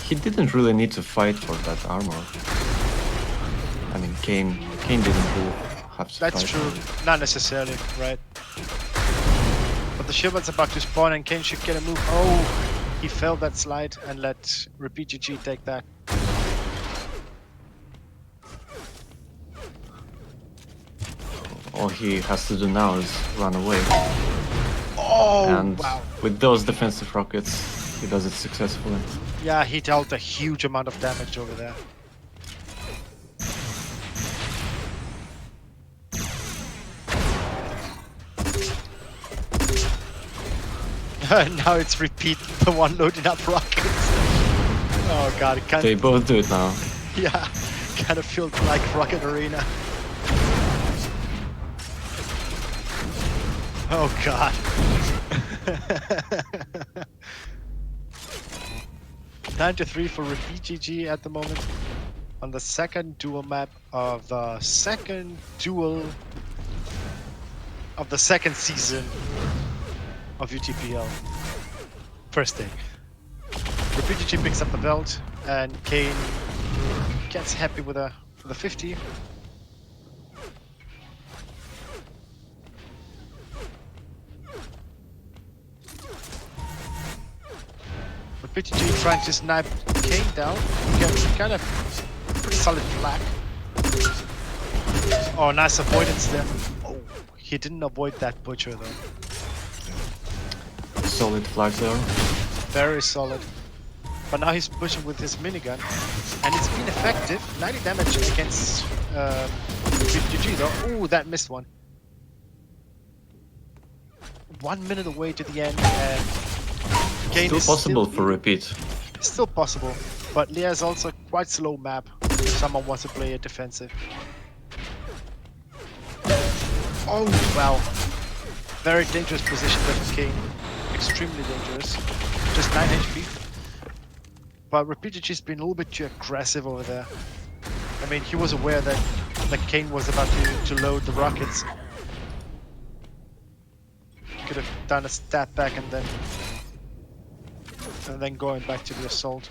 He didn't really need to fight for that armor. I mean, Kane didn't really have to That's fight. true. Not necessarily, right? But the shield belt's about to spawn and Kane should get a move. Oh, he failed that slide and let RepeatGG take that. All he has to do now is run away. Oh, And wow. with those defensive rockets, he does it successfully. Yeah, he dealt a huge amount of damage over there. Now it's Repeat, the one loading up rockets. Oh god, it kind They both do it now. yeah, kind of feels like Rocket Arena. Oh god. 9-3 for RepeatGG at the moment on the second duel map of the second duel of the second season of UTPL. First day. RepeatGG picks up the belt and Kane gets happy with a 50. PTG trying to snipe Kane down. Gets kind of pretty solid flag. Oh, nice avoidance there. Oh, he didn't avoid that butcher though. Solid flag there. Very solid. But now he's pushing with his minigun, and it's been effective. 90 damage against PTG though. Ooh, that missed one. 1 minute away to the end, and Kane Still is possible still for repeat. Still possible, but Lea is also quite slow map if someone wants to play it defensive. Oh wow, very dangerous position there for Kane. Extremely dangerous. Just 9 HP. But RepeatedG's been a little bit too aggressive over there. I mean, he was aware that Kane was about to load the rockets. Could have done a stab back and then going back to the assault.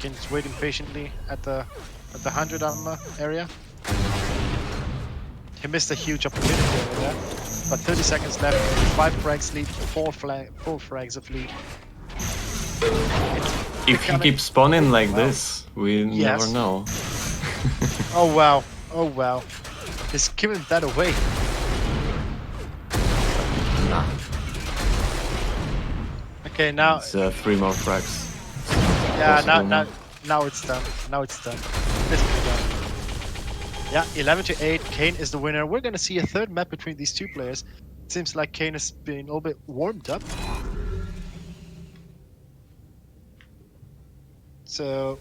Kane's waiting patiently at the 100 armor area. He missed a huge opportunity over there. But 30 seconds left, 5 frags lead, 4 frags of lead. If he keeps spawning like this, we Yes. never know. Oh wow, oh wow. He's giving that away. Nah, Okay, now it's 3 more frags. yeah, possible now it's done. Now it's done. It's been done. Yeah, 11-8. Kane is the winner. We're gonna see a third map between these two players. It seems like Kane has been a little bit warmed up. So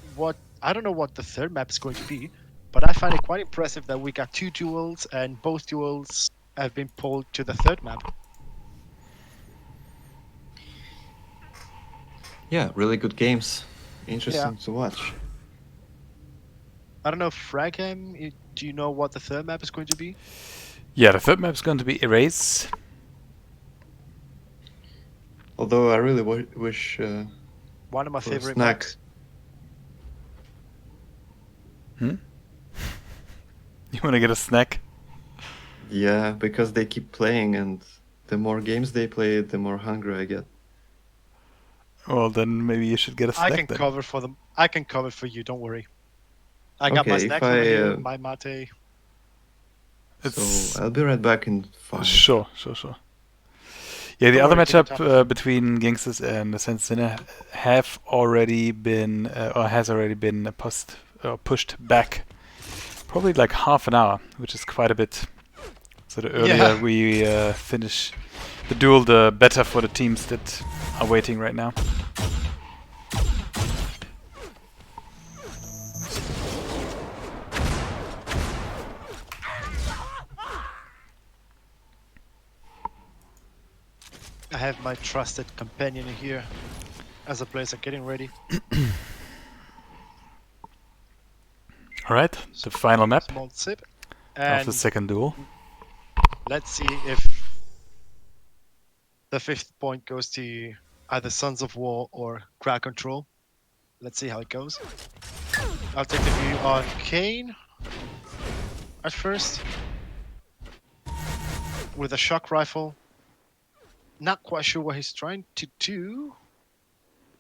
I don't know what the third map is going to be, but I find it quite impressive that we got 2 duels and both duels have been pulled to the third map. Yeah, really good games. Interesting to watch. I don't know, Fraghem, do you know what the third map is going to be? Yeah, the third map is going to be Erase. Although I really wish One of my for a favorite snack. maps. Hmm? You want to get a snack? Yeah, because they keep playing, and the more games they play, the more hungry I get. Well, then maybe you should get a snack I can then. cover for them. I can cover for you, don't worry. I got my Okay, if snacks over here, I, my mate. It's So I'll be right back in 5. sure. Yeah, the Don't other worry, take your matchup time. between Gangsters and the Sense Sinner have already been or has already been pushed back, probably like half an hour, which is quite a bit. So the earlier Yeah. we finish the duel, the better for the teams that are waiting right now. I have my trusted companion here as the players are getting ready. All right, the final map Small sip. of And the second duel. let's see if the 5th point goes to either Sons of War or Crowd Control. Let's see how it goes. I'll take the view on Kane at first. With a shock rifle. Not quite sure what he's trying to do.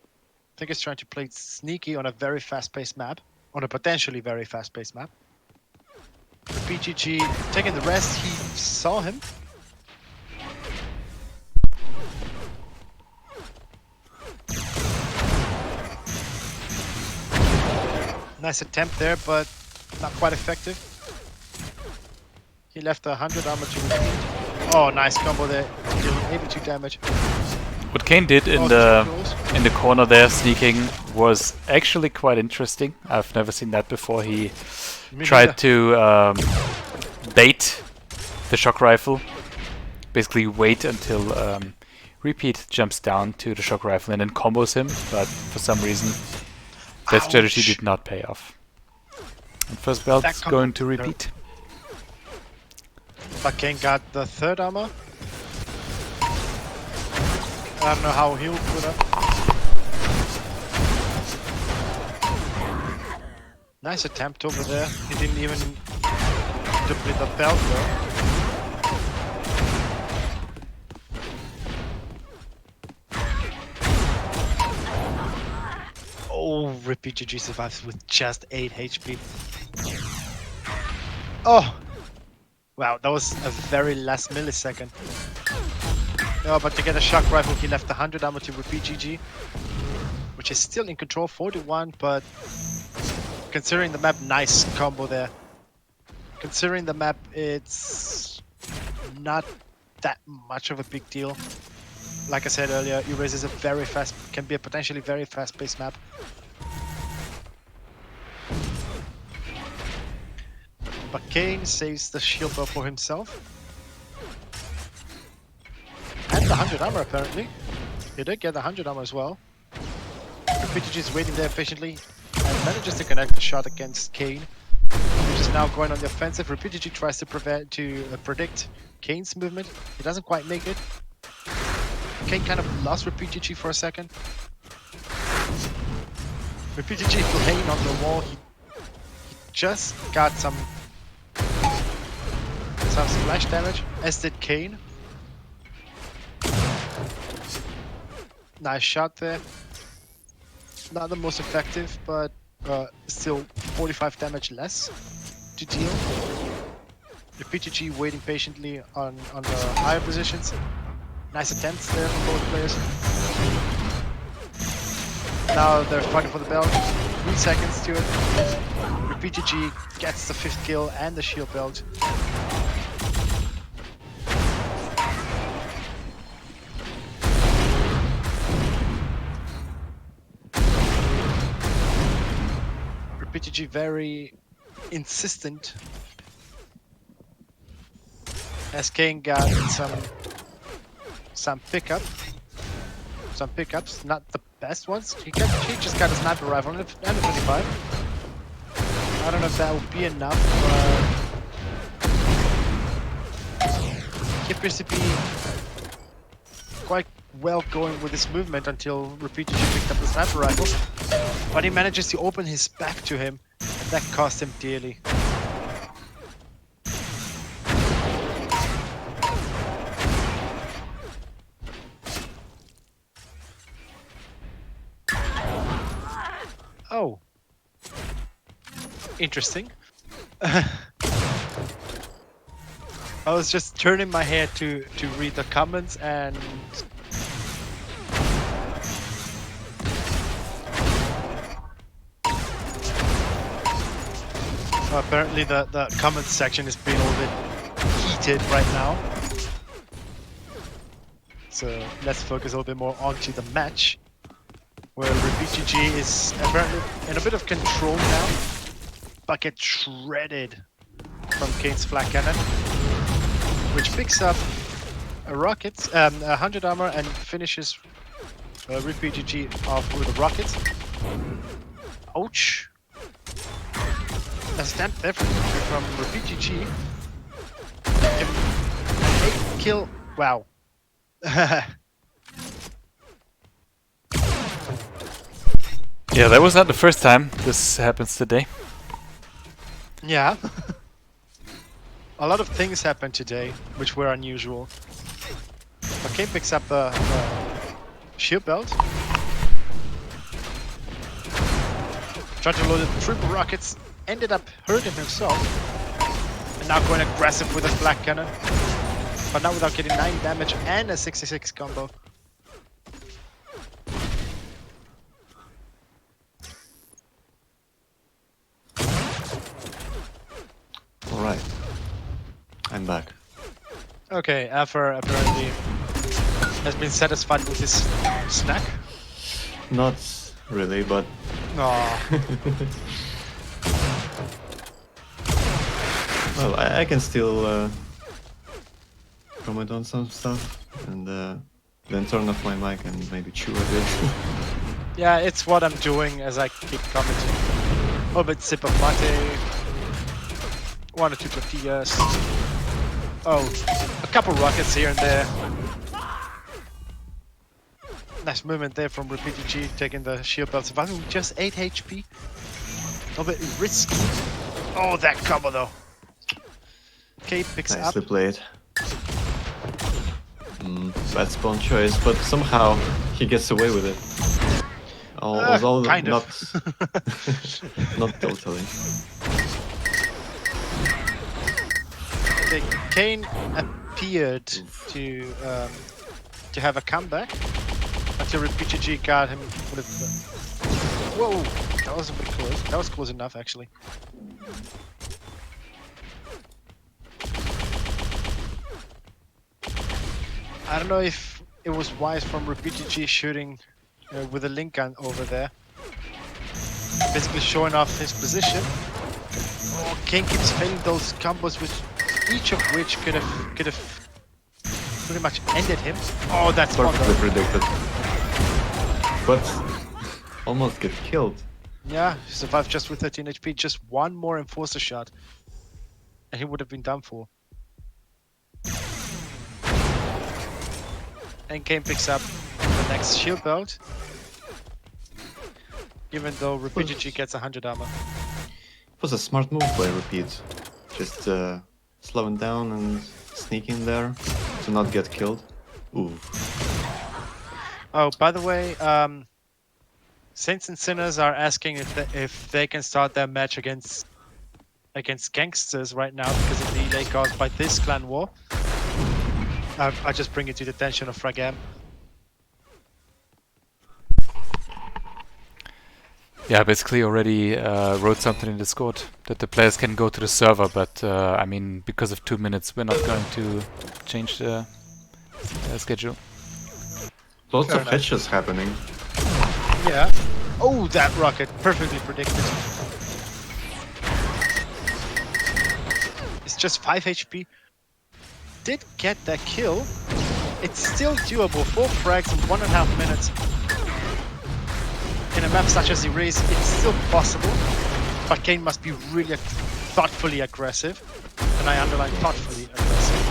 I think he's trying to play sneaky on a very fast-paced map. On a potentially very fast-paced map. PGG taking the rest, he saw him. Nice attempt there, but not quite effective. He left 100 armor to repeat. Oh, nice combo there. Dealing 82 damage. What Kane did in the corner there, sneaking, was actually quite interesting. I've never seen that before. He tried to bait the shock rifle, basically wait until Repeat jumps down to the shock rifle and then combos him, but for some reason that strategy did not pay off. And first belt is going to Repeat. But Kane got the 3rd armor. I don't know how he'll put up. Nice attempt over there. He didn't even duplicate the belt though. RipPGG survives with just 8 HP. Oh! Wow, that was a very last millisecond. Oh, but to get a shock rifle, he left 100 ammo to RipPGG, which is still in control, 41, but considering the map, nice combo there. Considering the map, it's not that much of a big deal. Like I said earlier, Erase is a very fast, can be a potentially very fast-paced map. But Kane saves the shield bell for himself. And the 100 armor apparently. He did get the 100 armor as well. RipPGG is waiting there patiently and manages to connect the shot against Kane, which is now going on the offensive. RipPGG tries to predict Kane's movement. He doesn't quite make it. Kane kind of lost RipPGG for a second. RipPGG laying on the wall. He just got some splash damage, as did Kane. Nice shot there. Not the most effective, but still 45 damage less to deal. RipPGG waiting patiently on the higher positions. Nice attempts there from both players. Now they're fighting for the belt. 3 seconds to it. RipPGG gets the 5th kill and the shield belt. RipPGG very insistent, as Kane got some pickups, not the best ones. He just got a sniper rifle and a 25. I don't know if that will be enough, but he appears to be quite well going with his movement until RipPGG picked up the sniper rifle. But he manages to open his back to him, and that cost him dearly. Oh. Interesting. I was just turning my head to read the comments, and apparently the comments section is being a little bit heated right now. So let's focus a little bit more onto the match, where RipPGG is apparently in a bit of control now, but gets shredded from Kane's flak cannon, which picks up a 100 armor and finishes RipPGG off with a rocket. Ouch! A stamp there from RipPGG. 8 kill. Wow. Yeah, that was not the first time this happens today. Yeah. A lot of things happened today, which were unusual. Okay, picks up the shield belt. Tried to load it, triple rockets, ended up hurting himself. And now going aggressive with his black cannon. But not without getting 9 damage and a 66 combo. Alright. I'm back. Okay, Affer apparently has been satisfied with his snack. Not really, but Aww. well, I can still comment on some stuff and then turn off my mic and maybe chew a bit. Yeah, it's what I'm doing as I keep commenting. A little bit sip of mate. 1 or 2 tortillas. Oh, a couple rockets here and there. Nice movement there from RipPGG, taking the shield belt, surviving with just 8 HP. A little bit risky. Oh, that combo though. Kate picks Nicely up. played. Bad spawn choice, but somehow he gets away with it. although kind not of. not totally. Okay, Kane appeared to have a comeback until RPGG got him with. Whoa, that was a bit close. That was close enough, actually. I don't know if it was wise from RPGG shooting with a link gun over there, basically showing off his position. Oh, Kane keeps failing those combos, which each of which could have pretty much ended him. Oh, that's Perfectly one. predicted. But almost get killed. Yeah, he survived just with 13 HP. Just one more enforcer shot, and he would have been done for. And Kane picks up the next shield belt, even though RPGG gets 100 armor. It was a smart move by Repeat. Just slowing down and sneaking there to not get killed. Ooh. Oh, by the way, Saints and Sinners are asking if they can start their match against gangsters right now because of the delay caused by this clan war. I just bring it to the attention of Fragam. Yeah, basically already wrote something in Discord that the players can go to the server, but I mean, because of 2 minutes, we're not going to change the schedule. Lots Fair of enough. headshots happening. Yeah. Oh, that rocket. Perfectly predicted. It's just 5 HP. Did get that kill. It's still doable. 4 frags in 1.5 minutes. In a map such as Erase, it's still possible. But Kane must be really thoughtfully aggressive. And I underline thoughtfully aggressive.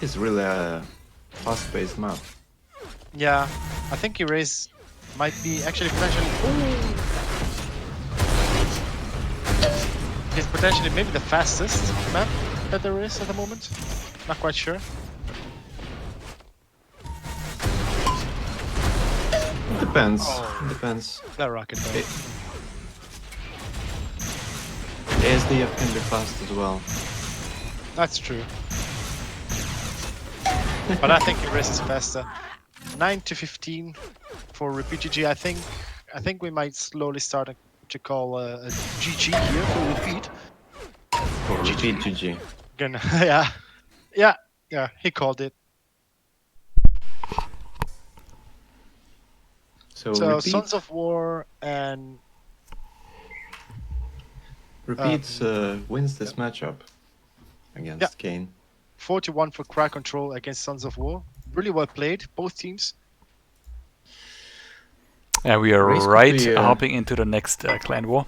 It's really a fast-paced map. Yeah, I think Erase might be actually potentially. Ooh. He's potentially maybe the fastest map that there is at the moment. Not quite sure. Depends. Oh. Depends. That rocket though. ASDF can be fast as well. That's true. But I think Erase is faster. 9 to 15 for RPGG. I think we might slowly start to call a GG here for Repeat. For Repeat GG. Again, yeah, he called it. So So Repeat, Sons of War and wins this matchup against Kane. 41 for crowd control against Sons of War. Really well played, both teams. Yeah, we are Race could right be, hopping into the next clan war.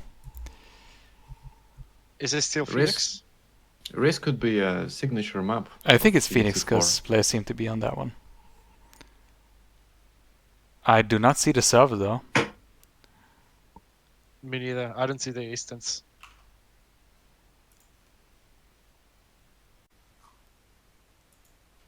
Is it still Phoenix? Race could be a signature map. I think it's of Phoenix UT4. because players seem to be on that one. I do not see the server though. Me neither. I don't see the instance.